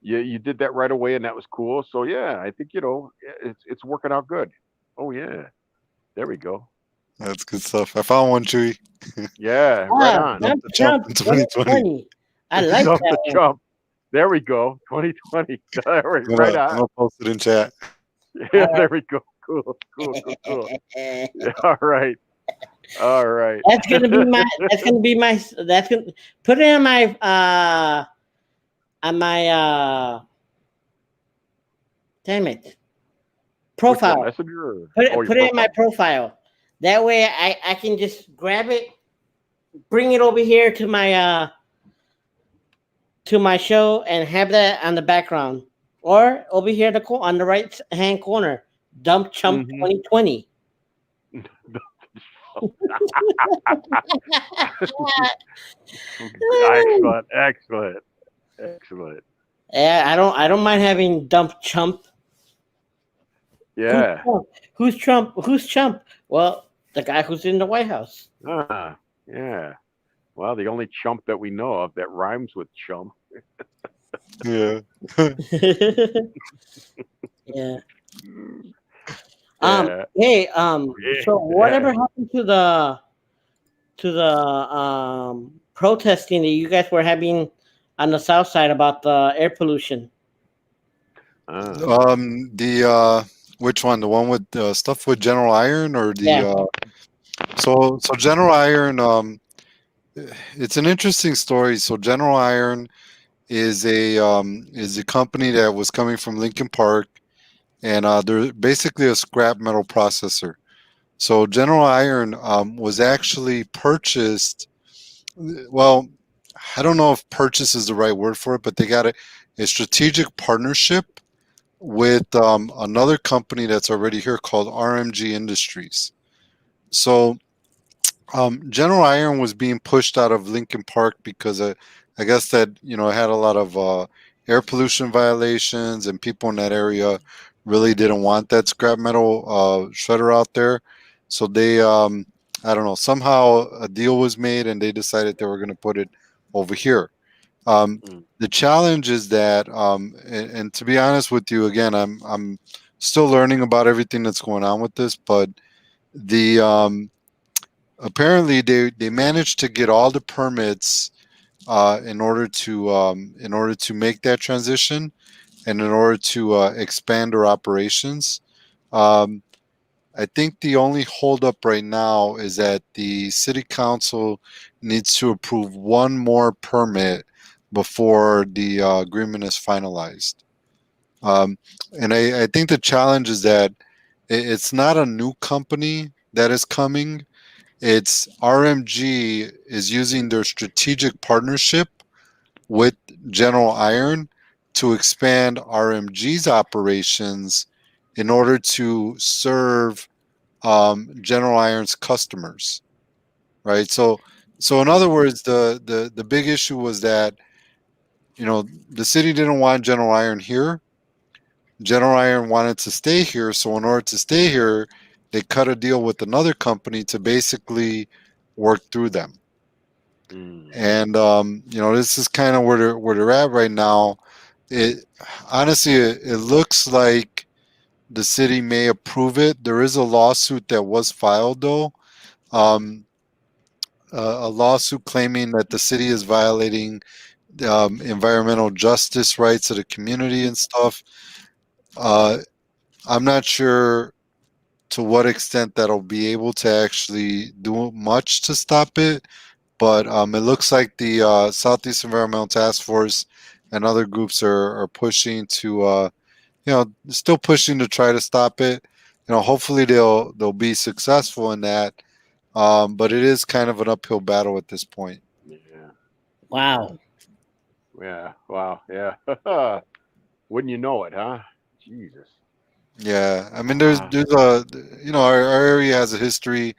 You did that right away, and that was cool. So yeah, I think it's working out good. Oh yeah, there we go. That's good stuff. I found one, Chewy. Yeah, right on. Dump the chump in 2020. I like Dump that the one. chump. There we go. 2020. Right I'm on. gonna post it in chat. Yeah, there we go. Cool. All right. That's gonna be my. That's gonna be my. That's gonna put it on my. Damn it. Profile. Messenger. Put it in my profile. That way I can just grab it bring it over here to my show and have that on the background, or over here on the right hand corner, Dump Chump 2020. Excellent. Yeah, I don't mind having Dump Chump. Yeah. Who's Trump? Who's Chump? Well, the guy who's in the White House. Yeah. Well, the only chump that we know of that rhymes with chump. Yeah. Yeah. Yeah. Hey. So whatever happened to the protesting that you guys were having on the south side about the air pollution? Which one? The one with stuff with General Iron, or the Yeah. So General Iron, it's an interesting story. So General Iron is a company that was coming from Lincoln Park, and they're basically a scrap metal processor. So General Iron was actually purchased. Well, I don't know if purchase is the right word for it, but they got a strategic partnership with another company that's already here called RMG Industries. So General Iron was being pushed out of Lincoln Park because I guess that it had a lot of air pollution violations, and people in that area really didn't want that scrap metal shredder out there. So they, I don't know, somehow a deal was made, and they decided they were going to put it over here. The challenge is that, and to be honest with you, again, I'm still learning about everything that's going on with this, but the apparently they managed to get all the permits in order to make that transition, and in order to expand their operations. I think the only holdup right now is that the city council needs to approve one more permit before the agreement is finalized. And I think the challenge is that it's not a new company that is coming. It's RMG is using their strategic partnership with General Iron to expand RMG's operations in order to serve General Iron's customers, right? So in other words, the big issue was that the city didn't want General Iron here. General Iron wanted to stay here, so in order to stay here, they cut a deal with another company to basically work through them. And this is kind of where they're at right now. It honestly, it looks like the city may approve it. There is a lawsuit that was filed, though, a lawsuit claiming that the city is violating environmental justice rights of the community and stuff. I'm not sure to what extent that'll be able to actually do much to stop it, but it looks like the Southeast Environmental Task Force and other groups are pushing to, still pushing to try to stop it. Hopefully they'll be successful in that, but it is kind of an uphill battle at this point. Yeah. Wow. Yeah. Wow. Yeah. Wouldn't you know it, huh? Jesus. Yeah, I mean, there's a, our area has a history.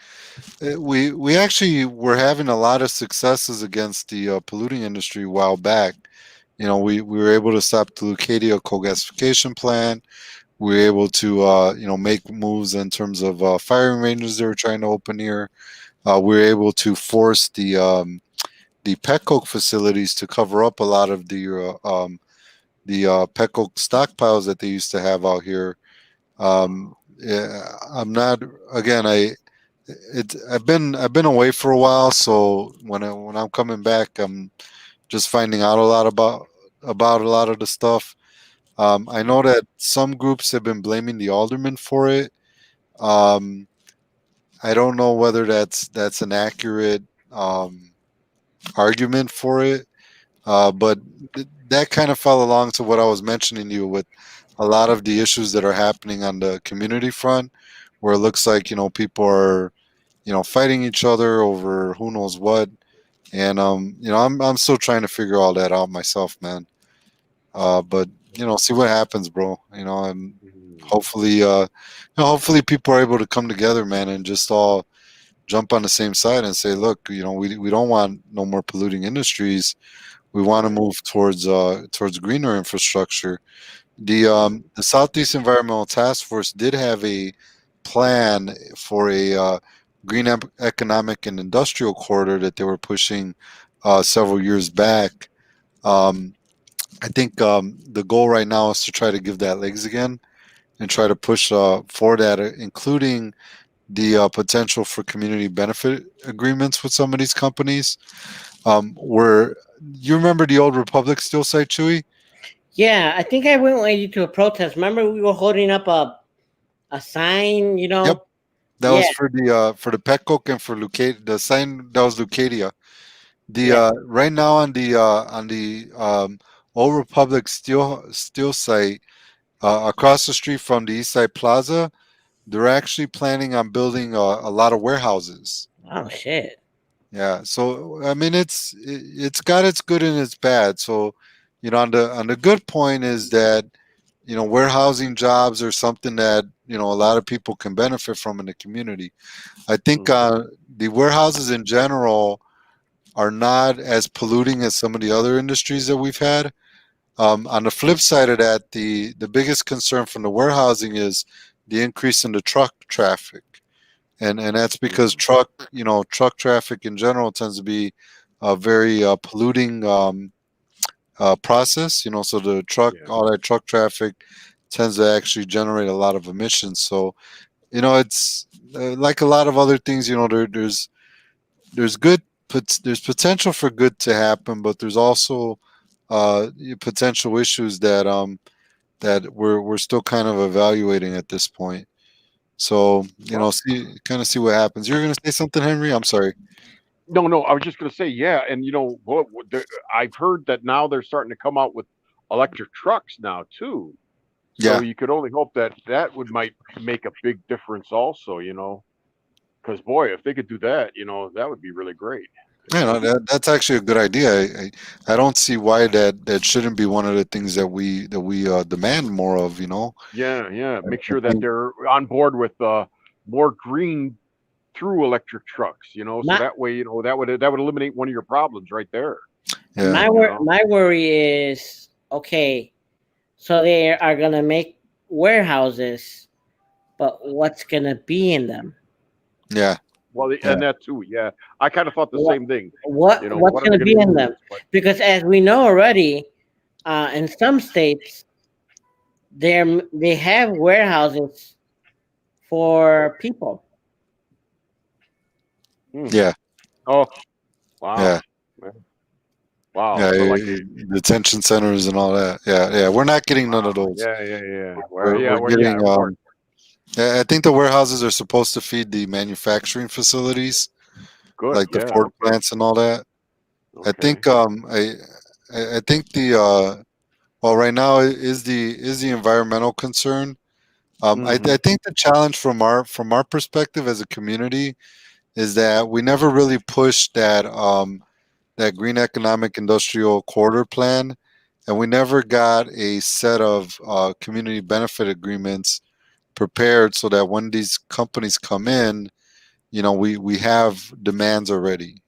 We actually were having a lot of successes against the polluting industry a while back. We were able to stop the Leucadia coal gasification plant. We were able to make moves in terms of firing ranges they were trying to open here. We were able to force the petcoke facilities to cover up a lot of the petcoke stockpiles that they used to have out here. Yeah, I'm not. Again, I've been away for a while, so when I'm coming back, I'm just finding out a lot about a lot of the stuff. I know that some groups have been blaming the aldermen for it. I don't know whether that's an accurate argument for it, but that kind of fell along to what I was mentioning to you with a lot of the issues that are happening on the community front, where it looks like people are fighting each other over who knows what. and I'm still trying to figure all that out myself, man. But see what happens, bro. And hopefully, hopefully people are able to come together, man, and just all jump on the same side and say, look, we don't want no more polluting industries. We want to move towards greener infrastructure. The Southeast Environmental Task Force did have a plan for a green economic and industrial corridor that they were pushing several years back. I think the goal right now is to try to give that legs again and try to push for that, including the potential for community benefit agreements with some of these companies. Where you remember the old Republic Steel site, Chewy? Yeah, I think I went with you to a protest. Remember, we were holding up a sign. Yep. That was for the Petcoke and for the sign that was Lucadia. Right now on the Old Republic Steel site across the street from the East Side Plaza, they're actually planning on building a lot of warehouses. Oh shit! Yeah, so I mean it's got its good and its bad. So on the good point is that warehousing jobs are something that a lot of people can benefit from in the community. I think the warehouses in general are not as polluting as some of the other industries that we've had. On the flip side of that, the biggest concern from the warehousing is the increase in the truck traffic, and that's because truck traffic in general tends to be a very polluting process. So the all that truck traffic tends to actually generate a lot of emissions. So it's like a lot of other things. There's good. There's potential for good to happen, but there's also potential issues that we're still kind of evaluating at this point. So see what happens. You're going to say something, Henry? I'm sorry. No, I was just going to say, yeah, and I've heard that now they're starting to come out with electric trucks now too. So you could only hope that might make a big difference also. Because boy, if they could do that, that would be really great. Yeah, that's actually a good idea. I don't see why that shouldn't be one of the things that we demand more of. Yeah. Make sure that they're on board with more green through electric trucks. So that way, that would eliminate one of your problems right there. Yeah. My worry is so they are gonna make warehouses, but what's gonna be in them? Yeah. Well, and that too, yeah. I kind of thought the same thing. What's going to be in them? Because as we know already, in some states, they have warehouses for people. Yeah. Oh, wow. Yeah. Wow. Yeah, So like detention centers and all that. Yeah. We're not getting none of those. Yeah. We're getting. I think the warehouses are supposed to feed the manufacturing facilities, like the Ford plants and all that. Okay. I think I think right now is the environmental concern. I think the challenge from our perspective as a community is that we never really pushed that green economic industrial corridor plan, and we never got a set of community benefit agreements prepared so that when these companies come in, we have demands already.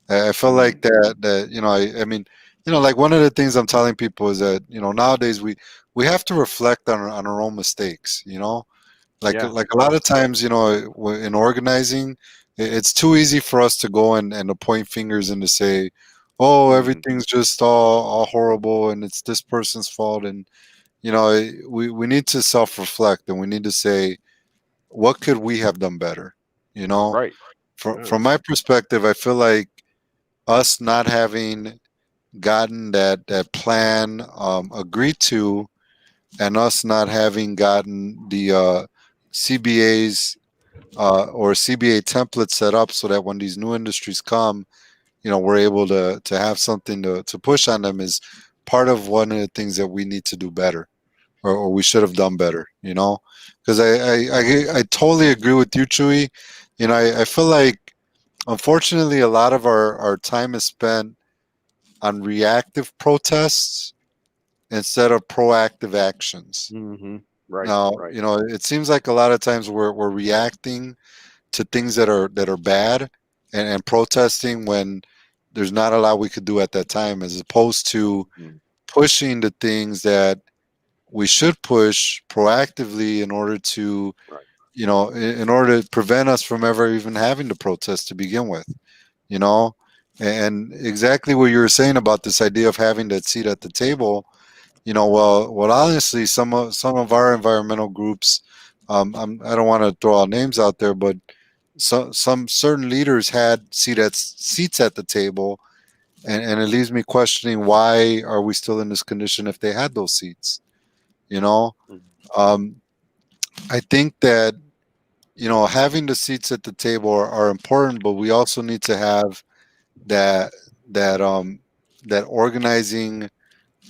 I feel like that I mean, like one of the things I'm telling people is that nowadays we have to reflect on our own mistakes. Like a lot of times, in organizing, it's too easy for us to go and to point fingers and to say, oh, everything's just all horrible and it's this person's fault. And we need to self-reflect and we need to say, what could we have done better? Right. From my perspective, I feel like us not having gotten that plan agreed to, and us not having gotten the CBAs or CBA templates set up so that when these new industries come, we're able to have something to push on them is part of one of the things that we need to do better. Or we should have done better, because I totally agree with you, Chewy. I feel like unfortunately, a lot of our time is spent on reactive protests instead of proactive actions. Mm-hmm. Right. Now, Right. it seems like a lot of times we're reacting to things that are bad and protesting when there's not a lot we could do at that time, as opposed to Mm. pushing the things that we should push proactively in order to, Right. in order to prevent us from ever even having to protest to begin with, you know. And exactly what you were saying about this idea of having that seat at the table, well, honestly, some of our environmental groups, I don't want to throw out names out there, but some certain leaders had seats at the table, and it leaves me questioning, why are we still in this condition if they had those seats? You know, Mhm. um, I think that having the seats at the table are important, but we also need to have that that um that organizing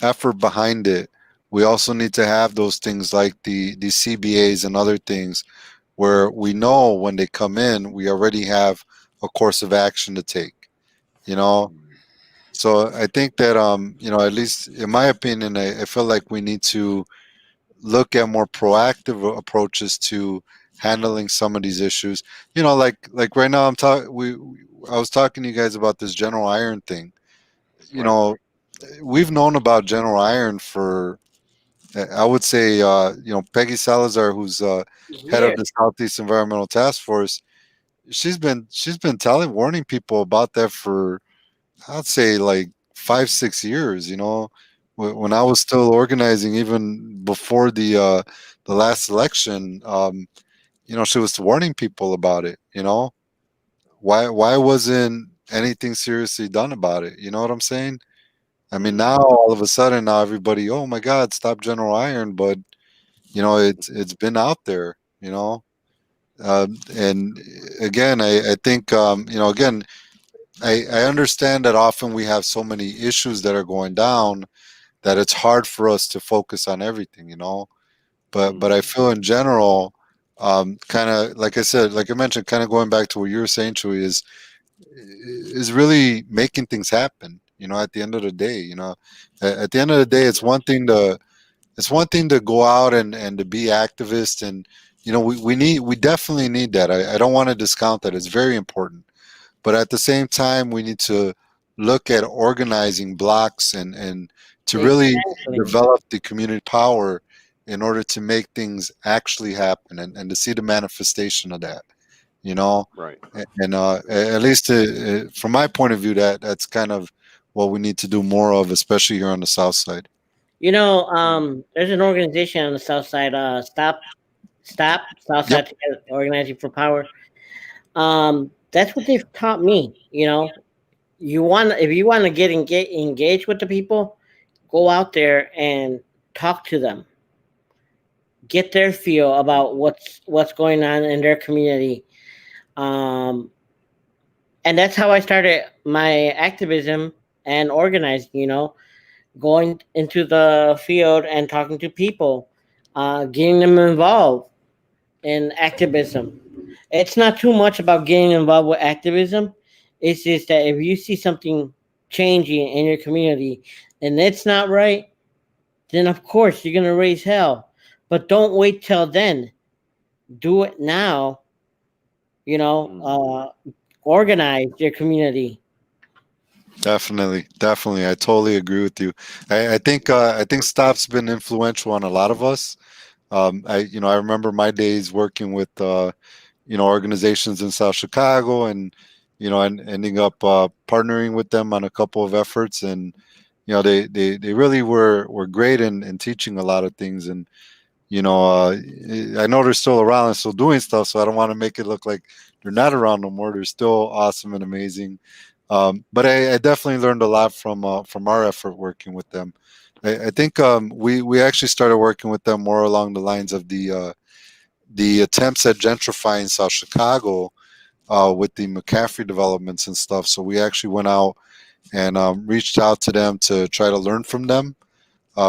effort behind it. We also need to have those things like the CBAs and other things where we know when they come in, we already have a course of action to take. You know, so I think that at least in my opinion, I feel like we need to look at more proactive approaches to handling some of these issues. Like right now, I was talking to you guys about this General Iron thing. You Right. know, we've known about General Iron for, I would say, Peggy Salazar, who's head Yeah. of the Southeast Environmental Task Force. She's been warning people about that for, I'd say, like 5-6 years. When I was still organizing, even before the last election, she was warning people about it. Why wasn't anything seriously done about it? You know what I'm saying? I mean, now all of a sudden, now everybody, oh my God, stop General Iron, but it's been out there. And again, I think again, I understand that often we have so many issues that are going down that it's hard for us to focus on everything. But I feel in general, kind of like I said, like I mentioned, kind of going back to what you were saying, Chewy, is really making things happen. At the end of the day, at the end of the day, it's one thing to go out and to be activist, and we definitely need that. I don't want to discount that. It's very important, but at the same time, we need to look at organizing blocks and to really Exactly. develop the community power in order to make things actually happen, and to see the manifestation of that. Right. And at least from my point of view, that's kind of what we need to do more of, especially here on the South Side. There's an organization on the South Side, Stop Yep. Southside Together, Organizing for Power. That's what they've taught me. If you want to get engaged with the people, go out there and talk to them, get their feel about what's going on in their community. Um, and that's how I started my activism and organizing. Going into the field and talking to people, getting them involved in activism. It's not too much about getting involved with activism. It's just that if you see something changing in your community and it's not right, then of course you're gonna raise hell. But don't wait till then. Do it now. Organize your community. Definitely, I totally agree with you. I think Stop's been influential on a lot of us. I remember my days working with organizations in South Chicago, and ending up partnering with them on a couple of efforts, and they really were great in teaching a lot of things. And I know they're still around and still doing stuff, so I don't want to make it look like they're not around no more. They're still awesome and amazing. But I definitely learned a lot from our effort working with them. I think we actually started working with them more along the lines of the attempts at gentrifying South Chicago with the McCaffrey developments and stuff. So we actually went out and reached out to them to try to learn from them,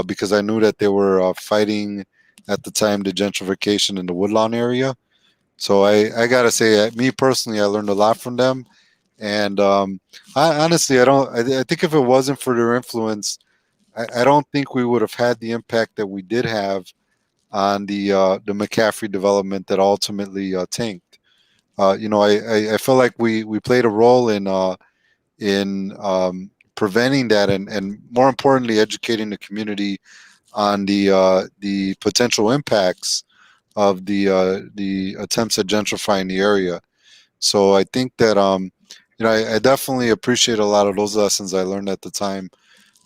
because I knew that they were fighting at the time the gentrification in the Woodlawn area. So I gotta say, me personally, I learned a lot from them, And honestly, I don't. I think if it wasn't for their influence, I don't think we would have had the impact that we did have on the McCaffrey development that ultimately tanked. I feel like we played a role in preventing that, and more importantly, educating the community on the potential impacts of the attempts at gentrifying the area. So I think that I definitely appreciate a lot of those lessons I learned at the time.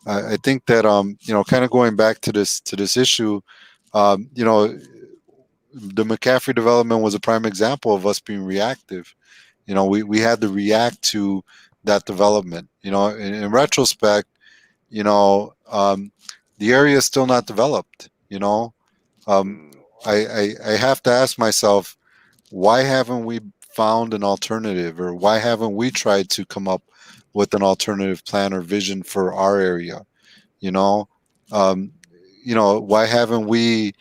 I think that kind of going back to this issue, the McCaffrey development was a prime example of us being reactive. We had to react to that development. In retrospect, the area is still not developed. I have to ask myself, why haven't we found an alternative, or why haven't we tried to come up with an alternative plan or vision for our area? You know, um, why haven't we,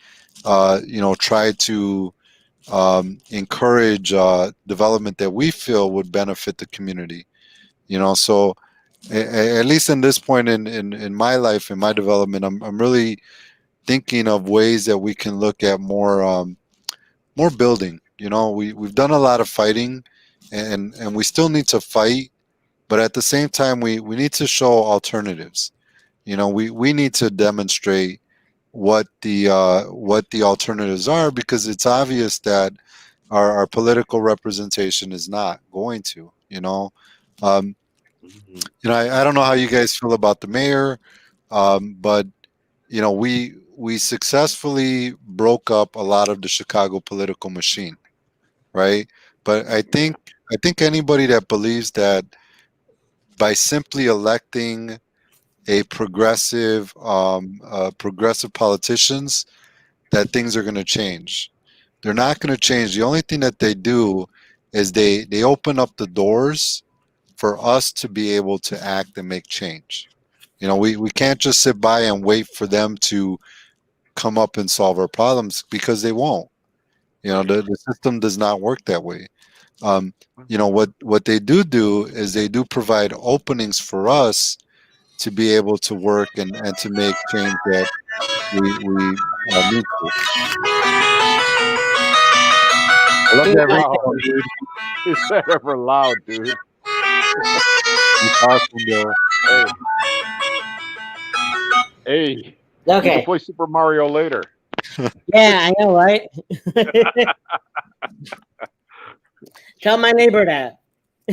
tried to encourage development that we feel would benefit the community? So at least in this point in my life, in my development, I'm really thinking of ways that we can look at more building. We've done a lot of fighting, and we still need to fight, but at the same time, we need to show alternatives. We need to demonstrate what the alternatives are, because it's obvious that our political representation is not going to. Um, I don't know how you guys feel about the mayor, but we successfully broke up a lot of the Chicago political machine, right? But I think anybody that believes that by simply electing a progressive politicians, that things are going to change. They're not going to change. The only thing that they do is they open up the doors for us to be able to act and make change. We can't just sit by and wait for them to come up and solve our problems, because they won't. The system does not work that way. What they do is they do provide openings for us to be able to work and to make change that we need to. I love that Wow. ringtone, dude. Is that ever loud, dude? It's awesome, though. Hey, you Okay. can play Super Mario later. Yeah, I know, right? Tell my neighbor that.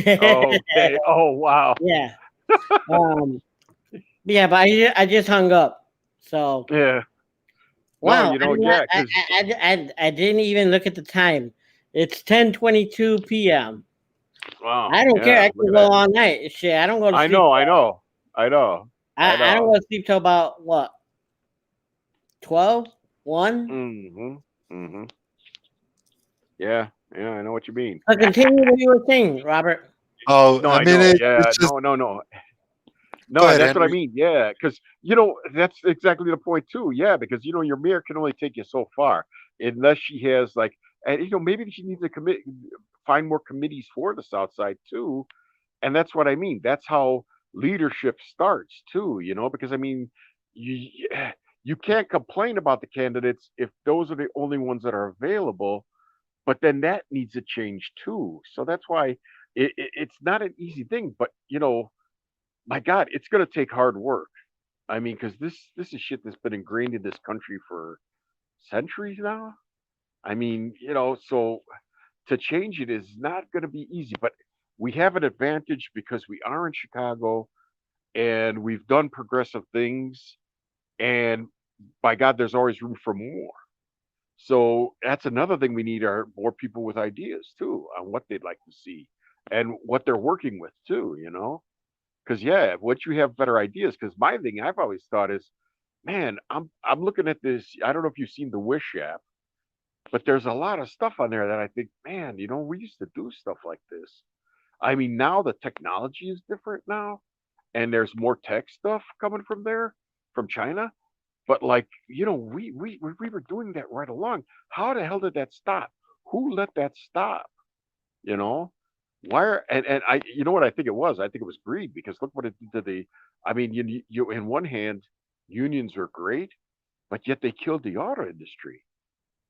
Okay. Oh, wow. Yeah. Yeah, but I just hung up. So Yeah. wow, No, yeah, because I didn't even look at the time. It's 10:22 p.m. wow. I don't care. Yeah, I look can at go that. all night. Shit, I don't go to I sleep. know, I know, I know, I I don't know. go to sleep till about what? 12? 1? Mm-hmm. Mm-hmm. Yeah, yeah, I know what you mean. So continue what you were saying, Robert. Oh, No, I I mean, know. Yeah, it's just no. go No, and ahead, that's what I Henry. mean. Yeah, because that's exactly the point too. Yeah, because your mayor can only take you so far unless she has like, and maybe she needs to find more committees for the South Side too. And that's what I mean. That's how leadership starts too. Because I mean, you you can't complain about the candidates if those are the only ones that are available. But then that needs to change too. So that's why it's not an easy thing. But my God, it's going to take hard work. I mean, because this is shit that's been ingrained in this country for centuries now. I mean, so to change it is not going to be easy. But we have an advantage because we are in Chicago and we've done progressive things. And by God, there's always room for more. So that's another thing we need are more people with ideas too on what they'd like to see and what they're working with too. Because yeah, once you have better ideas, because my thing I've always thought is, man, I'm looking at this. I don't know if you've seen the Wish app, but there's a lot of stuff on there that I think, man, we used to do stuff like this. I mean, now the technology is different now, and there's more tech stuff coming from there, from China. But like, we were doing that right along. How the hell did that stop? Who let that stop? You know? Why are and I you know what I think it was? I think it was greed because look what it did to the. I mean, you in one hand, unions are great, but yet they killed the auto industry.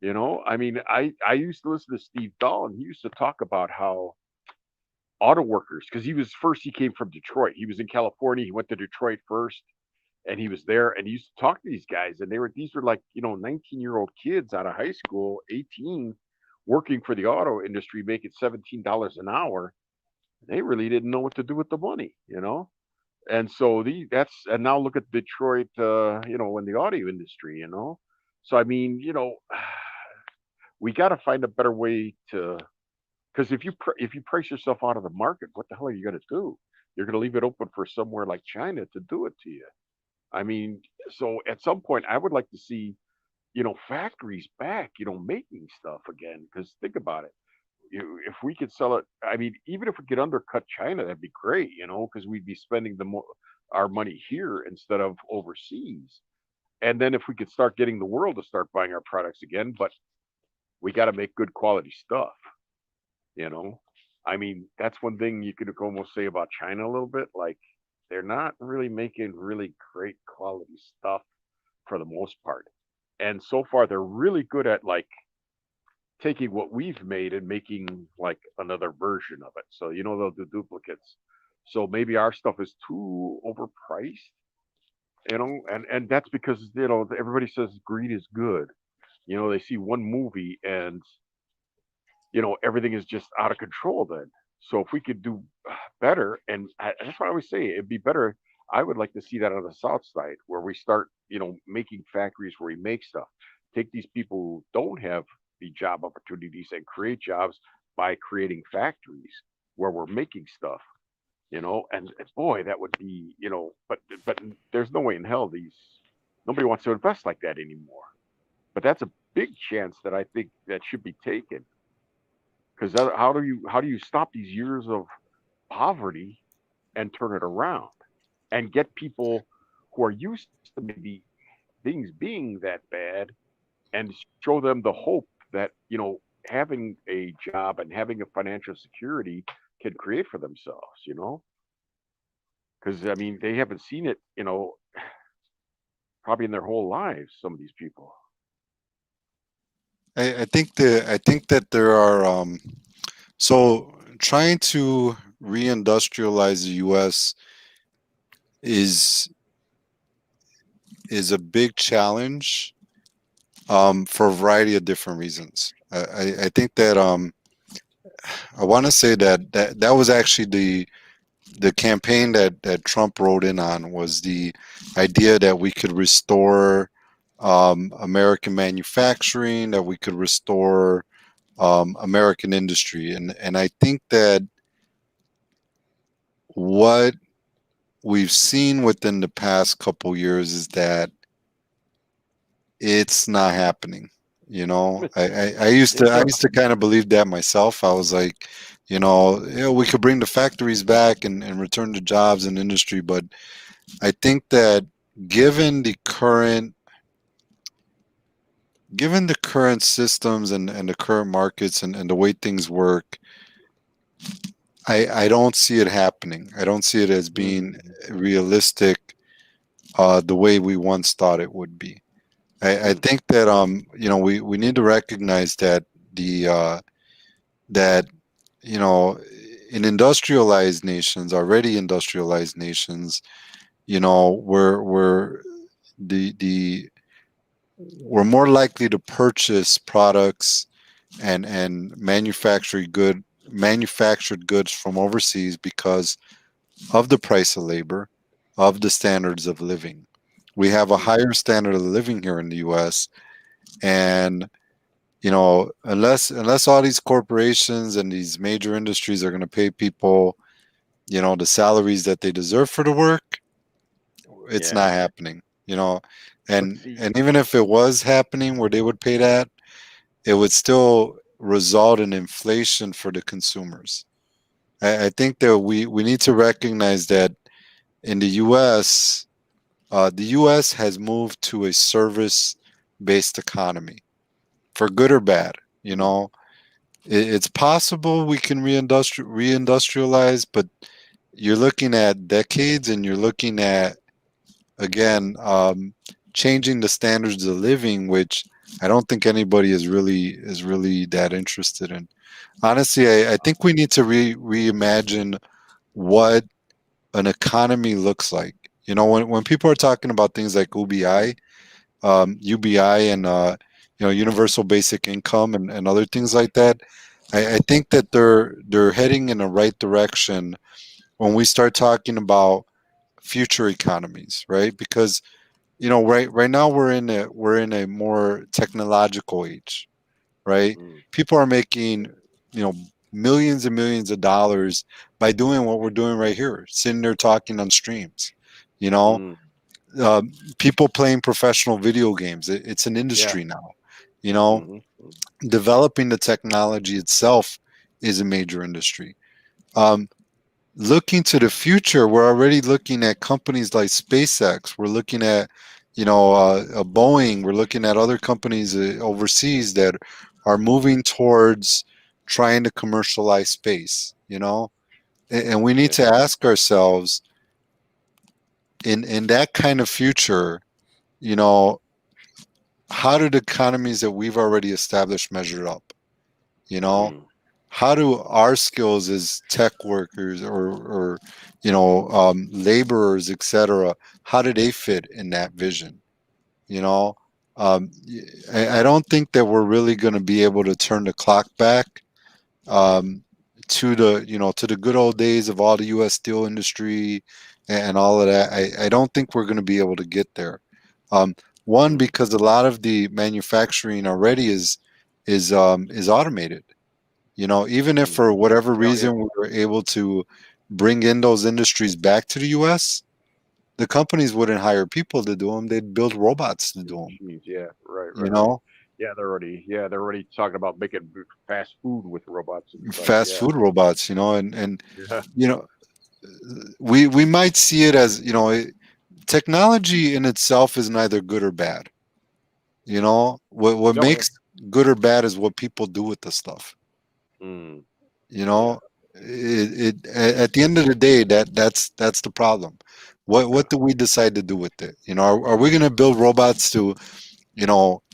I mean, I used to listen to Steve Dahl, and he used to talk about how auto workers, because he came from Detroit. He was in California. He went to Detroit first, and he was there, and he used to talk to these guys, and these were like 19-year-old kids out of high school, 18, working for the auto industry, making $17 an hour. They really didn't know what to do with the money. And so and now look at Detroit, in the audio industry. So I mean, we got to find a better way to, because if you price yourself out of the market, what the hell are you going to do? You're going to leave it open for somewhere like China to do it to you. I mean, so at some point, I would like to see, factories back, making stuff again. Because think about it, if we could sell it, I mean, even if we could undercut China, that'd be great, because we'd be spending our money here instead of overseas. And then if we could start getting the world to start buying our products again, but we got to make good quality stuff. I mean, that's one thing you could almost say about China a little bit. Like, they're not really making really great quality stuff for the most part. And so far, they're really good at like taking what we've made and making like another version of it. So, they'll do duplicates. So maybe our stuff is too overpriced, and that's because, everybody says greed is good. They see one movie and everything is just out of control then. So if we could do better, and that's why I always say it'd be better. I would like to see that on the South Side where we start, making factories where we make stuff. Take these people who don't have the job opportunities and create jobs by creating factories where we're making stuff. And boy, that would be, but there's no way in hell nobody wants to invest like that anymore. But that's a big chance that I think that should be taken. Because how do you stop these years of poverty and turn it around and get people who are used to maybe things being that bad and show them the hope that having a job and having a financial security can create for themselves. Because I mean, they haven't seen it, probably in their whole lives. Some of these people. I think that there are so trying to reindustrialize the U.S. is a big challenge for a variety of different reasons. I think that I want to say that was actually the campaign that Trump wrote in on, was the idea that we could restore American manufacturing, that we could restore American industry, and I think that what we've seen within the past couple years is that it's not happening. I used to kind of believe that myself. I was like, we could bring the factories back and return the jobs in industry, but I think that given the current systems and the current markets and the way things work, I don't see it happening. I don't see it as being realistic the way we once thought it would be. I think that we need to recognize that in industrialized nations, already industrialized nations, we're more likely to purchase products and manufactured goods from overseas because of the price of labor, of the standards of living. We have a higher standard of living here in the U.S. And unless all these corporations and these major industries are going to pay people, the salaries that they deserve for the work, it's not happening. And even if it was happening where they would pay that, it would still result in inflation for the consumers. I think that we need to recognize that in the U.S., the U.S. has moved to a service-based economy, for good or bad. it's possible we can reindustrialize, but you're looking at decades, and you're looking at, again, changing the standards of living, which I don't think anybody is really that interested in. Honestly, I think we need to reimagine what an economy looks like. You know, when people are talking about things like UBI, and universal basic income, and other things like that, I think that they're heading in the right direction when we start talking about future economies, right? Because right now we're in a more technological age, right? Mm. People are making millions and millions of dollars by doing what we're doing right here, sitting there talking on streams. You know, Mm. uh, people playing professional video games. It's an Yeah. industry now. You know, Hmm. developing the technology itself is a major industry. Um, Looking to the future, we're already looking at companies like SpaceX. We're looking at, Boeing. We're looking at other companies overseas that are moving towards trying to commercialize space. And we need Yeah. to ask ourselves, in that kind of future, you know, how do the economies that we've already established measure up? You know, Mm. how do our skills as tech workers, or laborers, etc., how do they fit in that vision? you know um, I don't think that we're really going to be able to turn the clock back, um, to the good old days of all the U.S. steel industry and all of that. I don't think we're going to be able to get there. Um, One, Mm. because a lot of the manufacturing already is automated. Even if Mm. for whatever Oh yeah. reason we were able to bring in those industries back to the U.S., the companies wouldn't hire people to do them; they'd build robots to do them. Machines. Yeah. Right. You Right. Right. know, Yeah, they're already talking about making fast food with robots and such. fast Yeah. food robots. And Yeah. you know, we might see it as, technology in itself is neither good or bad. What No. Yeah. makes good or bad is what people do with the stuff. Mm. You Yeah. know, at the end of the day, that's the problem. Yeah. What do we decide to do with it? Are we going to build robots to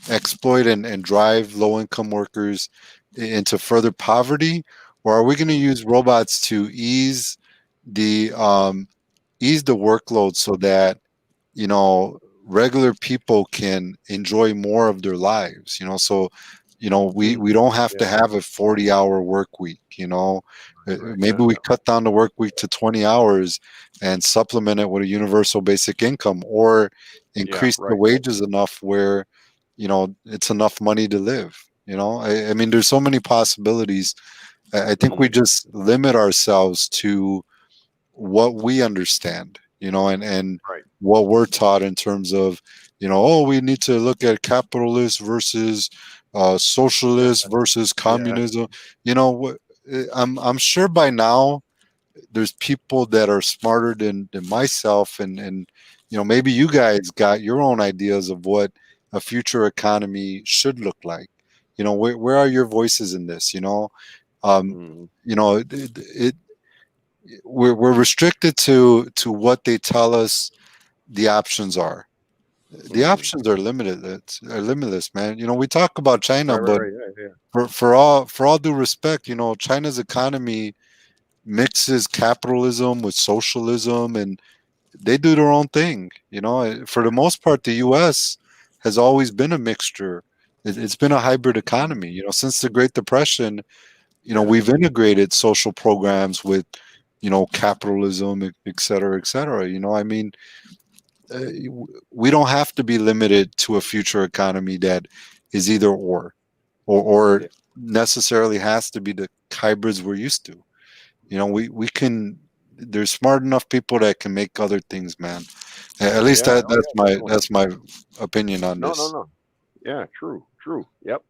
exploit and drive low income workers into further poverty, or are we going to use robots to ease the workload so that regular people can enjoy more of their lives? So we Mm. we don't have to Yeah. have a 40-hour work week. Right. Maybe Yeah. we Yeah. cut down the work week to 20 hours and supplement it with a universal basic income, or Yeah. increase the Right. wages enough where it's enough money to live. I mean, there's so many possibilities. I think we Mm. just limit ourselves to what we understand, and Right. what we're taught in terms of, oh, we need to look at capitalist versus socialist versus Yeah. communism. I'm sure by now there's people that are smarter than myself, and maybe you guys got your own ideas of what a future economy should look like. Where are your voices in this? Um, Mm. we're restricted to what they tell us the options are. The Mm. options are limited. Are limitless, man. We talk about China, Right. Right. but Right. Yeah. Yeah. for all due respect, China's economy mixes capitalism with socialism, and they do their own thing. For the most part, the U.S. has always been a mixture. It's been a hybrid economy. Since the Great Depression, Yeah. we've integrated social programs with capitalism, et cetera, et cetera. I mean, we don't have to be limited to a future economy that is either or Yeah. necessarily has to be the hybrids we're used to. We can. There's smart enough people that can make other things, man. At least Yeah. that Oh that's yeah. my Definitely. that's my opinion on No. No. this. No. Yeah. True. True. Yep.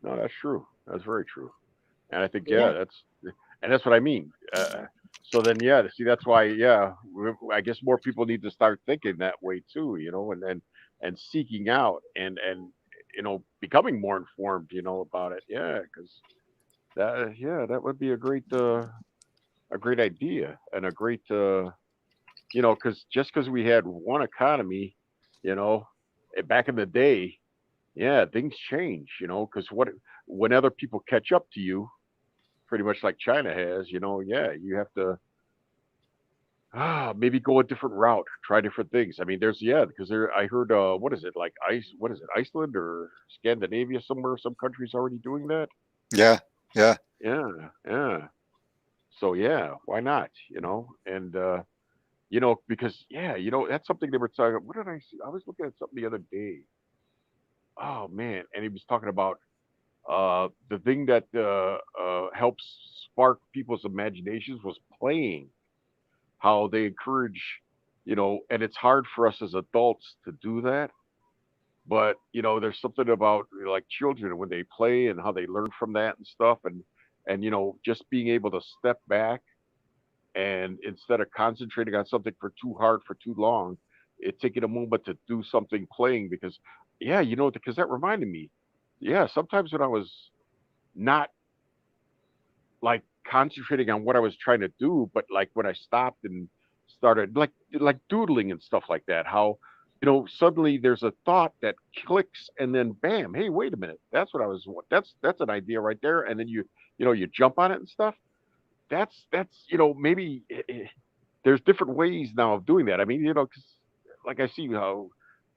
No, that's true. That's very true. And I think, Yeah. yeah, that's what I mean. So then, yeah, see, that's why, yeah, I guess more people need to start thinking that way too, and seeking out and becoming more informed, about it. Yeah, because that would be a great idea and a great because just because we had one economy, you know, back in the day, yeah, things change, because when other people catch up to you, pretty much like China has, yeah, you have to maybe go a different route, try different things. I mean, because I heard what is it like Iceland or Scandinavia somewhere, some countries already doing that. Yeah, yeah. Yeah, yeah. So yeah, why not? And because yeah, that's something they were talking. What did I see? I was looking at something the other day. Oh man, and he was talking about the thing that helps spark people's imaginations was playing. How they encourage, and it's hard for us as adults to do that. But there's something about like children when they play and how they learn from that and stuff, and just being able to step back and instead of concentrating on something for too hard for too long, it taking a moment to do something playing because yeah, because that reminded me. Yeah, sometimes when I was not like concentrating on what I was trying to do, but like when I stopped and started like doodling and stuff like that, how suddenly there's a thought that clicks and then bam, hey, wait a minute, that's what I was that's an idea right there, and then you jump on it and stuff. That's maybe there's different ways now of doing that. I mean, 'cause like I see how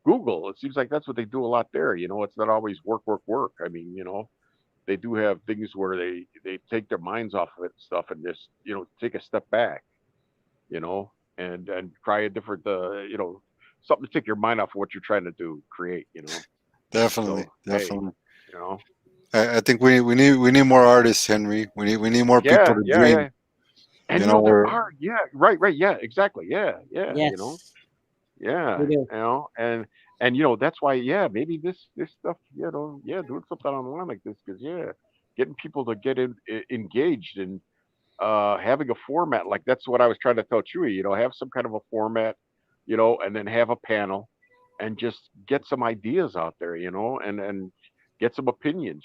Google, it seems like that's what they do a lot there. It's not always work, work, work. I mean, they do have things where they take their minds off of it and stuff and just take a step back, and try a different something to take your mind off of what you're trying to do, create. Definitely, So definitely. you know, I think we need more artists, Henry. We need more people yeah, to yeah, dream. yeah. And there We're are, yeah, right, right, yeah, exactly, yeah, yeah, Yes, yeah, we do. and that's why, yeah, maybe this stuff, yeah, doing something online like this, because yeah, getting people to get engaged and having a format like that's what I was trying to tell Chewy, have some kind of a format, and then have a panel and just get some ideas out there, and get some opinions,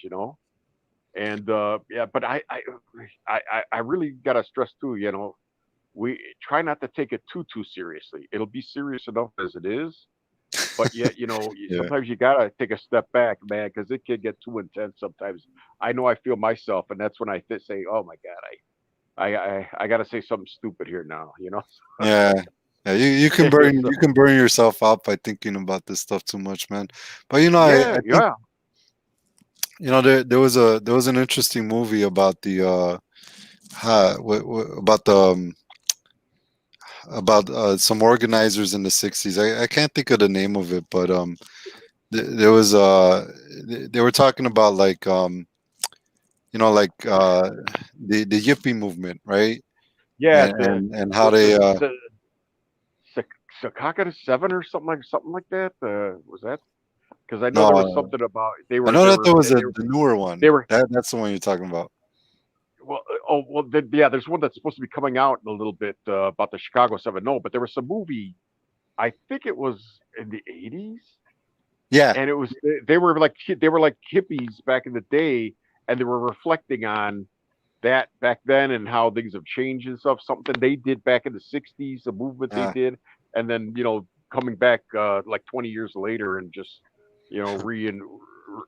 and yeah, but I really gotta stress too, we try not to take it too seriously. It'll be serious enough as it is, but yet, yeah. sometimes you gotta take a step back, man, because it can get too intense sometimes. I know I feel myself, and that's when I say, "Oh my God, I gotta say something stupid here now," Yeah. Yeah, you can burn So, yourself out by thinking about this stuff too much, man. But I yeah, think yeah. there was an interesting movie about the about the about some organizers in the 60s. I can't think of the name of it, but there was they were talking about like like the hippie movement, right? Yeah, And how what they the Sakaka 7 or something like that. Was that because I know there was no, something about I know that there was the newer one. they were That's the one you're talking about. well, oh well, yeah. There's one that's supposed to be coming out in a little bit about the Chicago 7. No, but there was some movie. I think it was in the 80s, Yeah. and it was they were like hippies back in the day, and they were reflecting on that back then and how things have changed and stuff. Something they did back in the 60s, a movement they Uh, did, and then coming back like 20 years later and just re and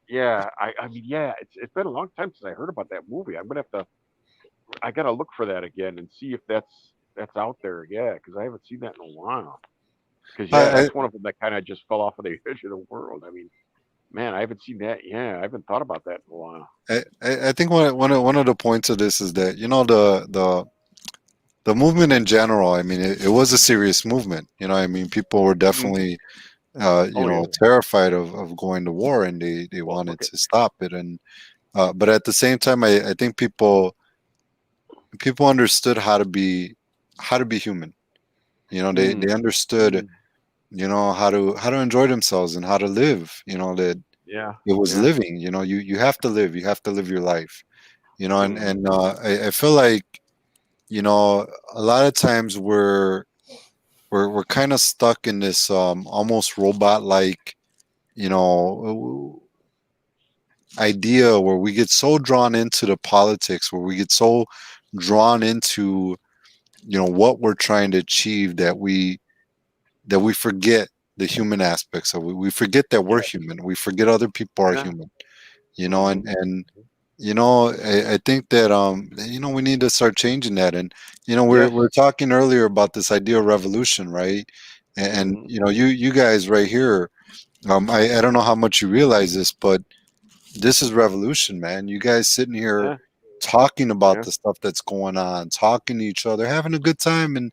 yeah. I mean yeah, it's been a long time since I heard about that movie. I gotta look for that again and see if that's out there. Yeah, because I haven't seen that in a while. Because yeah, I, that's one of them that kind of just fell off of the edge of the world. I mean, man, I haven't seen that. Yeah, I haven't thought about that in a while. I think one of the points of this is that the movement in general. I mean, it was a serious movement. I mean, people were Mhm. definitely Oh yeah. terrified of going to war, and they Well, wanted okay. to stop it. And but at the same time, I think people understood how to be human. They Mm, understood mm, how to enjoy themselves and how to live. That yeah, it was yeah. living. You have to live. You have to live your life. And Mm, I feel like a lot of times we're kind of stuck in this almost robot like you know idea where we get so drawn into the politics, where we get so drawn into, what we're trying to achieve, that we forget the human aspects of it. We forget that we're human. We forget other people are Yeah. human. Mhm. I think that we need to start changing that. And Yes. we're talking earlier about this idea of revolution, right? And Mhm. you guys right here, I don't know how much you realize this, but this is revolution, man. You guys sitting here Yeah. talking about Yeah. the stuff that's going on, talking to each other, having a good time, and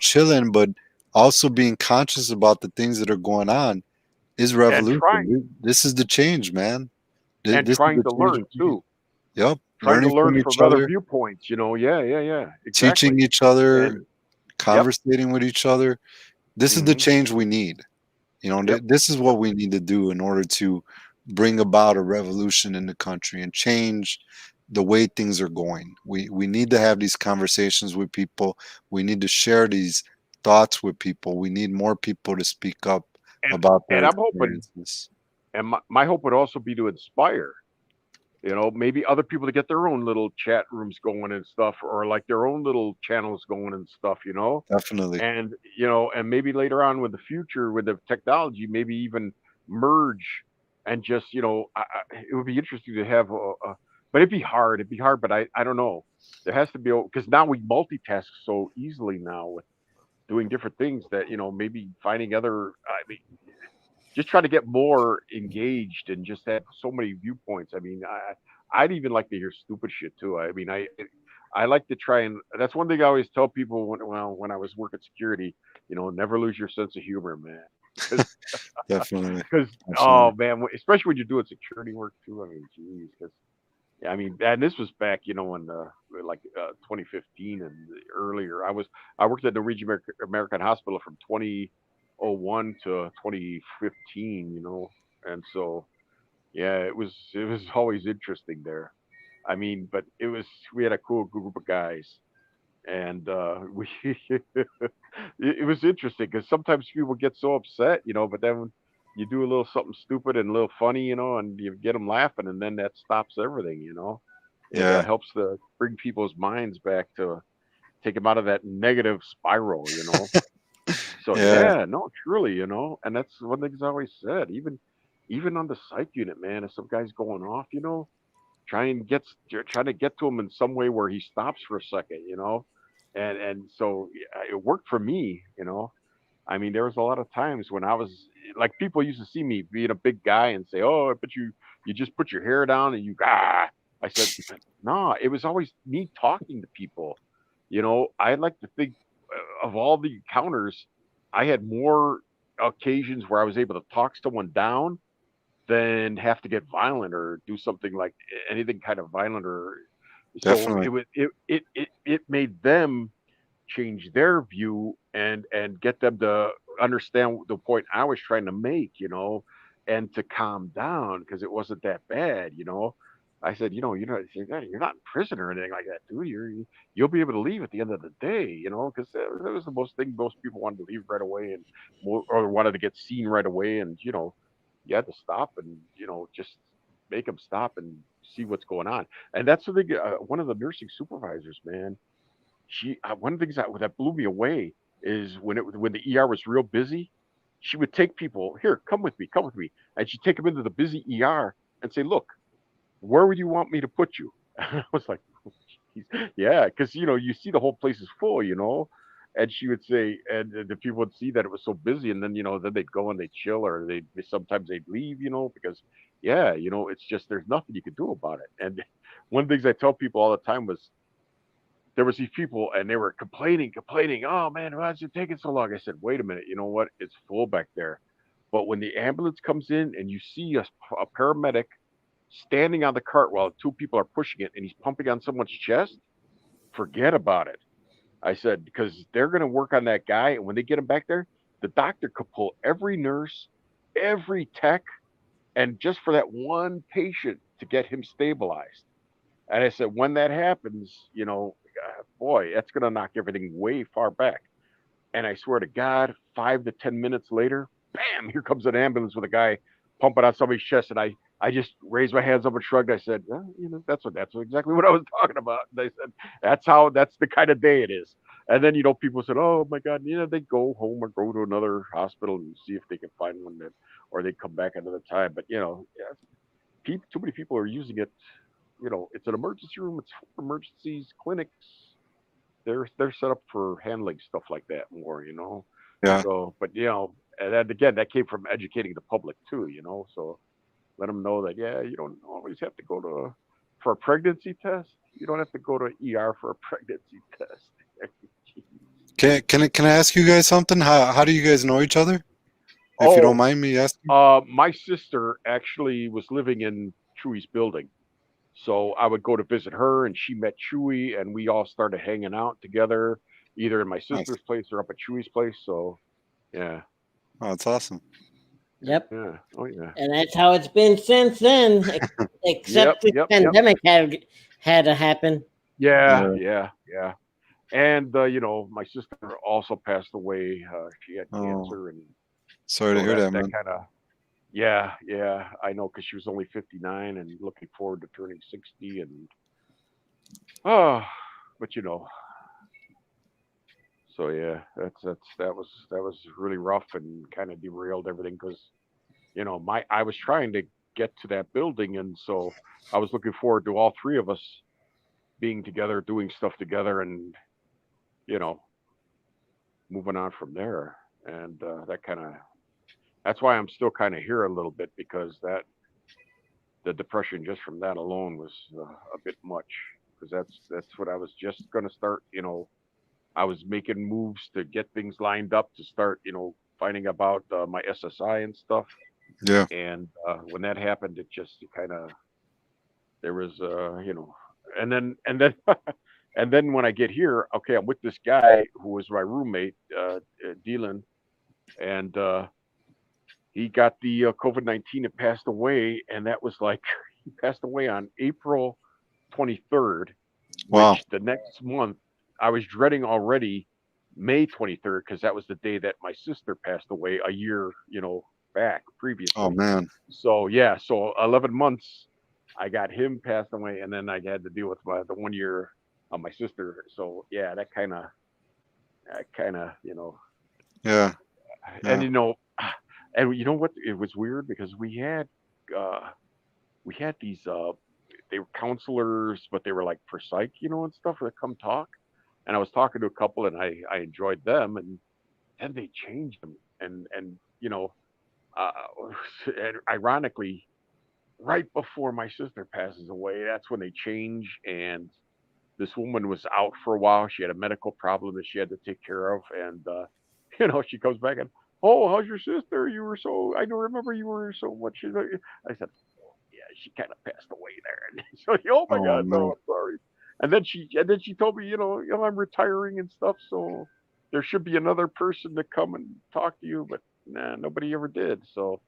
chilling, but also being conscious about the things that are going on is And trying revolution. This is the change, man. and This is trying the to change. learn too. Yep. Trying to Learning learn from each from other other, viewpoints, Yeah, teaching exactly. each other, And yep. conversating with each other. This is the Mhm. change we need. Yep. This is what we need to do in order to bring about a revolution in the country and change the way things are going. We need to have these conversations with people. We need to share these thoughts with people. We need more people to speak up And about their and I'm hoping experiences. and my hope would also be to inspire, maybe other people to get their own little chat rooms going and stuff, or like their own little channels going and stuff. Definitely. And maybe later on with the future, with the technology, maybe even merge and just, it would be interesting to have but it'd be hard, but I don't know. There has to be, because now we multitask so easily now with doing different things that, maybe finding I mean, just try to get more engaged and just have so many viewpoints. I mean, I'd even like to hear stupid shit too. I mean, I like to try, and that's one thing I always tell people when I was working security. Never lose your sense of humor, man. Definitely. Because Definitely. oh man, especially when you're doing security work too. I mean, geez, because I mean, and this was back, in like 2015 and earlier. I worked at Norwegian American Hospital from 2001 to 2015. And so yeah, it was always interesting there. I mean, but we had a cool group of guys, and we it was interesting because sometimes people get so upset, but then when you do a little something stupid and a little funny, and you get them laughing, and then that stops everything. It Yeah. helps to bring people's minds back to take them out of that negative spiral. So Yeah. yeah, no, truly, and that's one thing I always said. Even on the psych unit, man, if some guy's going off, trying to get to him in some way where he stops for a second. And so yeah, it worked for me. I mean, there was a lot of times when I was like, people used to see me being a big guy and say, "Oh, but you just put your hair down and you ah." I said, "No, it was always me talking to people." I like to think of all the encounters, I had more occasions where I was able to talk someone down than have to get violent or do something like anything kind of violent. Or so Definitely. it made them change their view and get them to understand the point I was trying to make, and to calm down because it wasn't that bad. I said, you're not in prison or anything like that, dude. You'll be able to leave at the end of the day, because that was the most thing. Most people wanted to leave right away or wanted to get seen right away, and you had to stop and just make them stop and see what's going on. And that's the thing. One of the nursing supervisors, man, one of the things that blew me away is when the ER was real busy, she would take people here, come with me, and she'd take them into the busy ER and say, "Look, where would you want me to put you?" And I was like, "Oh, geez." Yeah, because you see the whole place is full. And she would say, and the people would see that it was so busy, and then they'd go and they'd chill, or sometimes they'd leave, because yeah, it's just there's nothing you could do about it. And one of the things I tell people all the time was there was these people and they were complaining. Oh man, why is it taking so long? I said, wait a minute, you know what? It's full back there. But when the ambulance comes in and you see a paramedic standing on the cart while two people are pushing it and he's pumping on someone's chest, forget about it. I said, because they're going to work on that guy. And when they get him back there, the doctor could pull every nurse, every tech, and just for that one patient to get him stabilized. And I said, when that happens, boy, that's going to knock everything way far back. And I swear to God, 5 to 10 minutes later, bam, here comes an ambulance with a guy pumping on somebody's chest, and I just raised my hands up and shrugged. I said, that's exactly what I was talking about. And they said, that's the kind of day it is. And then, people said, oh my God, they go home or go to another hospital and see if they can find one or they come back another time. But, too many people are using it. It's an emergency room. It's for emergencies, clinics. They're set up for handling stuff like that more. Yeah. So, but and then again, that came from educating the public too. So let them know that you don't always have to go for a pregnancy test. You don't have to go to ER for a pregnancy test. Can I ask you guys something? How do you guys know each other? If you don't mind me asking. My sister actually was living in Chewy's building. So I would go to visit her, and she met Chewy, and we all started hanging out together, either in my sister's place or up at Chewy's place. So, yeah. Oh, that's awesome. Yep. Yeah. Oh, yeah. And that's how it's been since then, except the pandemic had to happen. Yeah. And my sister also passed away. She had cancer, and sorry to hear that, man. Kind of, yeah, I know, because she was only 59 and looking forward to turning 60, and but so yeah, that was really rough and kind of derailed everything, because I was trying to get to that building, and so I was looking forward to all three of us being together, doing stuff together, and moving on from there. And that's why I'm still kind of here a little bit, because the depression just from that alone was a bit much, because that's what I was just going to start. I was making moves to get things lined up to start, finding about my SSI and stuff. Yeah. And when that happened, it just kind of, there was, and then and then when I get here, okay, I'm with this guy who was my roommate, Dylan, and he got the COVID-19 and passed away, and that was like, he passed away on April 23rd. Wow. Which the next month, I was dreading already May 23rd, because that was the day that my sister passed away a year, back previously. Oh, man. So, so 11 months, I got him passed away, and then I had to deal with the 1 year of my sister. So, yeah, that kind of, Yeah. And, and you know what? It was weird, because we had these, they were counselors, but they were like for psych, and stuff, that come talk. And I was talking to a couple, and I enjoyed them, and then they changed them. And and ironically, right before my sister passes away, that's when they change. And this woman was out for a while. She had a medical problem that she had to take care of. And, she comes back and, oh, how's your sister? I don't remember you were so much. I said, yeah, she kind of passed away there. And so, oh my God, no, I'm sorry. And then she told me, I'm retiring and stuff. So there should be another person to come and talk to you, but nah, nobody ever did. So,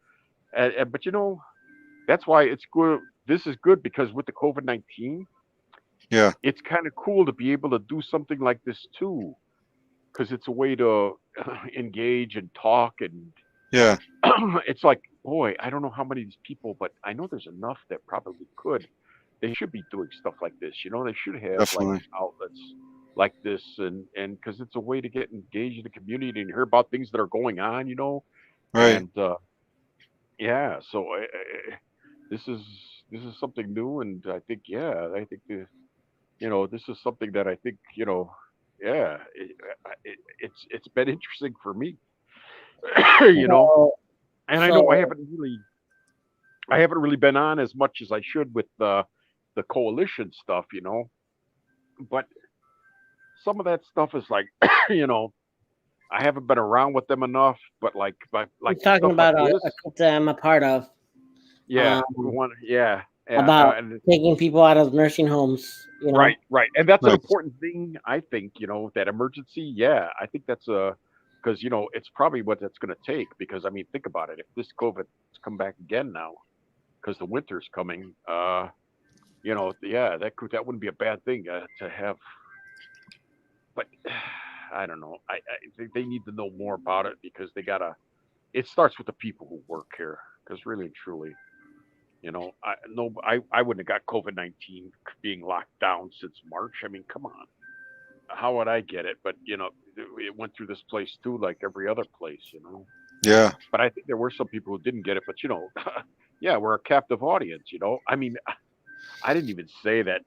but that's why it's good. This is good, because with the COVID-19, yeah, it's kind of cool to be able to do something like this too, because it's a way to engage and talk. And yeah, it's like, boy, I don't know how many of these people, but I know there's enough that probably could. They should be doing stuff like this. They should have definitely like outlets like this, and because it's a way to get engaged in the community and hear about things that are going on. Right. And yeah, so this is something new, and I think this is something that I think yeah, it's been interesting for me. And I know I haven't really been on as much as I should with the coalition stuff, but some of that stuff is like, I haven't been around with them enough, but like You're talking about like a cult that I'm a part of. Yeah, About taking people out of nursing homes. Right, and that's an important thing, I think. That emergency. Yeah, I think that's because it's probably what that's going to take. Because I mean, think about it. If this COVID's come back again now, because the winter's coming, yeah, that wouldn't be a bad thing to have. But I don't know. I think they need to know more about it, because they gotta. It starts with the people who work here. because really and truly, I wouldn't have got COVID-19 being locked down since March. I mean, come on, how would I get it? But it went through this place too, like every other place. Yeah. But I think there were some people who didn't get it. But yeah, we're a captive audience. I mean, I didn't even say that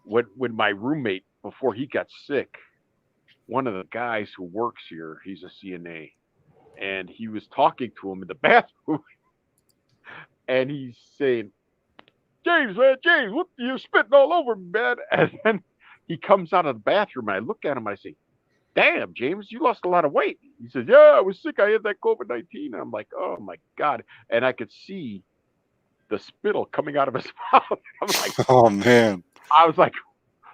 when my roommate before he got sick, one of the guys who works here, he's a CNA, and he was talking to him in the bathroom, and he's saying, James, man, James, what you're spitting all over me, man. And then he comes out of the bathroom, and I look at him, and I say, damn, James, you lost a lot of weight. He says, yeah, I was sick. I had that COVID-19. And I'm like, oh my God. And I could see the spittle coming out of his mouth. I'm like, Oh man. I was like,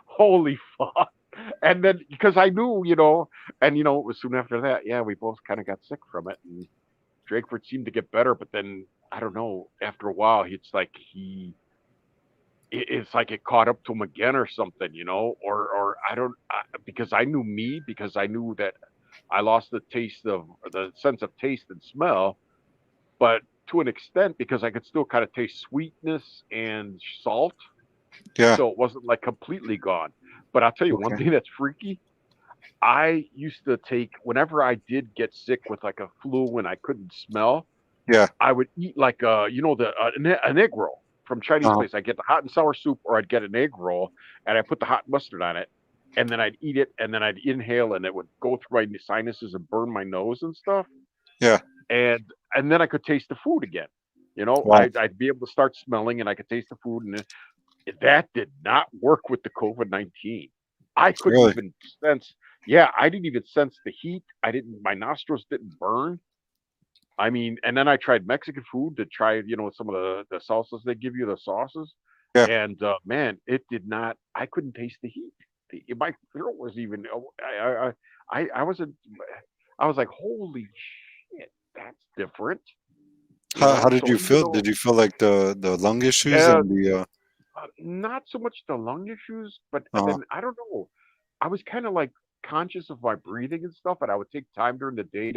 holy fuck. And then because I knew, and it was soon after that, yeah, we both kind of got sick from it. And Drakeford seemed to get better, but then I don't know, after a while, it's like it's like it caught up to him again or something, or I don't, because I knew me, because I knew that I lost the sense of taste and smell, but to an extent, because I could still kind of taste sweetness and salt. Yeah. So it wasn't like completely gone. But I'll tell you one thing that's freaky. I used to take, whenever I did get sick with like a flu and I couldn't smell, Yeah. I would eat like an egg roll from Chinese place. I get the hot and sour soup, or I'd get an egg roll, and I put the hot mustard on it, and then I'd eat it, and then I'd inhale, and it would go through my sinuses and burn my nose and stuff. Yeah. And then I could taste the food again. Wow. I'd be able to start smelling, and I could taste the food, and that did not work with the COVID-19. I couldn't Really? even sense. Yeah, I didn't even sense the heat. My nostrils didn't burn. I mean, and then I tried Mexican food to try, some of the salsas they give you, the sauces. Yeah. And man, it did not. I couldn't taste the heat. My throat was even. I wasn't. I was like, holy shit, that's different. How did So you even feel? though, Did you feel like the lung issues yeah, and the not so much the lung issues, but uh then I don't know. I was kind of like conscious of my breathing and stuff, and I would take time during the day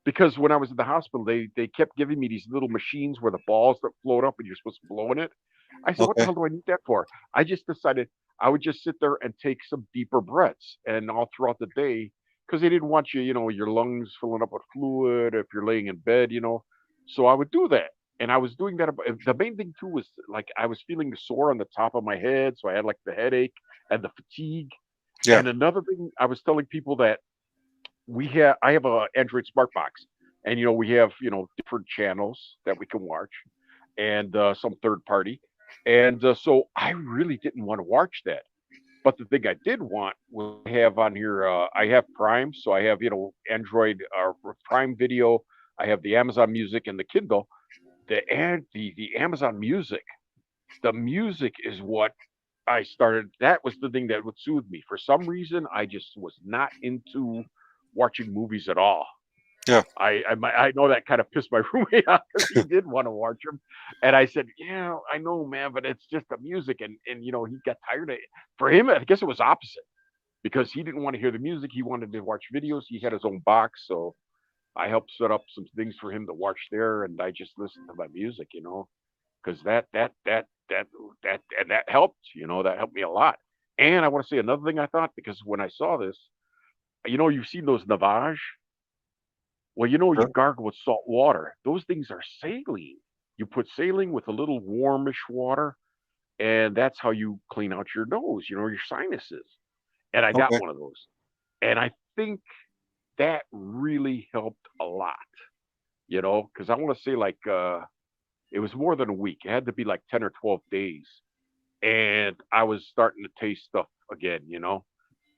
because when I was in the hospital, they kept giving me these little machines where the balls that float up and you're supposed to blow in it. I said, what the okay. hell do I need that for? I just decided I would just sit there and take some deeper breaths, and all throughout the day, because they didn't want you, your lungs filling up with fluid if you're laying in bed. So I would do that. And I was doing that. The main thing too was like I was feeling sore on the top of my head, so I had like the headache and the fatigue. Yeah. And another thing, I was telling people that I have a Android smart box, and we have different channels that we can watch, and some third party, and so I really didn't want to watch that. But the thing I did want was have on here. I have Prime, so I have Android Prime Video. I have the Amazon Music and the Kindle. The Amazon Music. The music is what I started. That was the thing that would soothe me. For some reason, I just was not into watching movies at all. Yeah. I know that kind of pissed my roommate off because he did want to watch them, and I said, yeah, I know, man, but it's just the music, and he got tired of it. For him, I guess it was opposite because he didn't want to hear the music. He wanted to watch videos. He had his own box, so I helped set up some things for him to watch there, and I just listened to my music, because that helped, that helped me a lot. And I want to say another thing I thought, because when I saw this, you've seen those Navage. Well, you Sure. gargle with salt water. Those things are saline. You put saline with a little warmish water, and that's how you clean out your nose, your sinuses. And I got Okay. one of those. And I think that really helped a lot, because I want to say like it was more than a week. It had to be like 10 or 12 days. And I was starting to taste stuff again.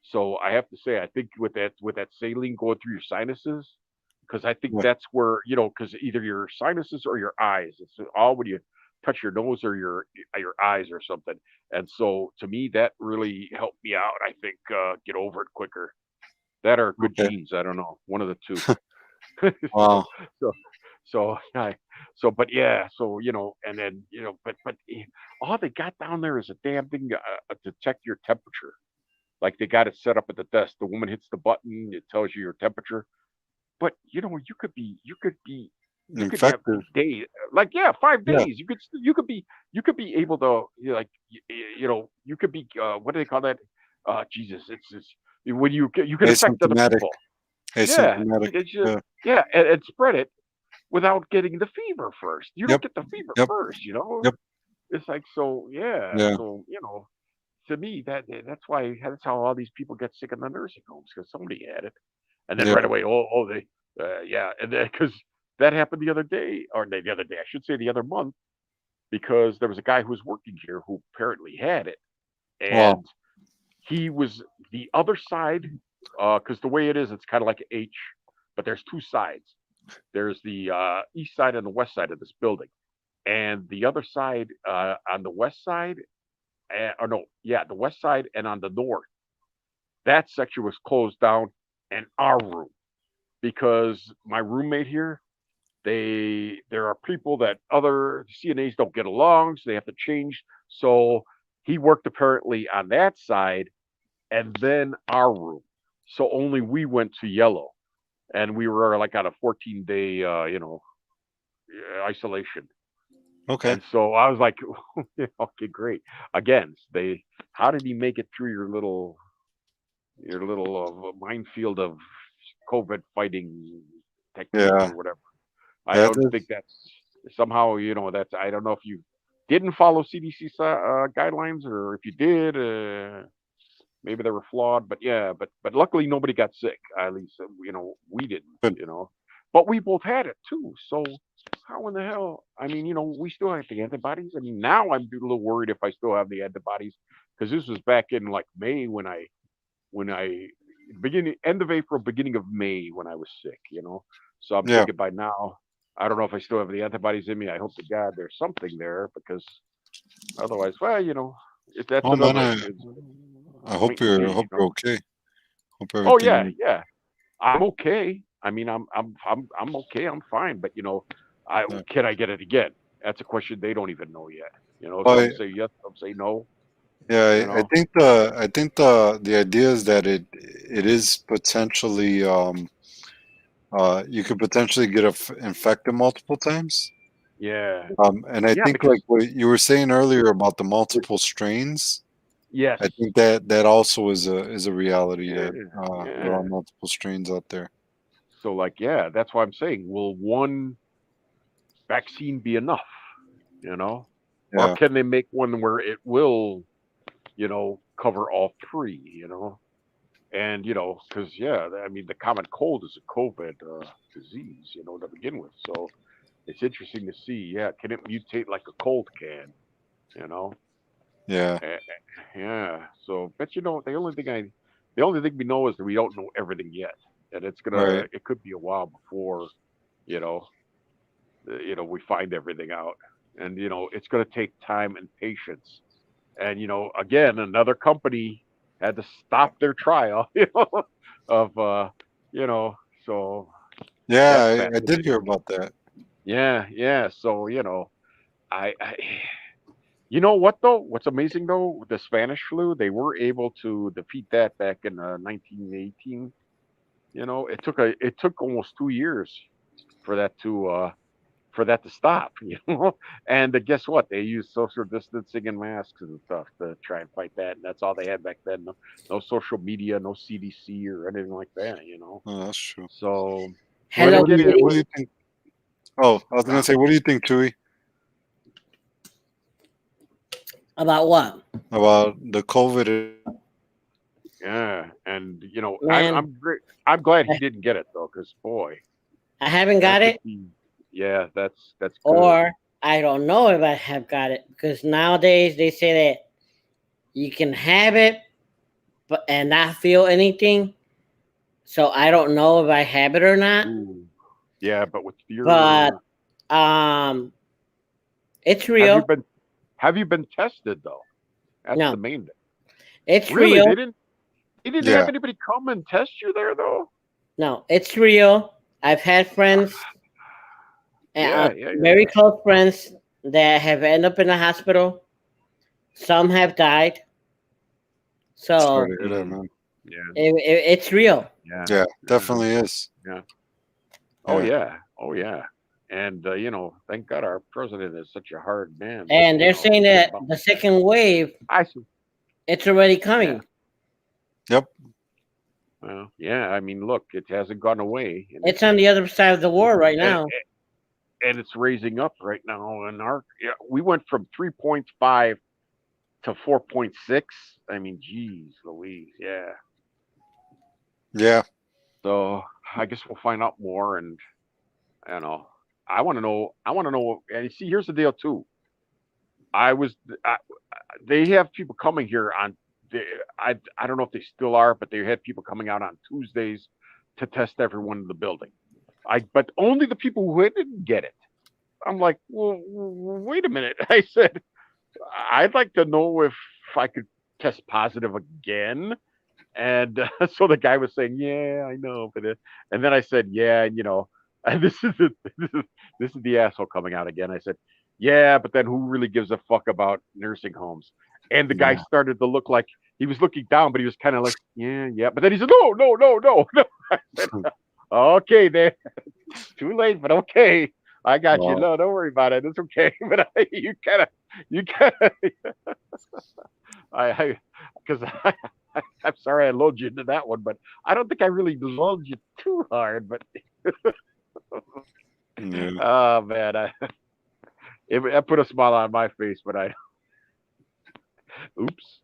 So I have to say, I think with that saline going through your sinuses, because I think Yeah. that's where, because either your sinuses or your eyes, it's all when you touch your nose or your eyes or something. And so to me, that really helped me out. I think get over it quicker. That are good Okay. genes. I don't know, one of the two. so Wow. so so I but yeah, so and then all they got down there is a damn thing to check your temperature. Like they got it set up at the desk. The woman hits the button, it tells you your temperature. But you could be you could have infected. days, like 5 Yeah. days. You could be able to, you could be what do they call that? Jesus, it's when you can affect other Asymptomatic. people. Yeah, Asymptomatic. and spread it without getting the fever first. You don't Yep. get the fever Yep. first, Yep. It's like so. Yeah, Yeah. so to me that's why that's how all these people get sick in the nursing homes because somebody had it, and then Yeah. right away, they, and then because that happened the other day, or the other day, I should say the other month, because there was a guy who was working here who apparently had it, Wow. and he was the other side, because the way it is, it's kind of like an H, but there's two sides. There's the east side and the west side of this building, and the other side, on the west side, the west side and on the north, that section was closed down, and our room, because my roommate here, there are people that other CNAs don't get along, so they have to change. So he worked apparently on that side, and then our room. So only we went to yellow, and we were like on a 14-day, isolation. Okay. And so I was like, okay, great. Again, how did he make it through your little minefield of COVID fighting techniques Yeah. or whatever? I Yeah, don't think that's somehow, that's, I don't know if you didn't follow CDC guidelines, or if you did, maybe they were flawed, but but luckily nobody got sick. At least, we didn't, Good. but we both had it too. So how in the hell? I mean, we still have the antibodies. I mean, now I'm a little worried if I still have the antibodies, because this was back in like May when I end of April, beginning of May when I was sick. So I'm Yeah. thinking by now, I don't know if I still have the antibodies in me. I hope to God there's something there, because otherwise, if that's Oh man, another. I hope wait and see, you're okay. Hope Oh yeah, everything. yeah. I'm okay. I mean, I'm okay. I'm fine. But Yeah. can I get it again? That's a question they don't even know yet. Well, Some say yes, some say no. Yeah, You I know. think the idea is that it is potentially you could potentially get infected multiple times. Yeah. And I Yeah, think because like what you were saying earlier about the multiple strains, yes. I think that also is a reality Yeah. that there are Yeah. multiple strains out there. So that's why I'm saying, will one vaccine be enough? Or Yeah, can they make one where it will, cover all three? And because I mean, the common cold is a COVID disease, to begin with. So it's interesting to see. Yeah, can it mutate like a cold can? yeah, Yeah. So, but the only thing we know is that we don't know everything yet, and right. it could be a while before, you know, we find everything out, and it's gonna take time and patience. And again, another company had to stop their trial, of so that's Yeah, I did hear fascinating. about that. Yeah, yeah. So I you know what though? What's amazing though, the Spanish flu, they were able to defeat that back in 1918. It took almost 2 years for that to stop. And guess what? They used social distancing and masks and stuff to try and fight that. And that's all they had back then. No social media, no CDC or anything like that. Oh, that's true. So What, Hello, then what do again, you Kitty. what do you think? Oh, I was gonna say, what do you think, Chewy, About what? about the COVID? yeah, and Man, I'm great. I'm glad he didn't get it though, because boy, I haven't that got could it, be. Yeah, that's good. or I don't know if I have got it, because nowadays they say that you can have it, but and not feel anything. So I don't know if I have it or not. Ooh. Yeah, but with But your it's have real. you been tested though? That's the No, main thing. it's Really, real. they didn't have Yeah, anybody come and test you there though. No, it's real. I've had friends, Yeah, yeah, yeah. very close friends, that have ended up in the hospital. Some have died. sorry So to hear that, man. Yeah, it's real. yeah, Yeah, yeah, definitely is. yeah. Oh Yeah, yeah, oh yeah. And thank God our president is such a hard man. And they're saying that the second wave, it's already coming. Yep. Well, yeah. I mean, look, it hasn't gone away. It's on the other side of the war right now. And it's raising up right now. And we went from 3.5 to 4.6. I mean, geez, Louise, yeah. Yeah. So I guess we'll find out more. And I want to know. And see, here's the deal too. They have people coming here on. I don't know if they still are, but they had people coming out on Tuesdays to test everyone in the building. But only the people who didn't get it. I'm like, well, wait a minute. I said, I'd like to know if I could test positive again. And so the guy was saying, yeah, I know. And then I said, yeah, and this is the asshole coming out again. I said, yeah, but then who really gives a fuck about nursing homes? And the guy started to look like he was looking down, but he was kind of like, yeah. But then he said, no. I said, okay, then. Too late, but okay. I got you. No, don't worry about it. It's okay. But you kind of, because I'm sorry I lulled you into that one, but I don't think I really lulled you too hard. But oh man, it put a smile on my face, but oops.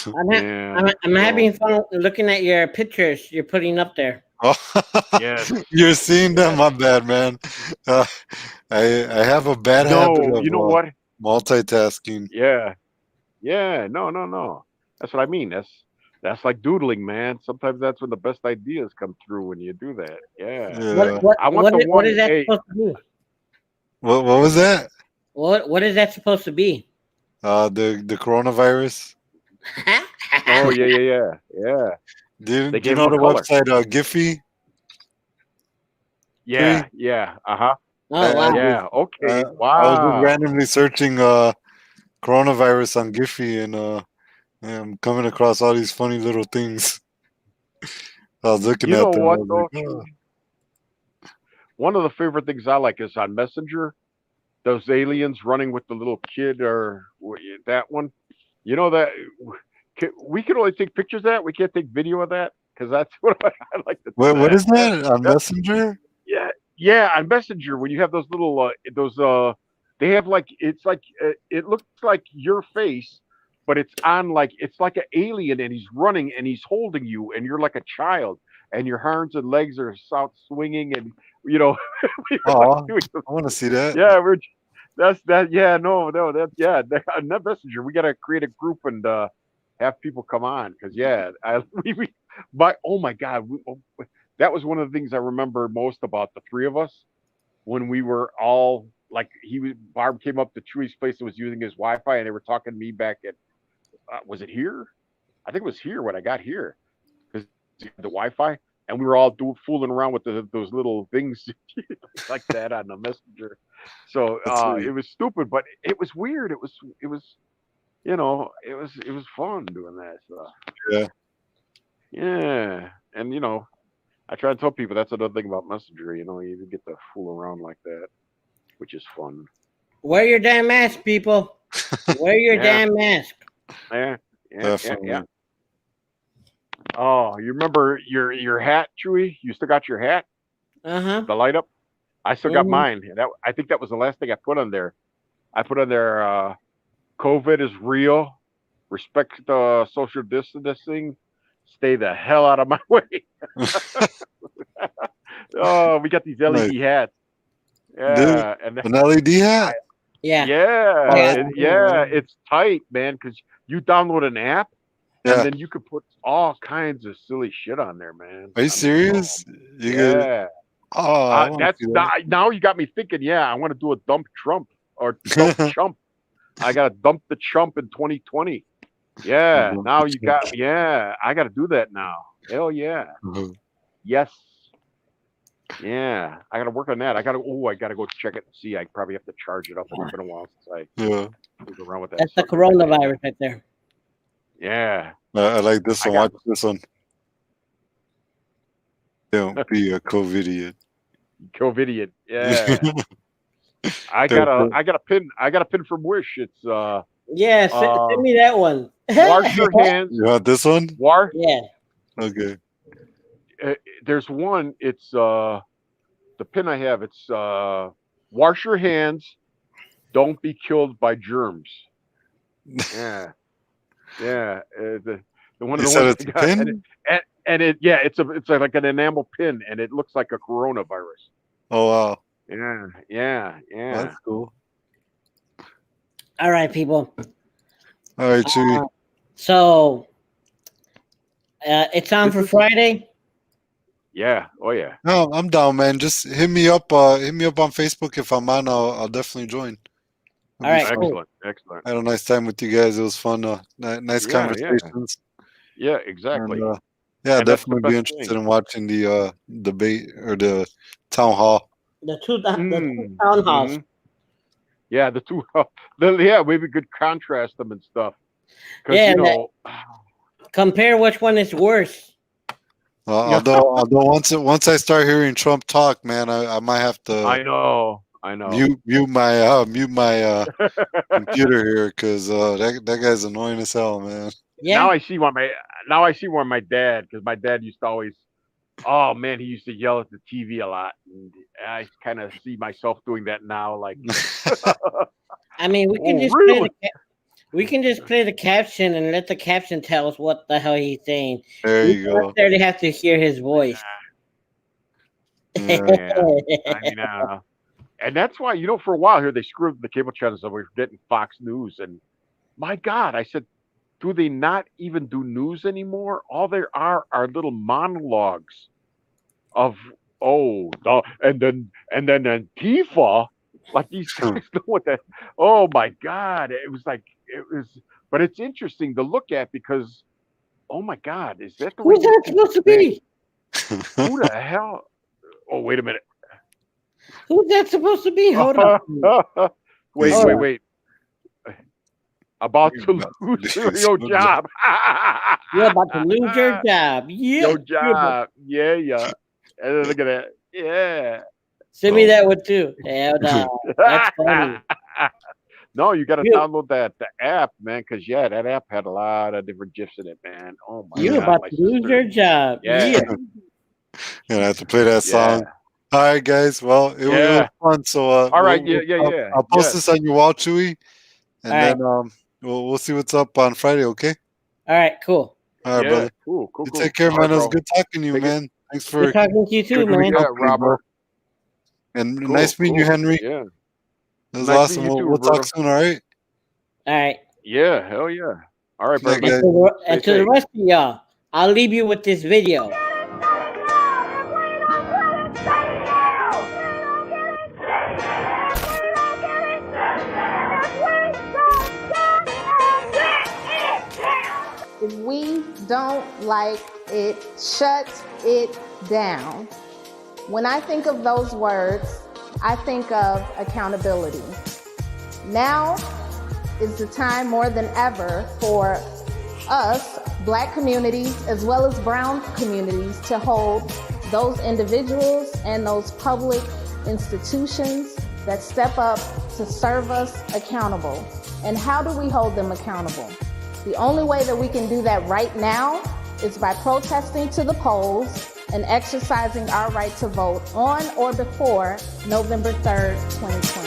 I'm having fun looking at your pictures you're putting up there. Oh, yes. You're seeing them. My bad, man. I have a bad habit of you know what? Multitasking. Yeah. No. That's what I mean. That's like doodling, man. Sometimes that's when the best ideas come through when you do that. Yeah. What is that supposed to be? What was that? What is that supposed to be? The coronavirus. Oh yeah. Do you know the website Giphy? Yeah. Oh wow. Yeah. Okay. Wow. I was just randomly searching coronavirus on Giphy, and I'm coming across all these funny little things. I was looking at them. You know what though? One of the favorite things I like is on Messenger. Those aliens running with the little kid, or that one. You know that we can only take pictures of that. We can't take video of that because that's what I like to. What is that on Messenger? Yeah, on Messenger when you have those little they have like it looks like your face, but it's on it's like an alien and he's running and he's holding you and you're like a child and your arms and legs are out swinging and I want to see that. Yeah, that's that. Yeah, no, on that Messenger we gotta create a group and have people come on because oh my God, that was one of the things I remember most about the three of us when we were all like Barb came up to Chewy's place and was using his Wi-Fi and they were talking to me back at was it here? I think it was here when I got here because the Wi-Fi and we were all fooling around with those little things like that on the Messenger. So it was stupid, but it was weird. It was it was fun doing that stuff. Yeah, and I try to tell people that's another thing about Messenger. You get to fool around like that, which is fun. Wear your damn mask, people. Wear your damn mask. Yeah. Oh, you remember your hat, Chewy? You still got your hat? The light up. I still got mine. I think that was the last thing I put on there. I put on there. COVID is real. Respect the social distancing. Stay the hell out of my way. Oh, we got these LED hats. Yeah, and an LED hat. Yeah. It's tight, man, because you download an app, and then you could put all kinds of silly shit on there, man. Are you serious? Now you got me thinking. Yeah, I want to do a dump Trump or dump chump. I got to dump the chump in 2020. Yeah, now you got. Yeah, I got to do that now. Hell yeah. Yes. Yeah, I got to work on that. I got to go check it and see. I probably have to charge it up. It's been a while since I moved around with that. That's the coronavirus right there. Yeah. I like this one. Watch this one. Don't be a COVIDiot. COVIDiot. Yeah. I got a pin. I got a pin from Wish. It's Yeah, send me that one. wash your hands. You want this one? Yeah. Okay. There's one. It's the pin I have. It's wash your hands. Don't be killed by germs. Yeah, yeah. The one of You the said ones it's I a got, pin? and it's like an enamel pin, and it looks like a coronavirus. Oh wow. Yeah. That's cool. All right, people. All right, Chewy. So it's on for Friday. Yeah. Oh yeah. No, I'm down, man. Just hit me up. Hit me up on Facebook if I'm on. I'll definitely join. All right. Excellent. Excellent. I had a nice time with you guys. It was fun. Nice conversations. Yeah. Exactly. And, yeah, And that's the definitely be best interested thing. in watching the debate or the town hall. The two town halls. Yeah, the two. Yeah, maybe we could contrast them and stuff. Yeah, You know, compare which one is worse. Although once I start hearing Trump talk, man, I might have to. I know. Mute my computer here because that guy's annoying as hell, man. Yeah. Now I see why my dad, because my dad used to always, oh man, he used to yell at the TV a lot, and I kind of see myself doing that now. Like, I mean, we can just play the caption and let the caption tell us what the hell he's saying. There you go. We don't necessarily have to hear his voice. Yeah. I mean, and that's why, for a while here they screwed the cable channels, and we were getting Fox News, and my God, I said, do they not even do news anymore? All there are little monologues of and then Antifa, like these guys know what that. Oh my God, but it's interesting to look at because, oh my God, is that the way? Who's that supposed to be? Who the hell? Oh, wait a minute. Who's that supposed to be? Hold on. Wait. About to lose your job. You're about to lose your job. Yeah. Your job. Yeah. And then look at that. Yeah. Send me that one too. Hell no. That's funny. No, you got to download the app, man, because that app had a lot of different gifs in it, man. Oh my God. You're about to lose your job. Yeah. Gonna have to play that song. All right, guys. Well, it was fun. So, all right, I'll post this on your wall, Chewy, and then we'll see what's up on Friday. Okay. All right. Cool. All right, brother. Cool. You take care, man. It was good talking to you, man. Thanks for good talking to you too, man. Robert. And nice meeting you, Henry. Yeah. It was awesome. We'll talk soon. All right. All right. Yeah. Hell yeah. All right, brother. And to the rest of y'all, I'll leave you with this video. If we don't like it, shut it down. When I think of those words, I think of accountability. Now is the time more than ever for us, Black communities, as well as brown communities, to hold those individuals and those public institutions that step up to serve us accountable. And how do we hold them accountable? The only way that we can do that right now is by protesting to the polls and exercising our right to vote on or before November 3rd, 2020.